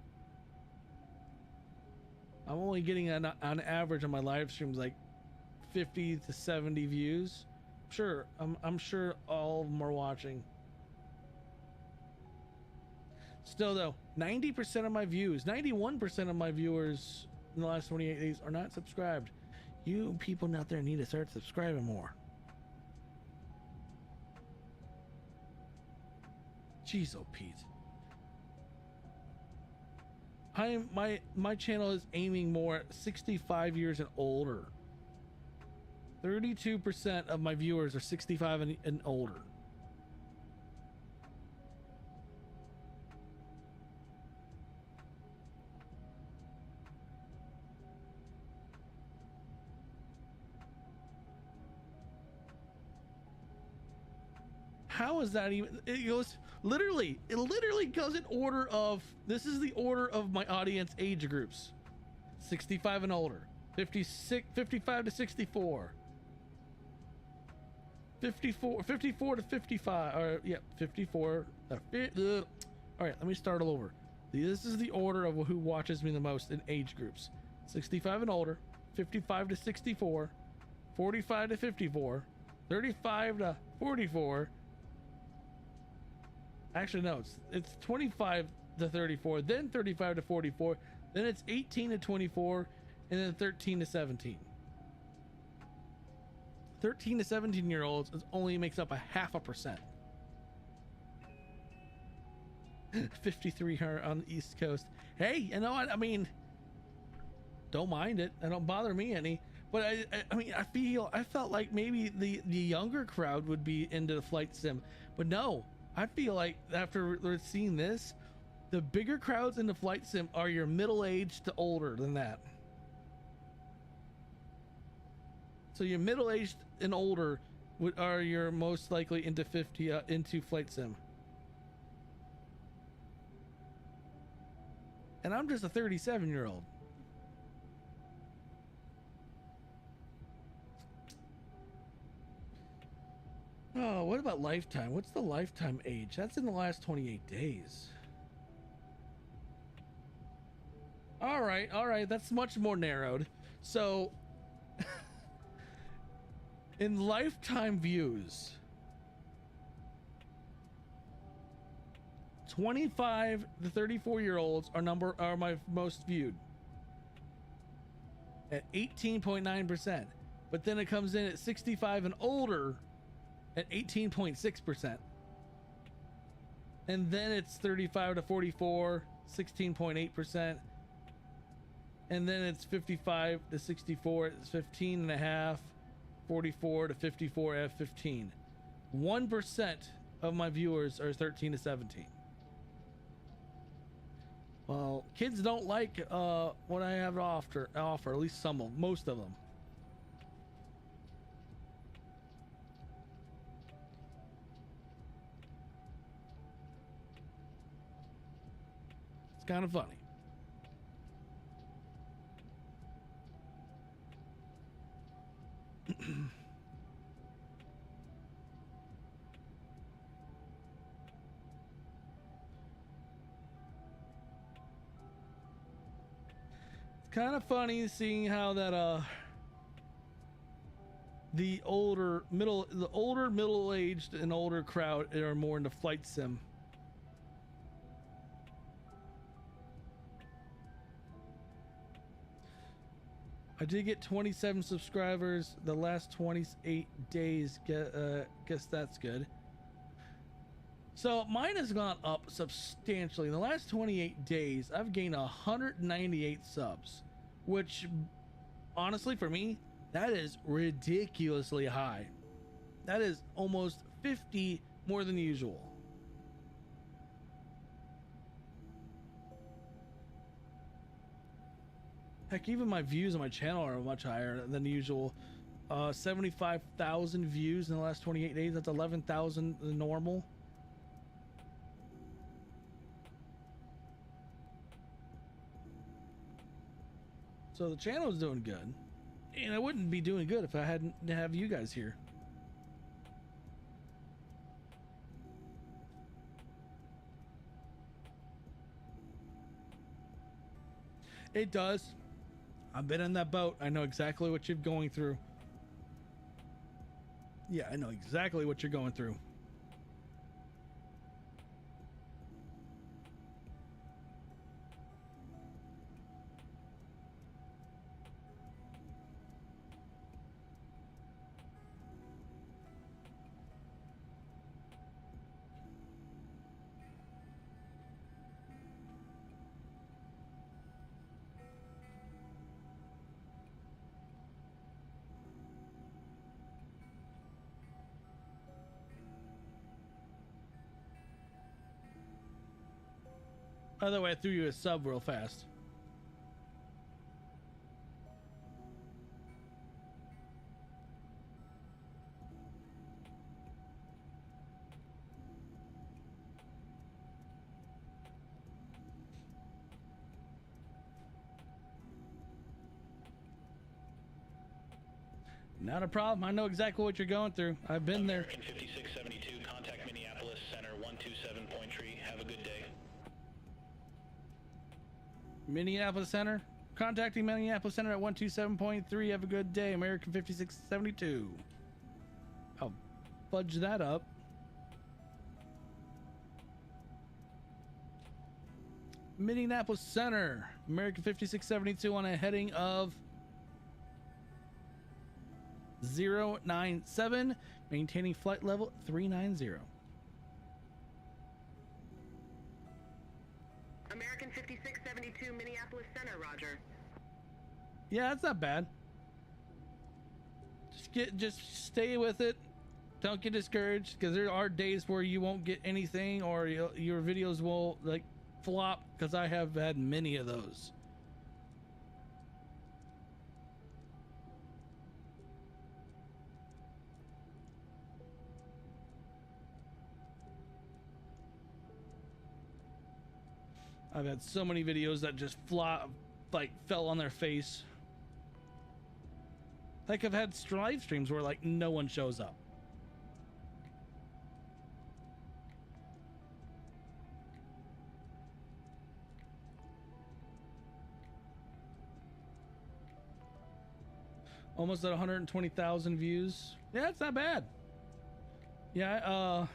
I'm only getting on average on my live streams like 50 to 70 views. Sure, I'm sure all of them are watching. Still though, 90% of my views, 91% of my viewers in the last 28 days are not subscribed. You people out there need to start subscribing more. Jeez, oh Pete. My channel is aiming more at 65 years and older. 32% of my viewers are 65 and older. How is that even? It literally goes in order of, this is the order of my audience age groups. 65 and older, 55 to 64, 54 to 55, or yeah, 54. All right, let me start all over. This is the order of who watches me the most in age groups: 65 and older, 55 to 64, 45 to 54, 35 to 44. Actually, no, it's 25 to 34, then 35 to 44, then it's 18 to 24, and then 13 to 17. 13 to 17 year olds only makes up 0.5%. 53 are on the East Coast. Hey, you know what? I mean, don't mind it. It don't bother me any. But I mean, I felt like maybe the younger crowd would be into the flight sim, but no. I feel like after seeing this, the bigger crowds in the flight sim are your middle-aged to older than that. So your middle-aged and older are your most likely into 50 into flight sim. And I'm just a 37-year-old. Oh, what about lifetime? What's the lifetime age? That's in the last 28 days. All right. That's much more narrowed. So, in lifetime views, 25 to 34-year-olds are my most viewed at 18.9%. But then it comes in at 65 and older at 18.6%. And then it's 35 to 44, 16.8%. And then it's 55 to 64, it's 15.5, 44 to 54 at 15. 1% of my viewers are 13 to 17. Well, kids don't like what I have to offer, at least most of them. It's kind of funny. Kind of funny seeing how that the older middle-aged and older crowd are more into flight sim. I did get 27 subscribers the last 28 days. Guess that's good. So mine has gone up substantially. In the last 28 days, I've gained 198 subs, which honestly for me, that is ridiculously high. That is almost 50 more than usual. Heck, even my views on my channel are much higher than usual. 75,000 views in the last 28 days. That's 11,000 normal. So the channel is doing good, and I wouldn't be doing good if I hadn't have you guys here. It does. I've been in that boat. I know exactly what you're going through. Yeah, I know exactly what you're going through. By the way, I threw you a sub real fast. Not a problem. I know exactly what you're going through. I've been there. American 5672, contact Minneapolis Center 127 Point Tree. Have a good day. Minneapolis Center Contacting Minneapolis Center at 127.3. Have a good day. American 5672. I'll fudge that up. Minneapolis Center, American 5672 on a heading of 097, maintaining flight level 390. American 5672 Minneapolis Center, roger. Yeah, that's not bad. Just stay with it. Don't get discouraged, because there are days where you won't get anything, or your videos will like flop, because I have had many of those. I've had so many videos that just flop, like fell on their face. Like I've had live streams where like no one shows up. Almost at 120,000 views. Yeah, it's not bad. Yeah,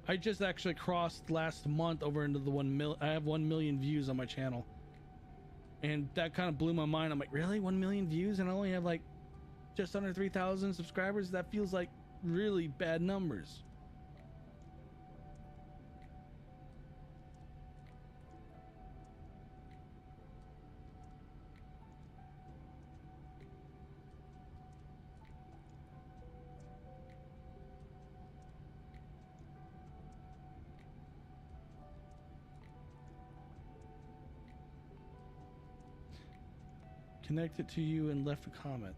I just actually crossed last month over into the 1 million. I have 1 million views on my channel, and that kind of blew my mind. I'm like, really, 1 million views, and I only have like just under 3,000 subscribers? That feels like really bad numbers. Connected to you and left a comment.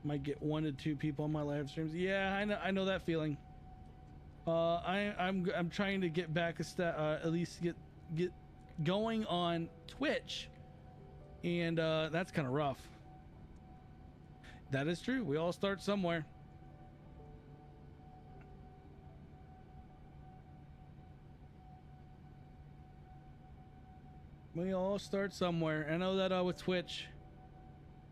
Might get 1 to 2 people on my live streams. Yeah, I know that feeling. I'm trying to get back at least get going on Twitch, and that's kind of rough. That is true. We all start somewhere. We all start somewhere. I know that with Twitch.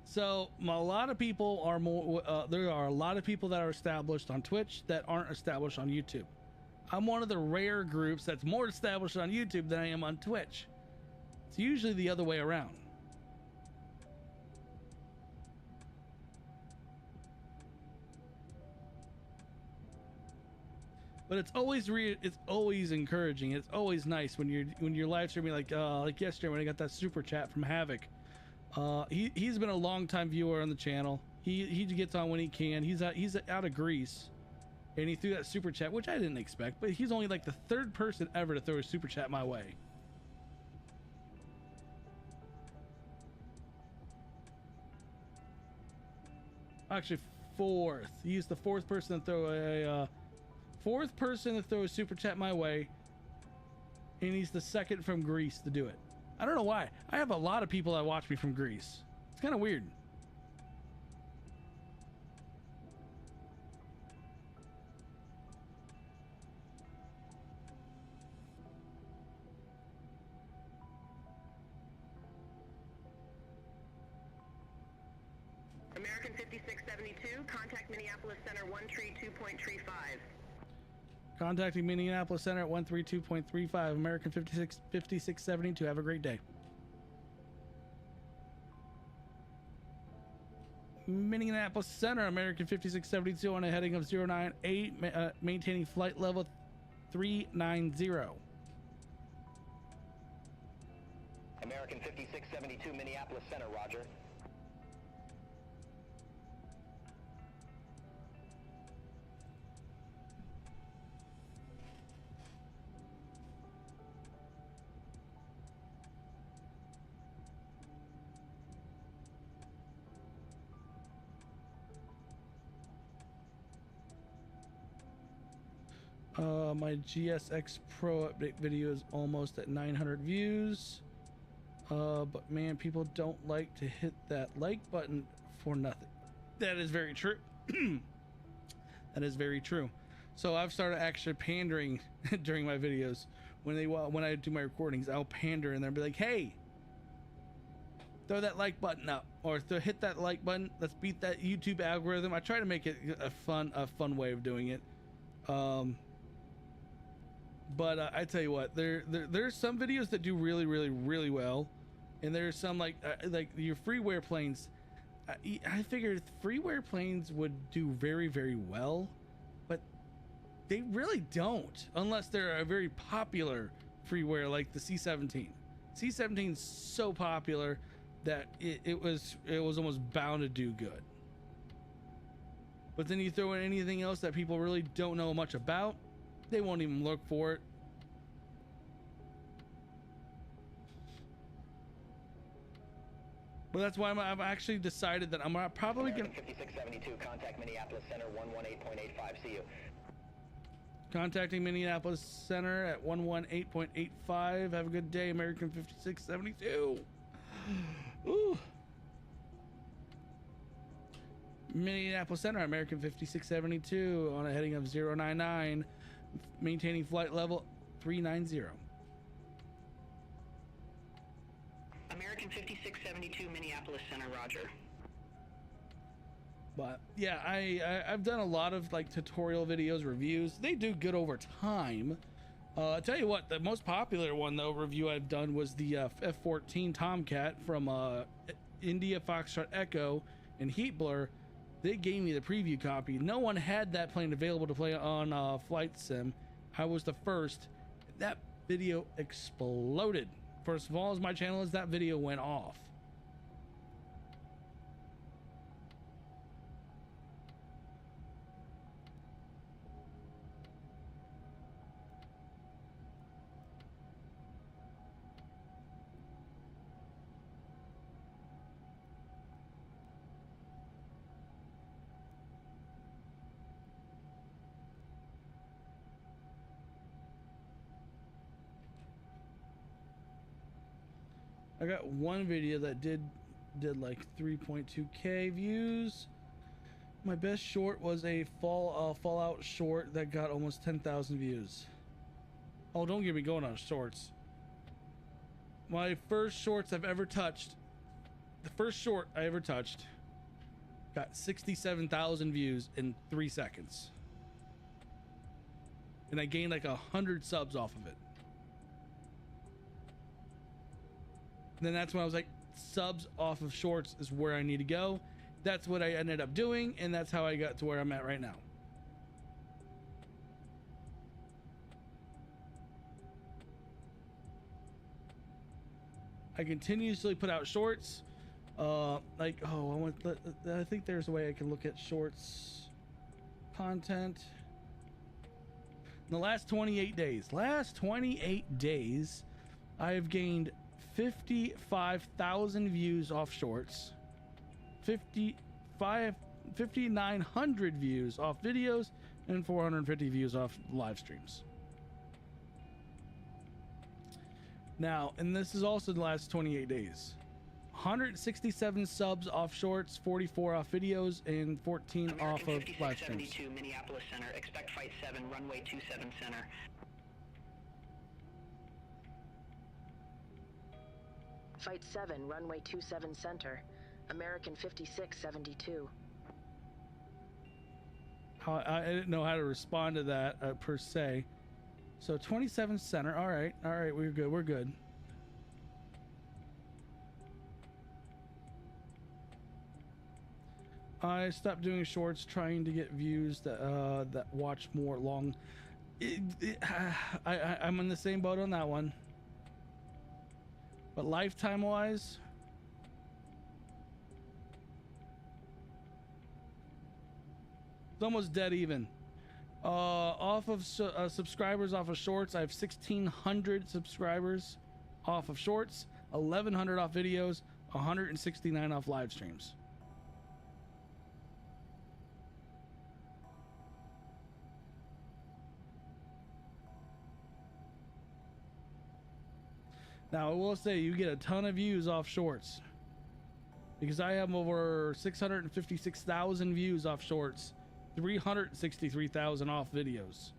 So a lot of people are more. There are a lot of people that are established on Twitch that aren't established on YouTube. I'm one of the rare groups that's more established on YouTube than I am on Twitch. It's usually the other way around. But it's always encouraging. It's always nice when you're live streaming, like yesterday when I got that super chat from Havoc. He's been a long time viewer on the channel. He gets on when he can. He's out of Greece, and he threw that super chat, which I didn't expect. But he's only like the 3rd person ever to throw a super chat my way. Actually, 4th. He's the 4th person to throw a. 4th person to throw a super chat my way, and he's the 2nd from Greece to do it. I don't know why. I have a lot of people that watch me from Greece. It's kind of weird. American 5672, contact Minneapolis Center 132.35. Contacting Minneapolis Center at 132.35. American 5672. Have a great day. Minneapolis Center, American 5672 on a heading of 098, maintaining flight level 390. American 5672 Minneapolis Center, roger. My GSX Pro update video is almost at 900 views. But man, people don't like to hit that like button for nothing. That is very true. That is very true. So I've started actually pandering during my videos. When I do my recordings, I'll pander and they'll be like, hey, throw that like button up, or hit that like button. Let's beat that YouTube algorithm. I try to make it a fun way of doing it. But I tell you what, there's some videos that do really well, and there's some like your freeware planes. I figured freeware planes would do very well, but they really don't, unless they're a very popular freeware like the C-17. C-17 is so popular that it was almost bound to do good. But then you throw in anything else that people really don't know much about, they won't even look for it. But that's why I've actually decided that I'm probably gonna 5672, contact Minneapolis Center 118.85. See you. Contacting Minneapolis Center at 118.85. Have a good day, American 5672. Ooh. Minneapolis Center, American 5672 on a heading of 099, maintaining flight level 390. American 5672, Minneapolis Center, roger. But yeah, I've done a lot of like tutorial videos, reviews. They do good over time. I'll tell you what, the most popular one though review I've done was the F-14 Tomcat from India Foxtrot Echo and Heat Blur. They gave me the preview copy. No one had that plane available to play on Flight Sim. I was the first. That video exploded. For as small as my channel is, that video went off. I got one video that did like 3.2k views. My best short was a Fallout short that got almost 10,000 views. Oh, don't get me going on shorts. My first shorts I've ever touched, the first short I ever touched, got 67,000 views in 3 seconds. And I gained like 100 subs off of it. And then that's when I was like, subs off of shorts is where I need to go. That's what I ended up doing, and that's how I got to where I'm at right now. I continuously put out shorts. I think there's a way I can look at shorts content. In the last 28 days, I've gained 55,000 views off shorts, 5,900 views off videos, and 450 views off live streams. Now, and this is also the last 28 days. 167 subs off shorts, 44 off videos, and 14 American off of live streams. 5672, Minneapolis Center. Expect Flight 7, runway 27 center. Flight 7, runway 27 center. American 5672. I didn't know how to respond to that per se. So 27 center. All right, we're good. I stopped doing shorts, trying to get views that watch more long. I'm in the same boat on that one. But lifetime wise, it's almost dead even. Off of subscribers off of shorts, I have 1,600 subscribers off of shorts, 1,100 off videos, 169 off live streams. Now, I will say you get a ton of views off shorts because I have over 656,000 views off shorts, 363,000 off videos.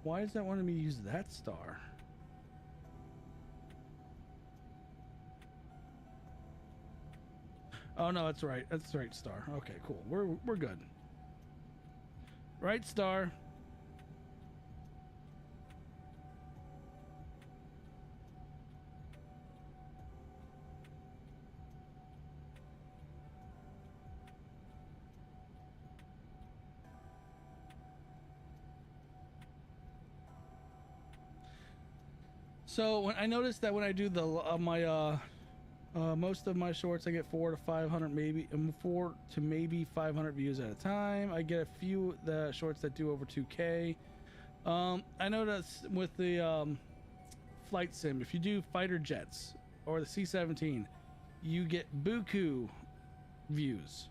Why does that want me to use that star? Oh no, that's right. That's the right star. Okay, cool. We're good. Right star. So when I noticed that when I do the most of my shorts, I get 400 to 500, maybe 400 to maybe 500 views at a time. I get a few the shorts that do over 2K. I noticed with the flight sim, if you do fighter jets or the C-17, you get buku views.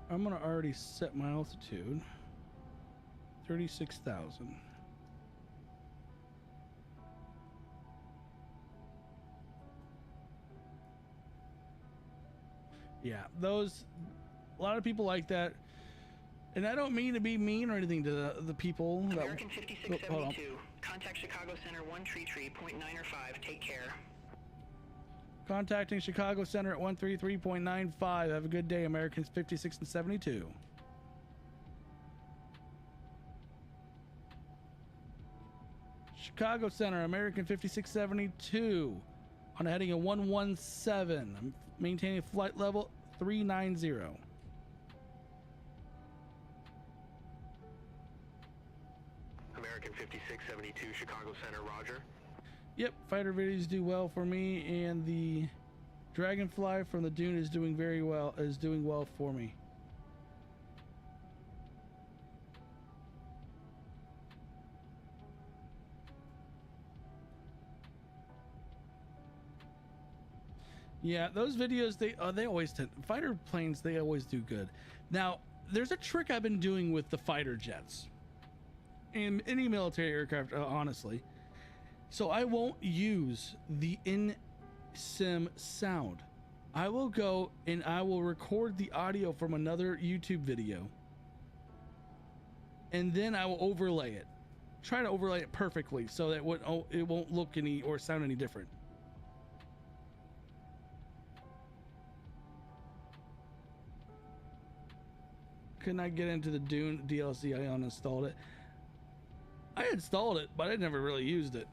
I'm gonna already set my altitude 36,000. Yeah, those, a lot of people like that, and I don't mean to be mean or anything to the people. American 5672, contact Chicago Center 133.905. Take care. Contacting Chicago Center at 133.95. Have a good day, Americans 56 and 72. Chicago Center, American 5672. On a heading of 117. I'm maintaining flight level 390. American 5672, Chicago Center, roger. Yep, fighter videos do well for me, and the Dragonfly from the Dune is doing very well, for me. Yeah, those videos, they always tend, fighter planes, they always do good. Now, there's a trick I've been doing with the fighter jets and any military aircraft, honestly. So I won't use the in-sim sound. I will go and I will record the audio from another YouTube video, and then I will overlay it. Try to overlay it perfectly so that it won't look any or sound any different. Could not get into the Dune DLC. I uninstalled it. I installed it, but I never really used it.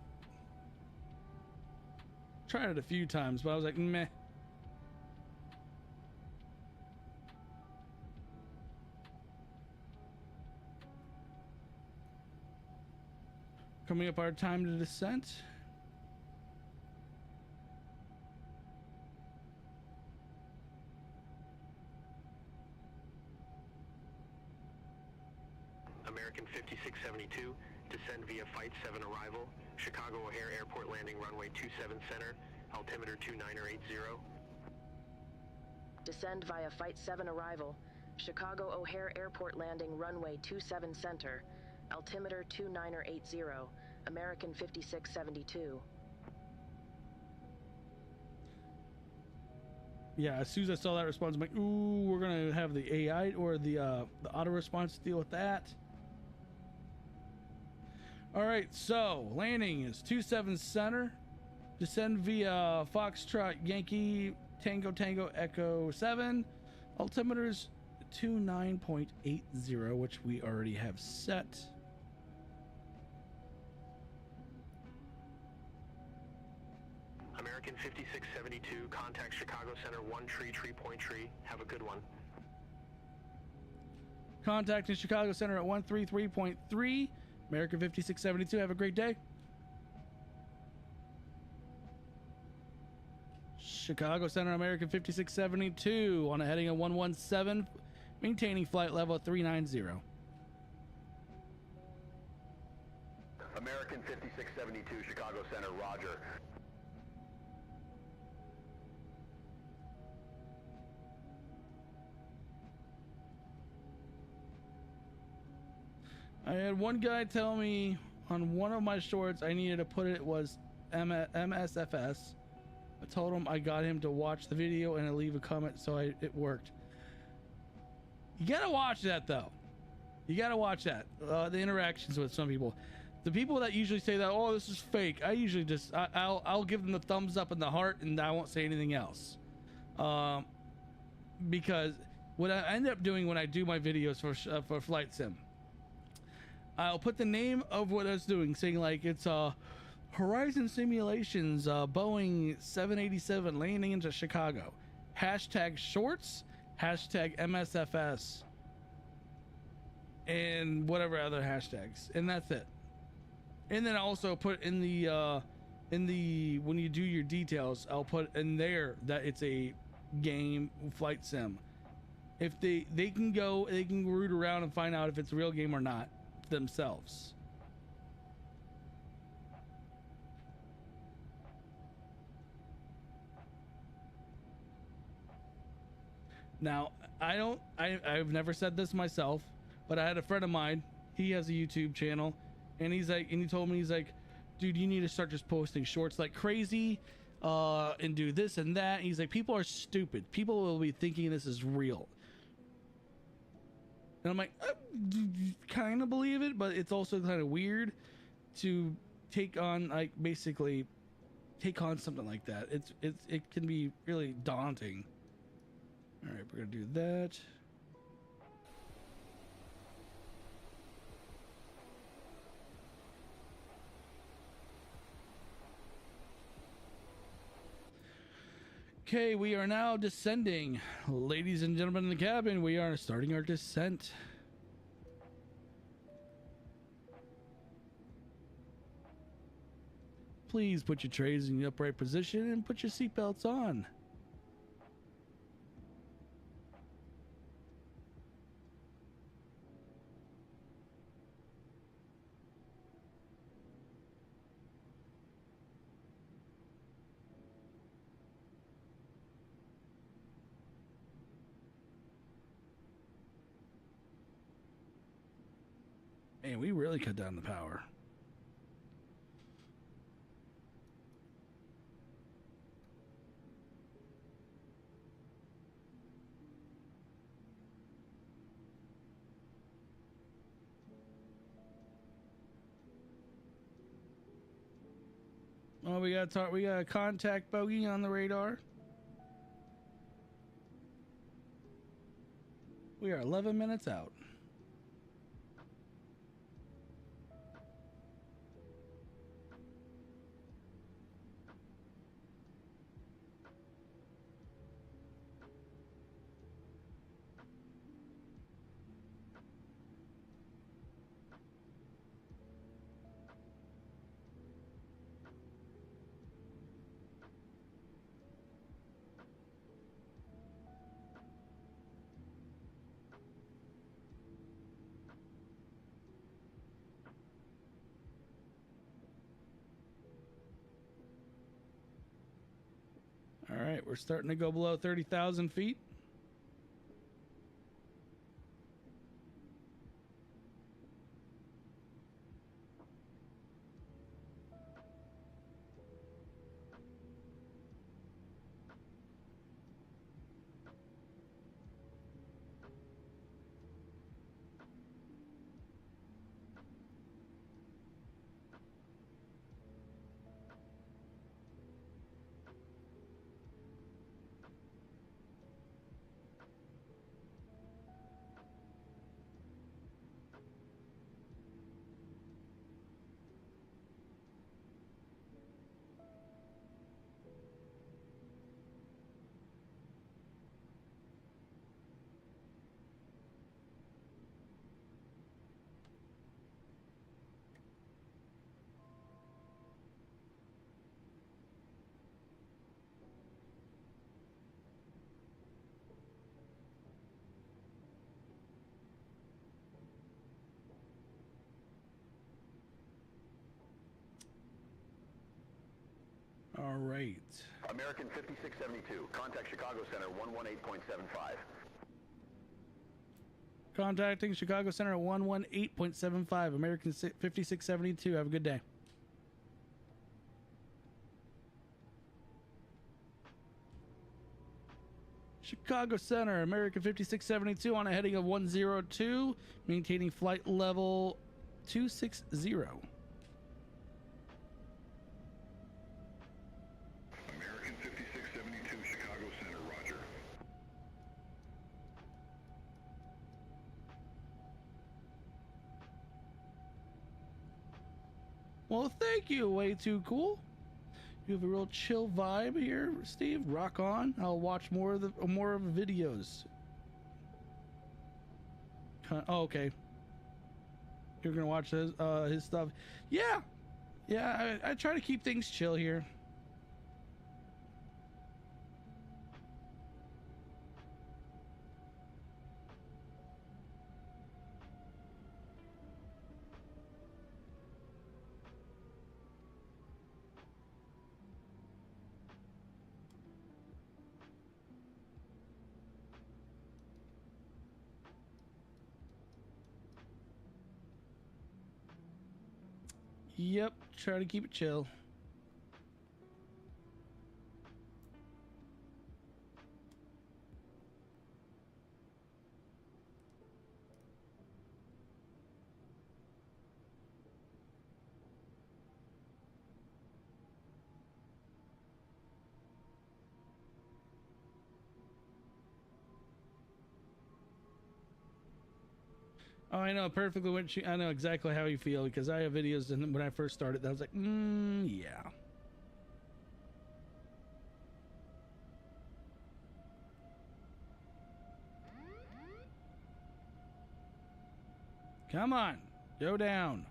Tried it a few times, but I was like, meh. Coming up our time to descent. American 5672, descend via Flight 7 arrival, Chicago O'Hare Airport landing runway 27 center, altimeter 2980. Descend via Flight 7 arrival, Chicago O'Hare Airport landing runway 27 center, altimeter 2980, American 5672. Yeah, as soon as I saw that response, I'm like, ooh, we're gonna have the AI or the auto response deal with that. All right, so landing is 27 center. Descend via Foxtrot Yankee Tango Tango Echo 7. Altimeter's 29.80, which we already have set. American 5672, contact Chicago Center 1 tree, point tree. Have a good one. Contacting Chicago Center at 133.3. American 5672, have a great day. Chicago Center, American 5672 on a heading of 117, maintaining flight level 390. American 5672, Chicago Center, roger. I had one guy tell me on one of my shorts I needed to put it was MSFS. I told him I got him to watch the video and leave a comment, so it worked. You gotta watch that though. You gotta watch that. The interactions with some people. The people that usually say that, oh, this is fake, I usually just I'll give them the thumbs up and the heart, and I won't say anything else. Because what I end up doing when I do my videos for Flight Sim, I'll put the name of what I was doing, saying like it's Horizon Simulations Boeing 787 landing into Chicago. Hashtag shorts, hashtag MSFS, and whatever other hashtags, and that's it. And then I also put in the when you do your details, I'll put in there that it's a game flight sim. If they can root around and find out if it's a real game or not themselves. Now, I've never said this myself, but I had a friend of mine, he has a YouTube channel, and he told me, he's like, dude, you need to start just posting shorts like crazy, and do this and that. And he's like, people are stupid. People will be thinking this is real. And I'm like, I kind of believe it, but it's also kind of weird to take on, like, basically take on something like that. It can be really daunting. All right, we're gonna do that. Okay, we are now descending. Ladies and gentlemen in the cabin, we are starting our descent. Please put your trays in the upright position and put your seatbelts on. Man, we really cut down the power. Oh, we got a contact bogey on the radar. We are 11 minutes out. All right, we're starting to go below 30,000 feet. All right. American 5672, contact Chicago Center 118.75. Contacting Chicago Center at 118.75. American 5672. Have a good day. Chicago Center, American 5672 on a heading of 102, maintaining flight level 260. American 5672, Chicago Center, roger. Well, thank you. Way too cool. You have a real chill vibe here, Steve. Rock on. I'll watch more of the videos. Oh, okay. You're gonna watch his stuff. Yeah, yeah. I try to keep things chill here. Yep, try to keep it chill. Oh, I know perfectly I know exactly how you feel because I have videos, and when I first started, I was like, yeah. Come on, go down.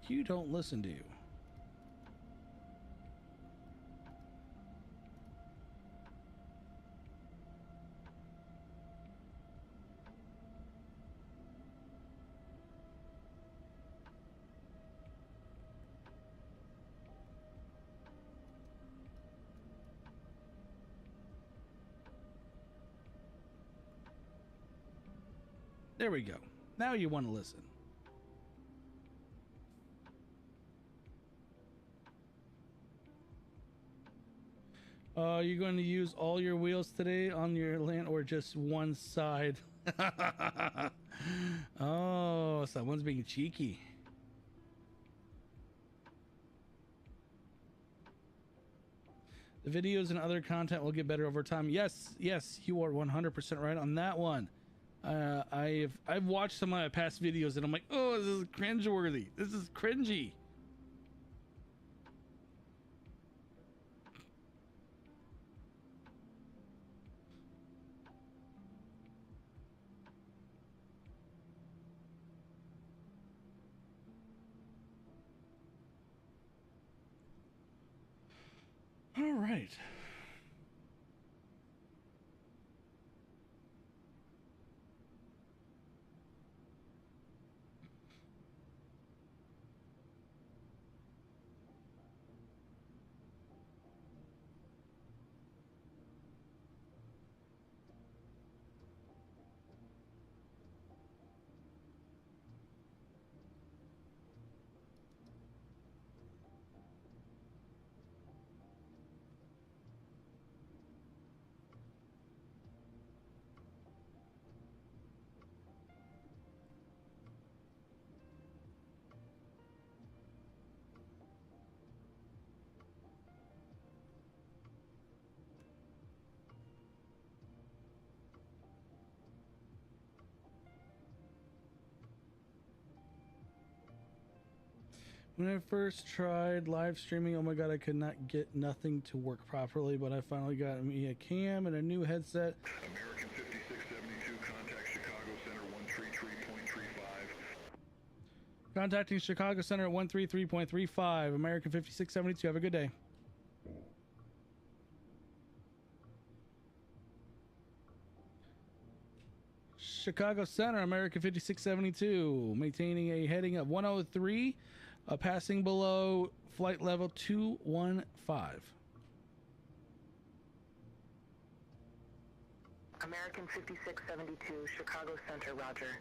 You don't listen to you. There we go. Now you want to listen. You're going to use all your wheels today on your land or just one side? Oh, someone's being cheeky. The videos and other content will get better over time. Yes, you are 100% right on that one. I've watched some of my past videos and I'm like, oh, this is cringeworthy. This is cringy. All right. When I first tried live streaming, oh my god, I could not get nothing to work properly, but I finally got me a cam and a new headset. American 5672, contact Chicago Center 133.35. Contacting Chicago Center at 133.35. American 5672. Have a good day. Chicago Center, American 5672. Maintaining a heading of 103. Passing below flight level 215. American 5672, Chicago Center, roger.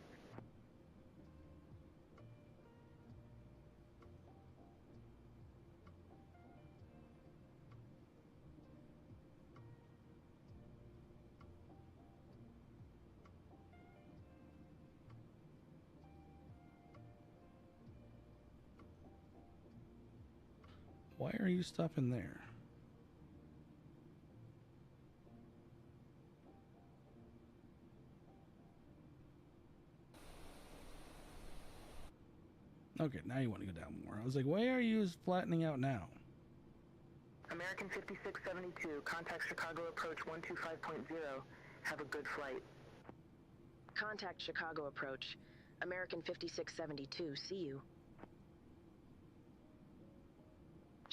Why are you stopping there? Okay, now you want to go down more. I was like, why are you flattening out now? American 5672, contact Chicago approach 125.0. Have a good flight. Contact Chicago approach. American 5672, see you.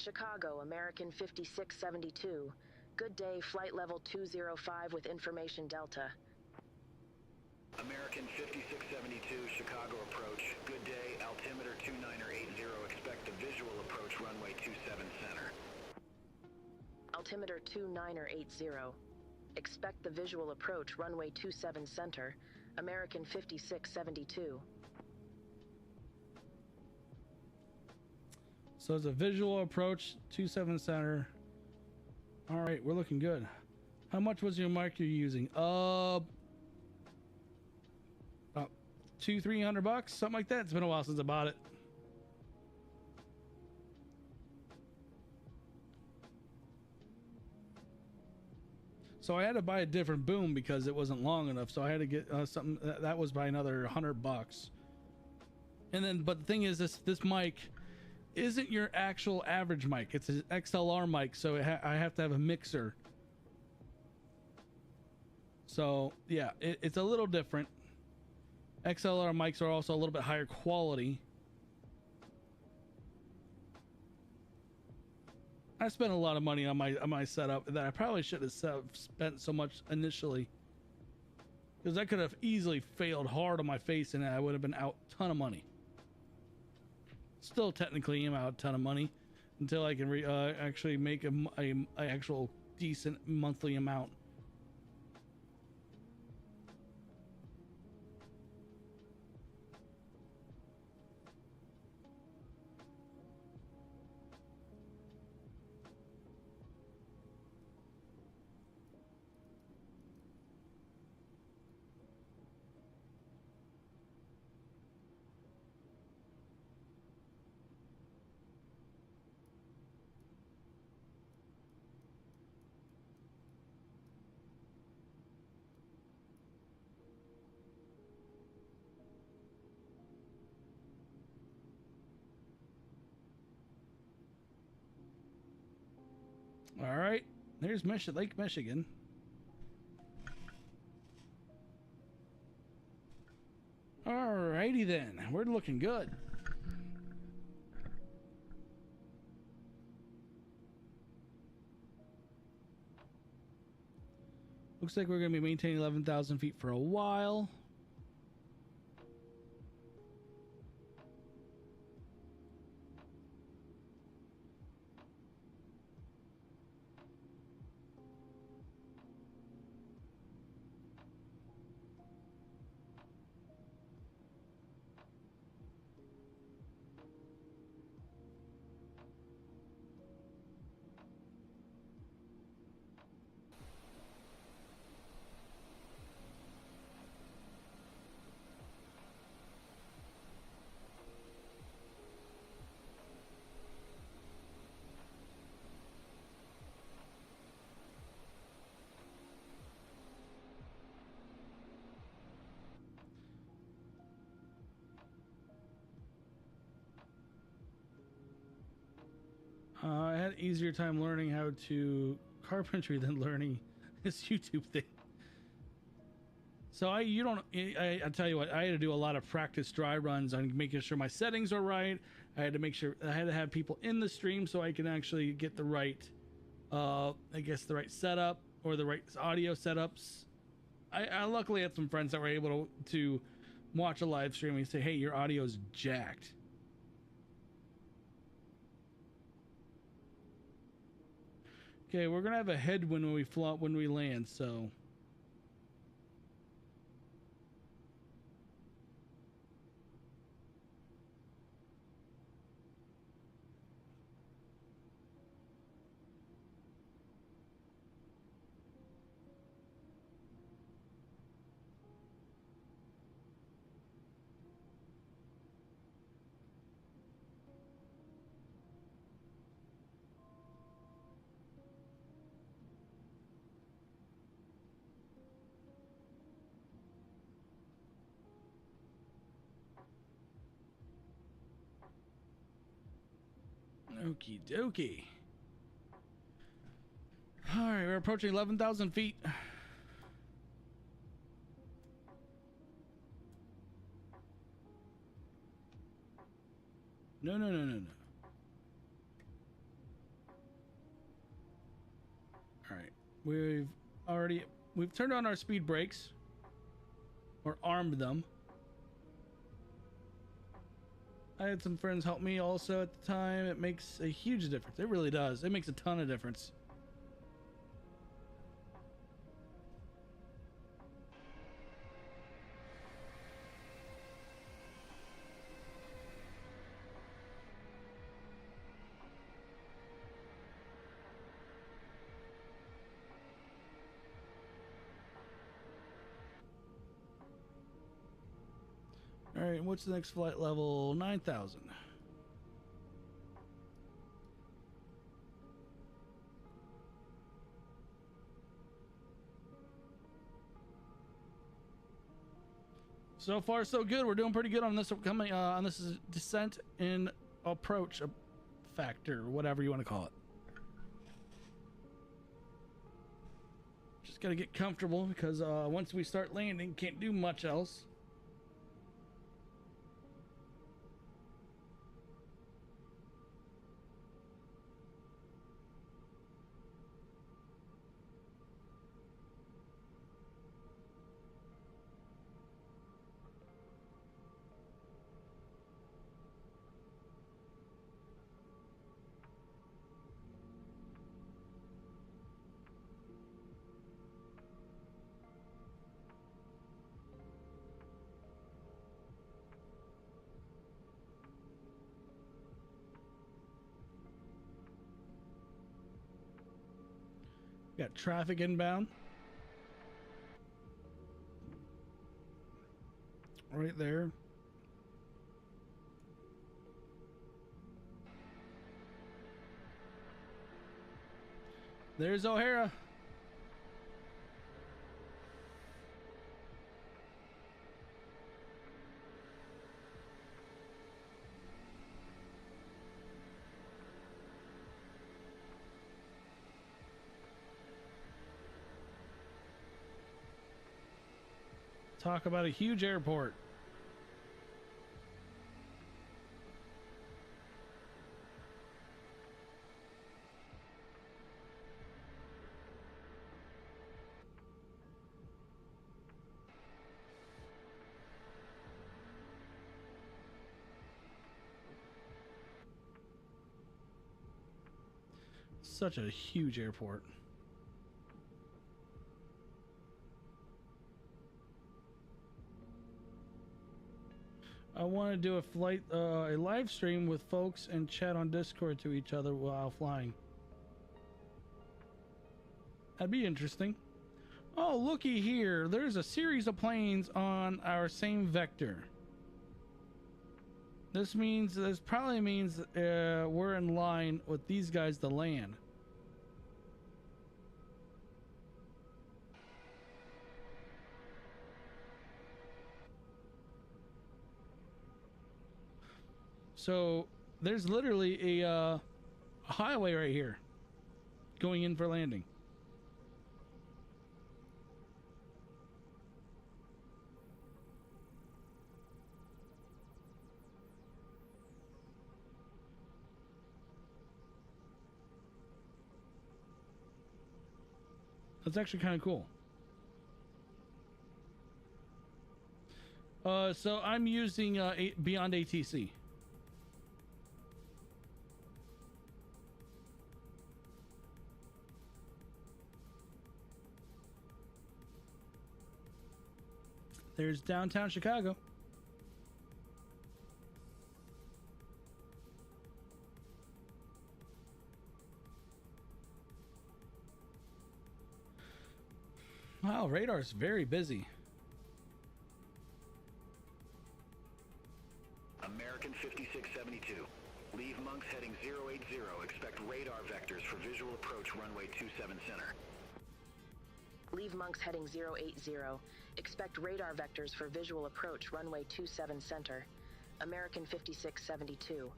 Chicago, American 5672. Good day, flight level 205 with information Delta. American 5672, Chicago approach. Good day, altimeter 2980. Expect the visual approach runway 27 center. Altimeter 2980. Expect the visual approach runway 27 center. American 5672. So it's a visual approach, 27 center. All right, we're looking good. How much was your mic you're using? About $200-300, something like that. It's been a while since I bought it. So I had to buy a different boom because it wasn't long enough. So I had to get something that was by another $100. And then, but the thing is, this mic isn't your actual average mic. It's an XLR mic, so I have to have a mixer. So yeah, it's a little different. XLR mics are also a little bit higher quality. I spent a lot of money on my setup that I probably should have spent so much initially, because I could have easily failed hard on my face and I would have been out a ton of money. Still technically am out a ton of money until I can actually make a actual decent monthly amount. All right, there's Lake Michigan. All righty then, we're looking good. Looks like we're going to be maintaining 11,000 feet for a while. had easier time learning how to carpentry than learning this YouTube thing. So I tell you what, I had to do a lot of practice dry runs on making sure my settings are right. I had to make sure I had to have people in the stream so I can actually get the right, I guess the right setup or the right audio setups. I luckily had some friends that were able to watch a live stream and say, hey, your audio's jacked. Okay, we're gonna have a headwind when we land, so. Okie dokie. All right, we're approaching 11,000 feet. No. All right, we've turned on our speed brakes, or armed them. I had some friends help me also at the time. It makes a huge difference. It really does. It makes a ton of difference. All right, what's the next flight level? 9,000. So far, so good. We're doing pretty good on this coming on this descent in approach factor, whatever you want to call it. Just got to get comfortable because once we start landing, can't do much else. Got traffic inbound. Right there. There's O'Hara. Talk about a huge airport. Such a huge airport. I want to do a flight, a live stream with folks and chat on Discord to each other while flying. That'd be interesting. Oh, looky here. There's a series of planes on our same vector. This probably means we're in line with these guys to land. So there's literally a highway right here going in for landing. That's actually kind of cool. So I'm using Beyond ATC. There's downtown Chicago. Wow, radar's very busy. American 5672. Leave Monks heading 080. Expect radar vectors for visual approach runway 27 center. Leave Monks heading 080. Expect radar vectors for visual approach runway 27 center. American 5672.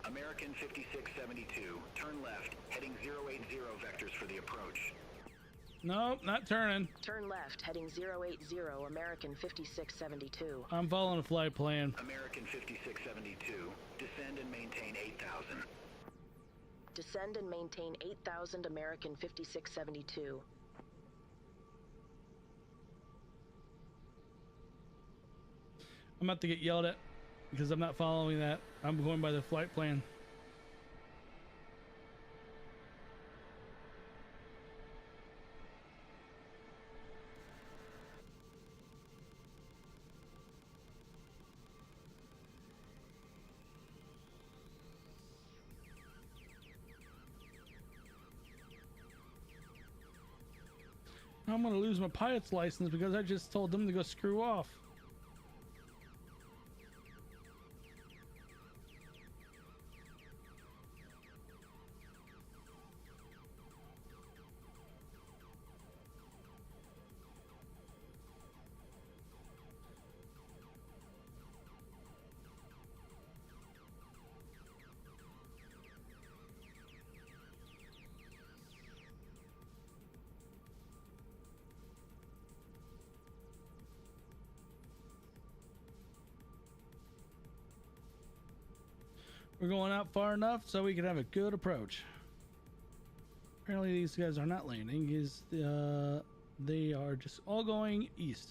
American 5672. Turn left, heading 080 vectors for the approach. Nope, not turning. Turn left, heading 080, American 5672. I'm following a flight plan. American 5672. Descend and maintain 8,000. Descend and maintain 8,000, American 5672. I'm about to get yelled at because I'm not following that. I'm going by the flight plan. I'm gonna lose my pilot's license because I just told them to go screw off. We're going out far enough so we can have a good approach. Apparently these guys are not landing. They are just all going east.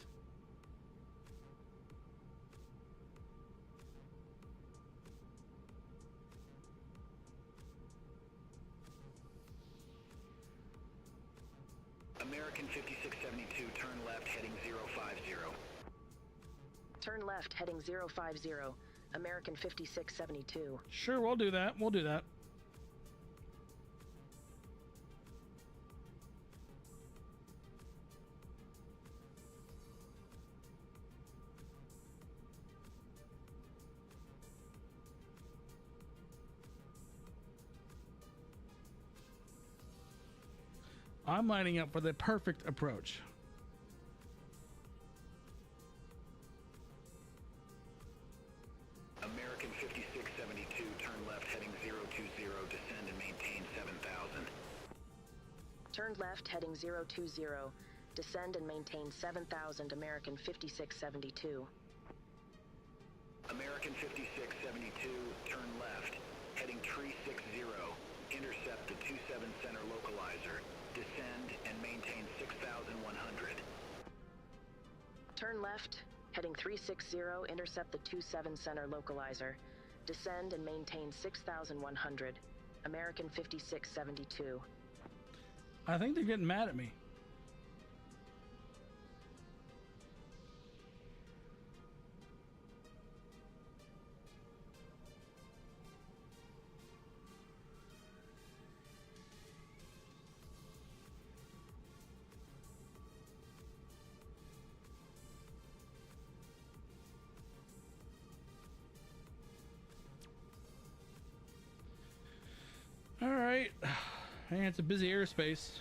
American 5672, turn left, heading 050. Turn left, heading 050, American 5672. Sure, we'll do that. We'll do that. I'm lining up for the perfect approach. American 5672, turn left, heading 020, descend and maintain 7,000. Turn left, heading 020, descend and maintain 7,000, American 5672. American 5672, turn left, heading 360, intercept the 27 center localizer, descend and maintain 6,100. Turn left, heading 360, intercept the 27 center localizer, descend and maintain 6,100, American 5672. I think they're getting mad at me. All right, and it's a busy airspace.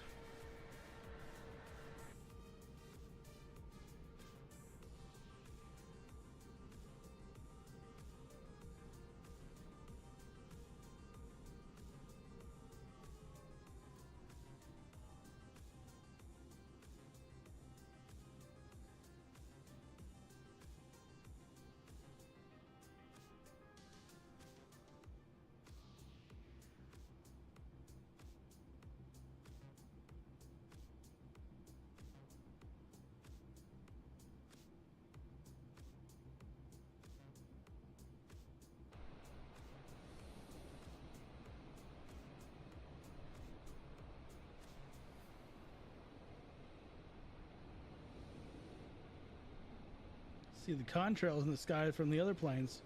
See the contrails in the sky from the other planes.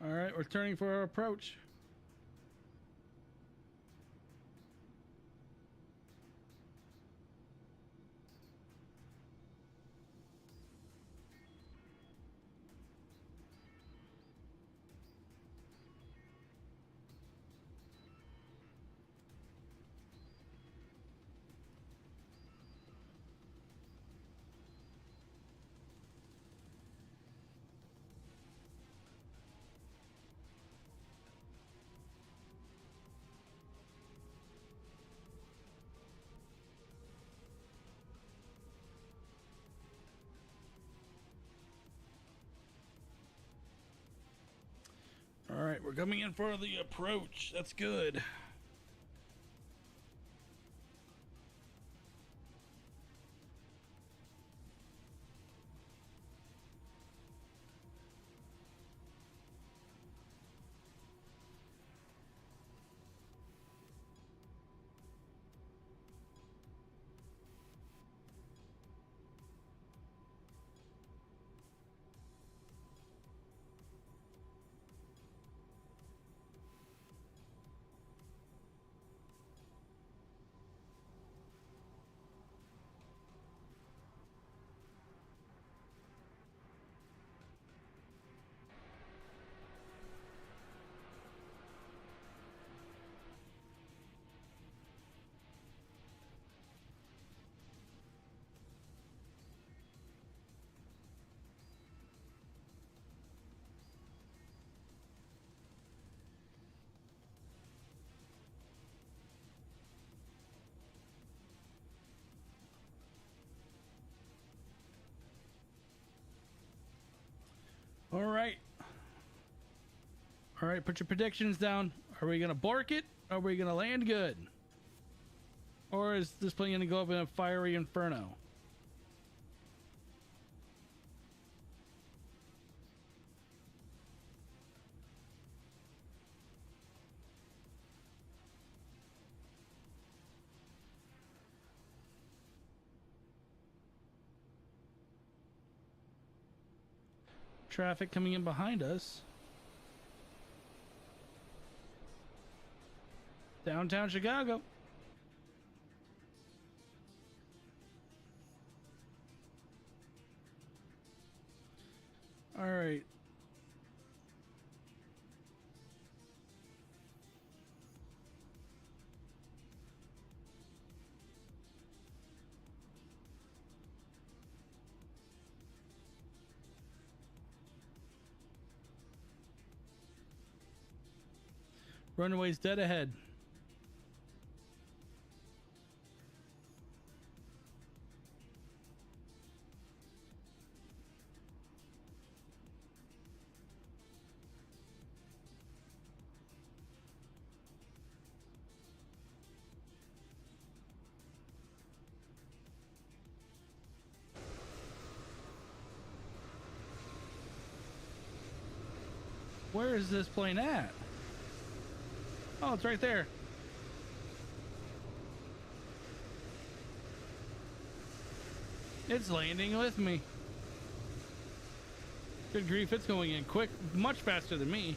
All right, we're turning for our approach. All right, we're coming in for the approach. That's good. All right. All right, put your predictions down. Are we going to bork it? Are we going to land good? Or is this plane going to go up in a fiery inferno? Traffic coming in behind us. Downtown Chicago. All right. Runway's dead ahead. Where is this plane at? Oh, it's right there. It's landing with me. Good grief, it's going in quick, much faster than me.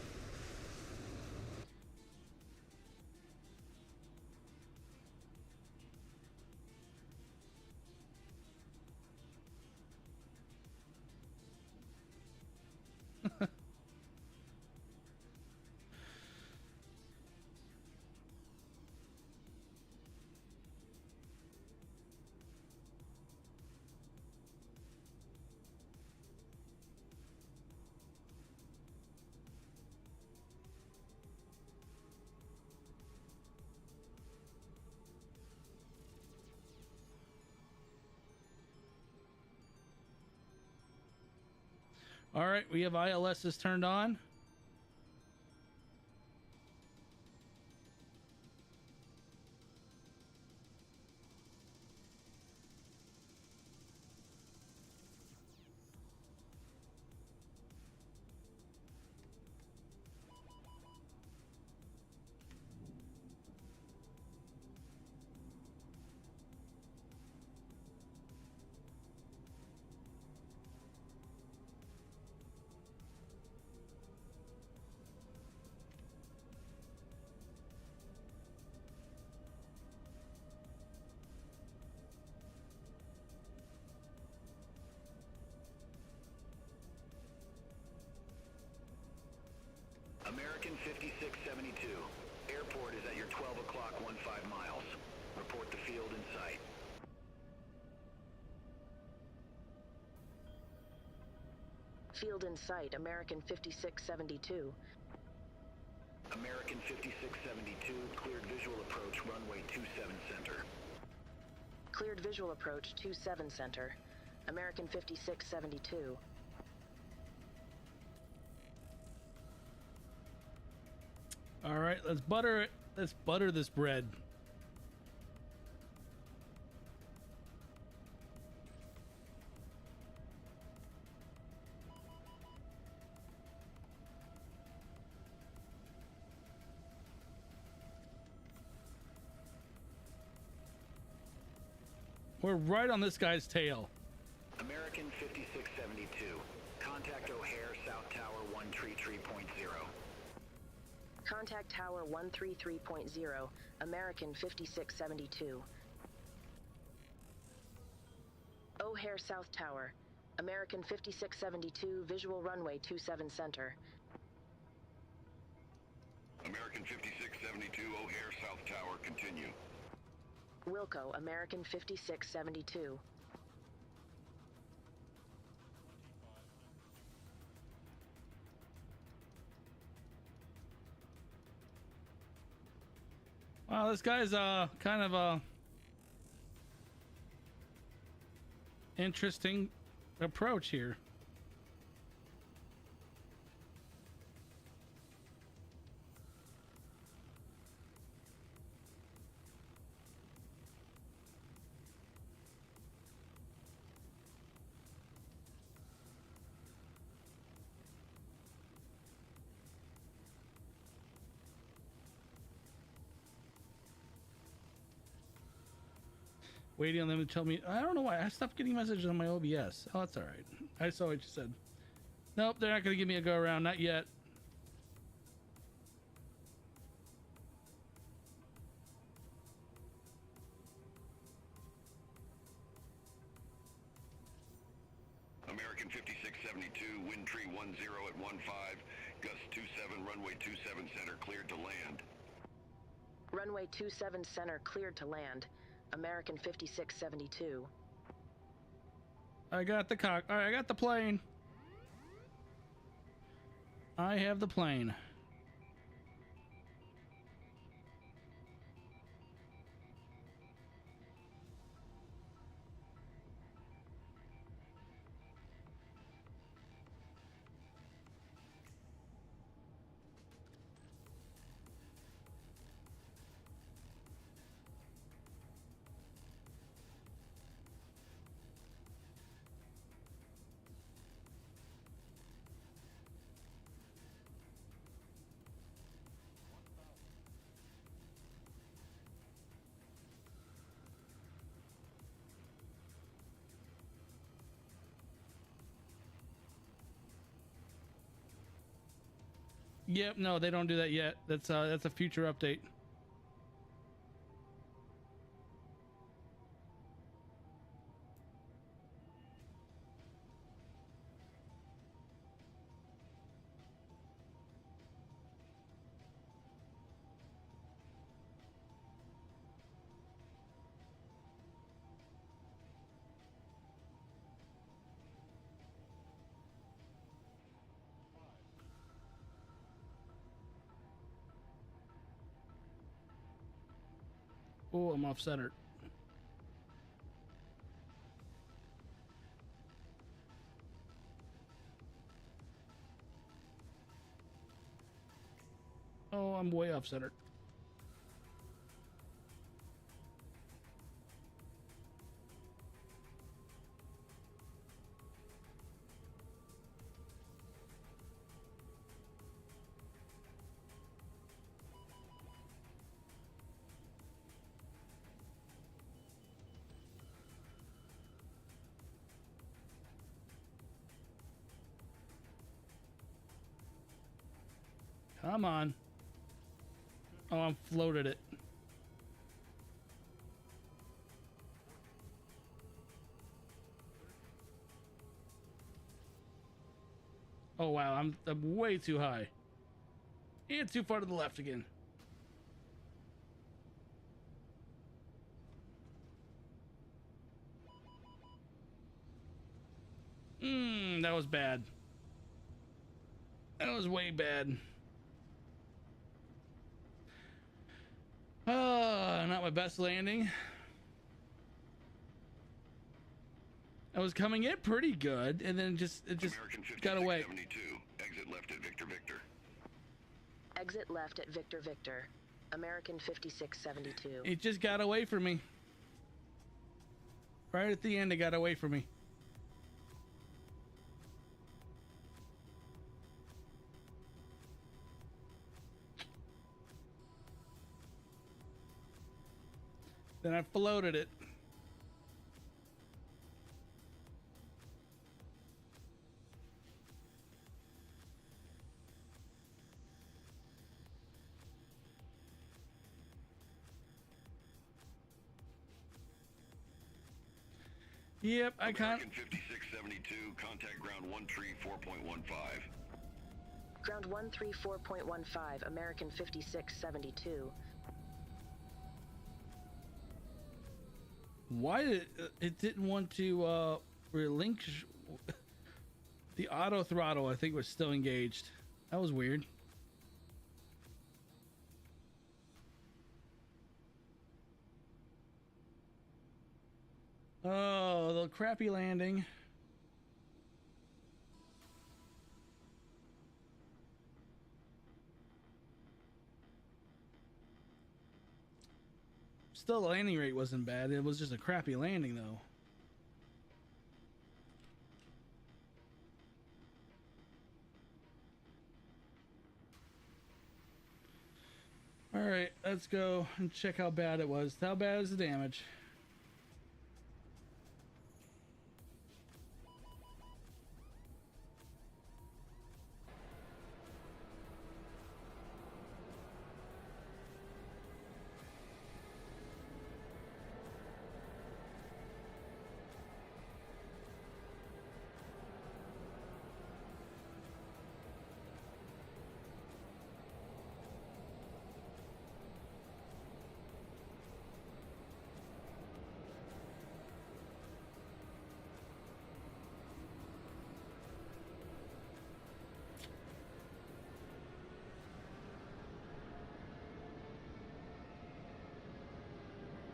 All right, we have ILS's turned on. American 5672. Airport is at your 12 o'clock 15 miles. Report the field in sight. Field in sight, American 5672. American 5672, cleared visual approach runway 27 center. Cleared visual approach 27 center, American 5672. All right, let's butter it. Let's butter this bread. We're right on this guy's tail. American 5672. Contact O'Hare South Tower 133.0. Contact Tower 133.0, American 5672. O'Hare South Tower, American 5672, visual runway 27 center. American 5672, O'Hare South Tower, continue. Wilco, American 5672. Wow, this guy's kind of a interesting approach here. Waiting on them to tell me. I don't know why I stopped getting messages on my OBS. Oh, that's all right. I saw what you said. Nope, they're not going to give me a go around. Not yet. American 5672, wind tree 10 at 15, gust 27, runway 27 center, cleared to land. Runway 27 center, cleared to land. American 5672. I got the cock. All right, I got the plane. I have the plane. Yep, no, they don't do that yet. That's a future update. Oh, I'm off center. Oh, I'm way off center. Come on. Oh, I'm floated it. Oh wow, I'm way too high. And too far to the left again. That was bad. That was way bad. Not my best landing. I was coming in pretty good, and then it just got away. Exit left at Victor Victor. Exit left at Victor Victor. American 5672. It just got away from me. Right at the end, it got away from me. Then I floated it. Yep, I can't. American 5672, contact ground 134.15. Ground 134.15, American 5672. Why did it didn't want to relinquish the auto throttle? I think was still engaged. That was weird. Oh, the crappy landing. Still, the landing rate wasn't bad. It was just a crappy landing, though. All right, let's go and check how bad it was. How bad is the damage?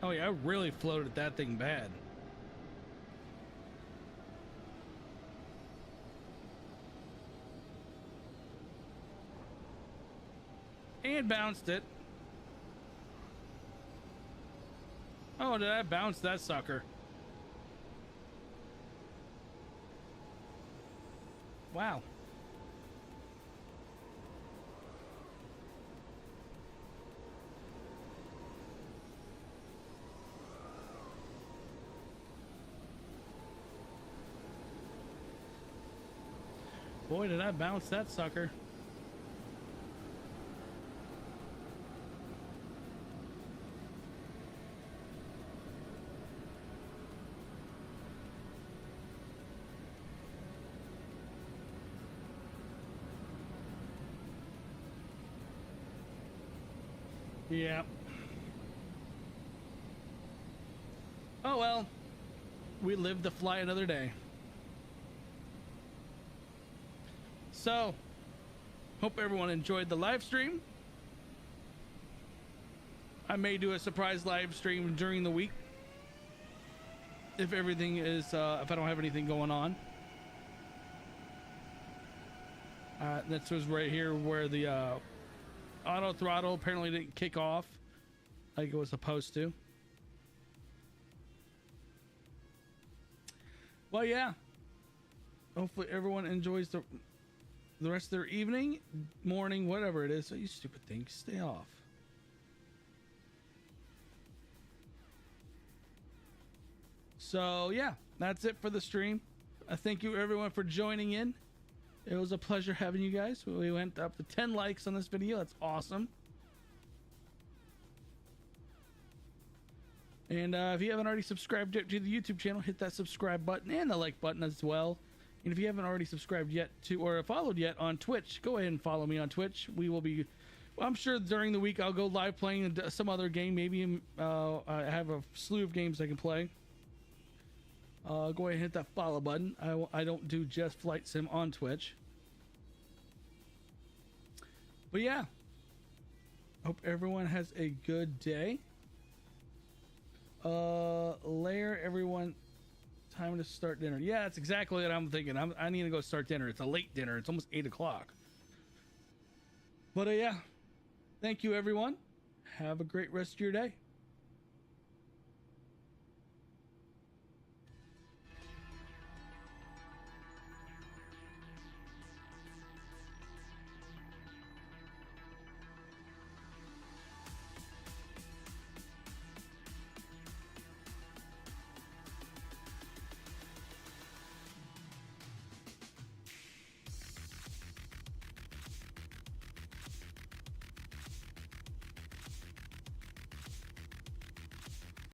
Oh yeah, I really floated that thing bad. And bounced it. Oh, did I bounce that sucker? Wow. Boy, did I bounce that sucker. Yeah. Oh well. We live to fly another day. So, hope everyone enjoyed the live stream. I may do a surprise live stream during the week if everything is, if I don't have anything going on. This was right here where the auto throttle apparently didn't kick off like it was supposed to. Well, yeah. Hopefully everyone enjoys the rest of their evening, morning, whatever it is. So you stupid things, stay off. So yeah, that's it for the stream. I thank you everyone for joining in. It was a pleasure having you guys. We went up to 10 likes on this video. That's awesome. And if you haven't already subscribed yet to the YouTube channel, hit that subscribe button and the like button as well. And if you haven't already subscribed yet to or followed yet on Twitch, go ahead and follow me on Twitch. We will be I'm sure during the week I'll go live playing some other game. Maybe I have a slew of games I can play. Go ahead and hit that follow button. I don't do just Flight Sim on Twitch. But yeah, hope everyone has a good day. Layer everyone, time to start dinner. Yeah, that's exactly what I'm thinking. I need to go start dinner. It's a late dinner. It's almost 8 o'clock. But yeah, thank you everyone. Have a great rest of your day.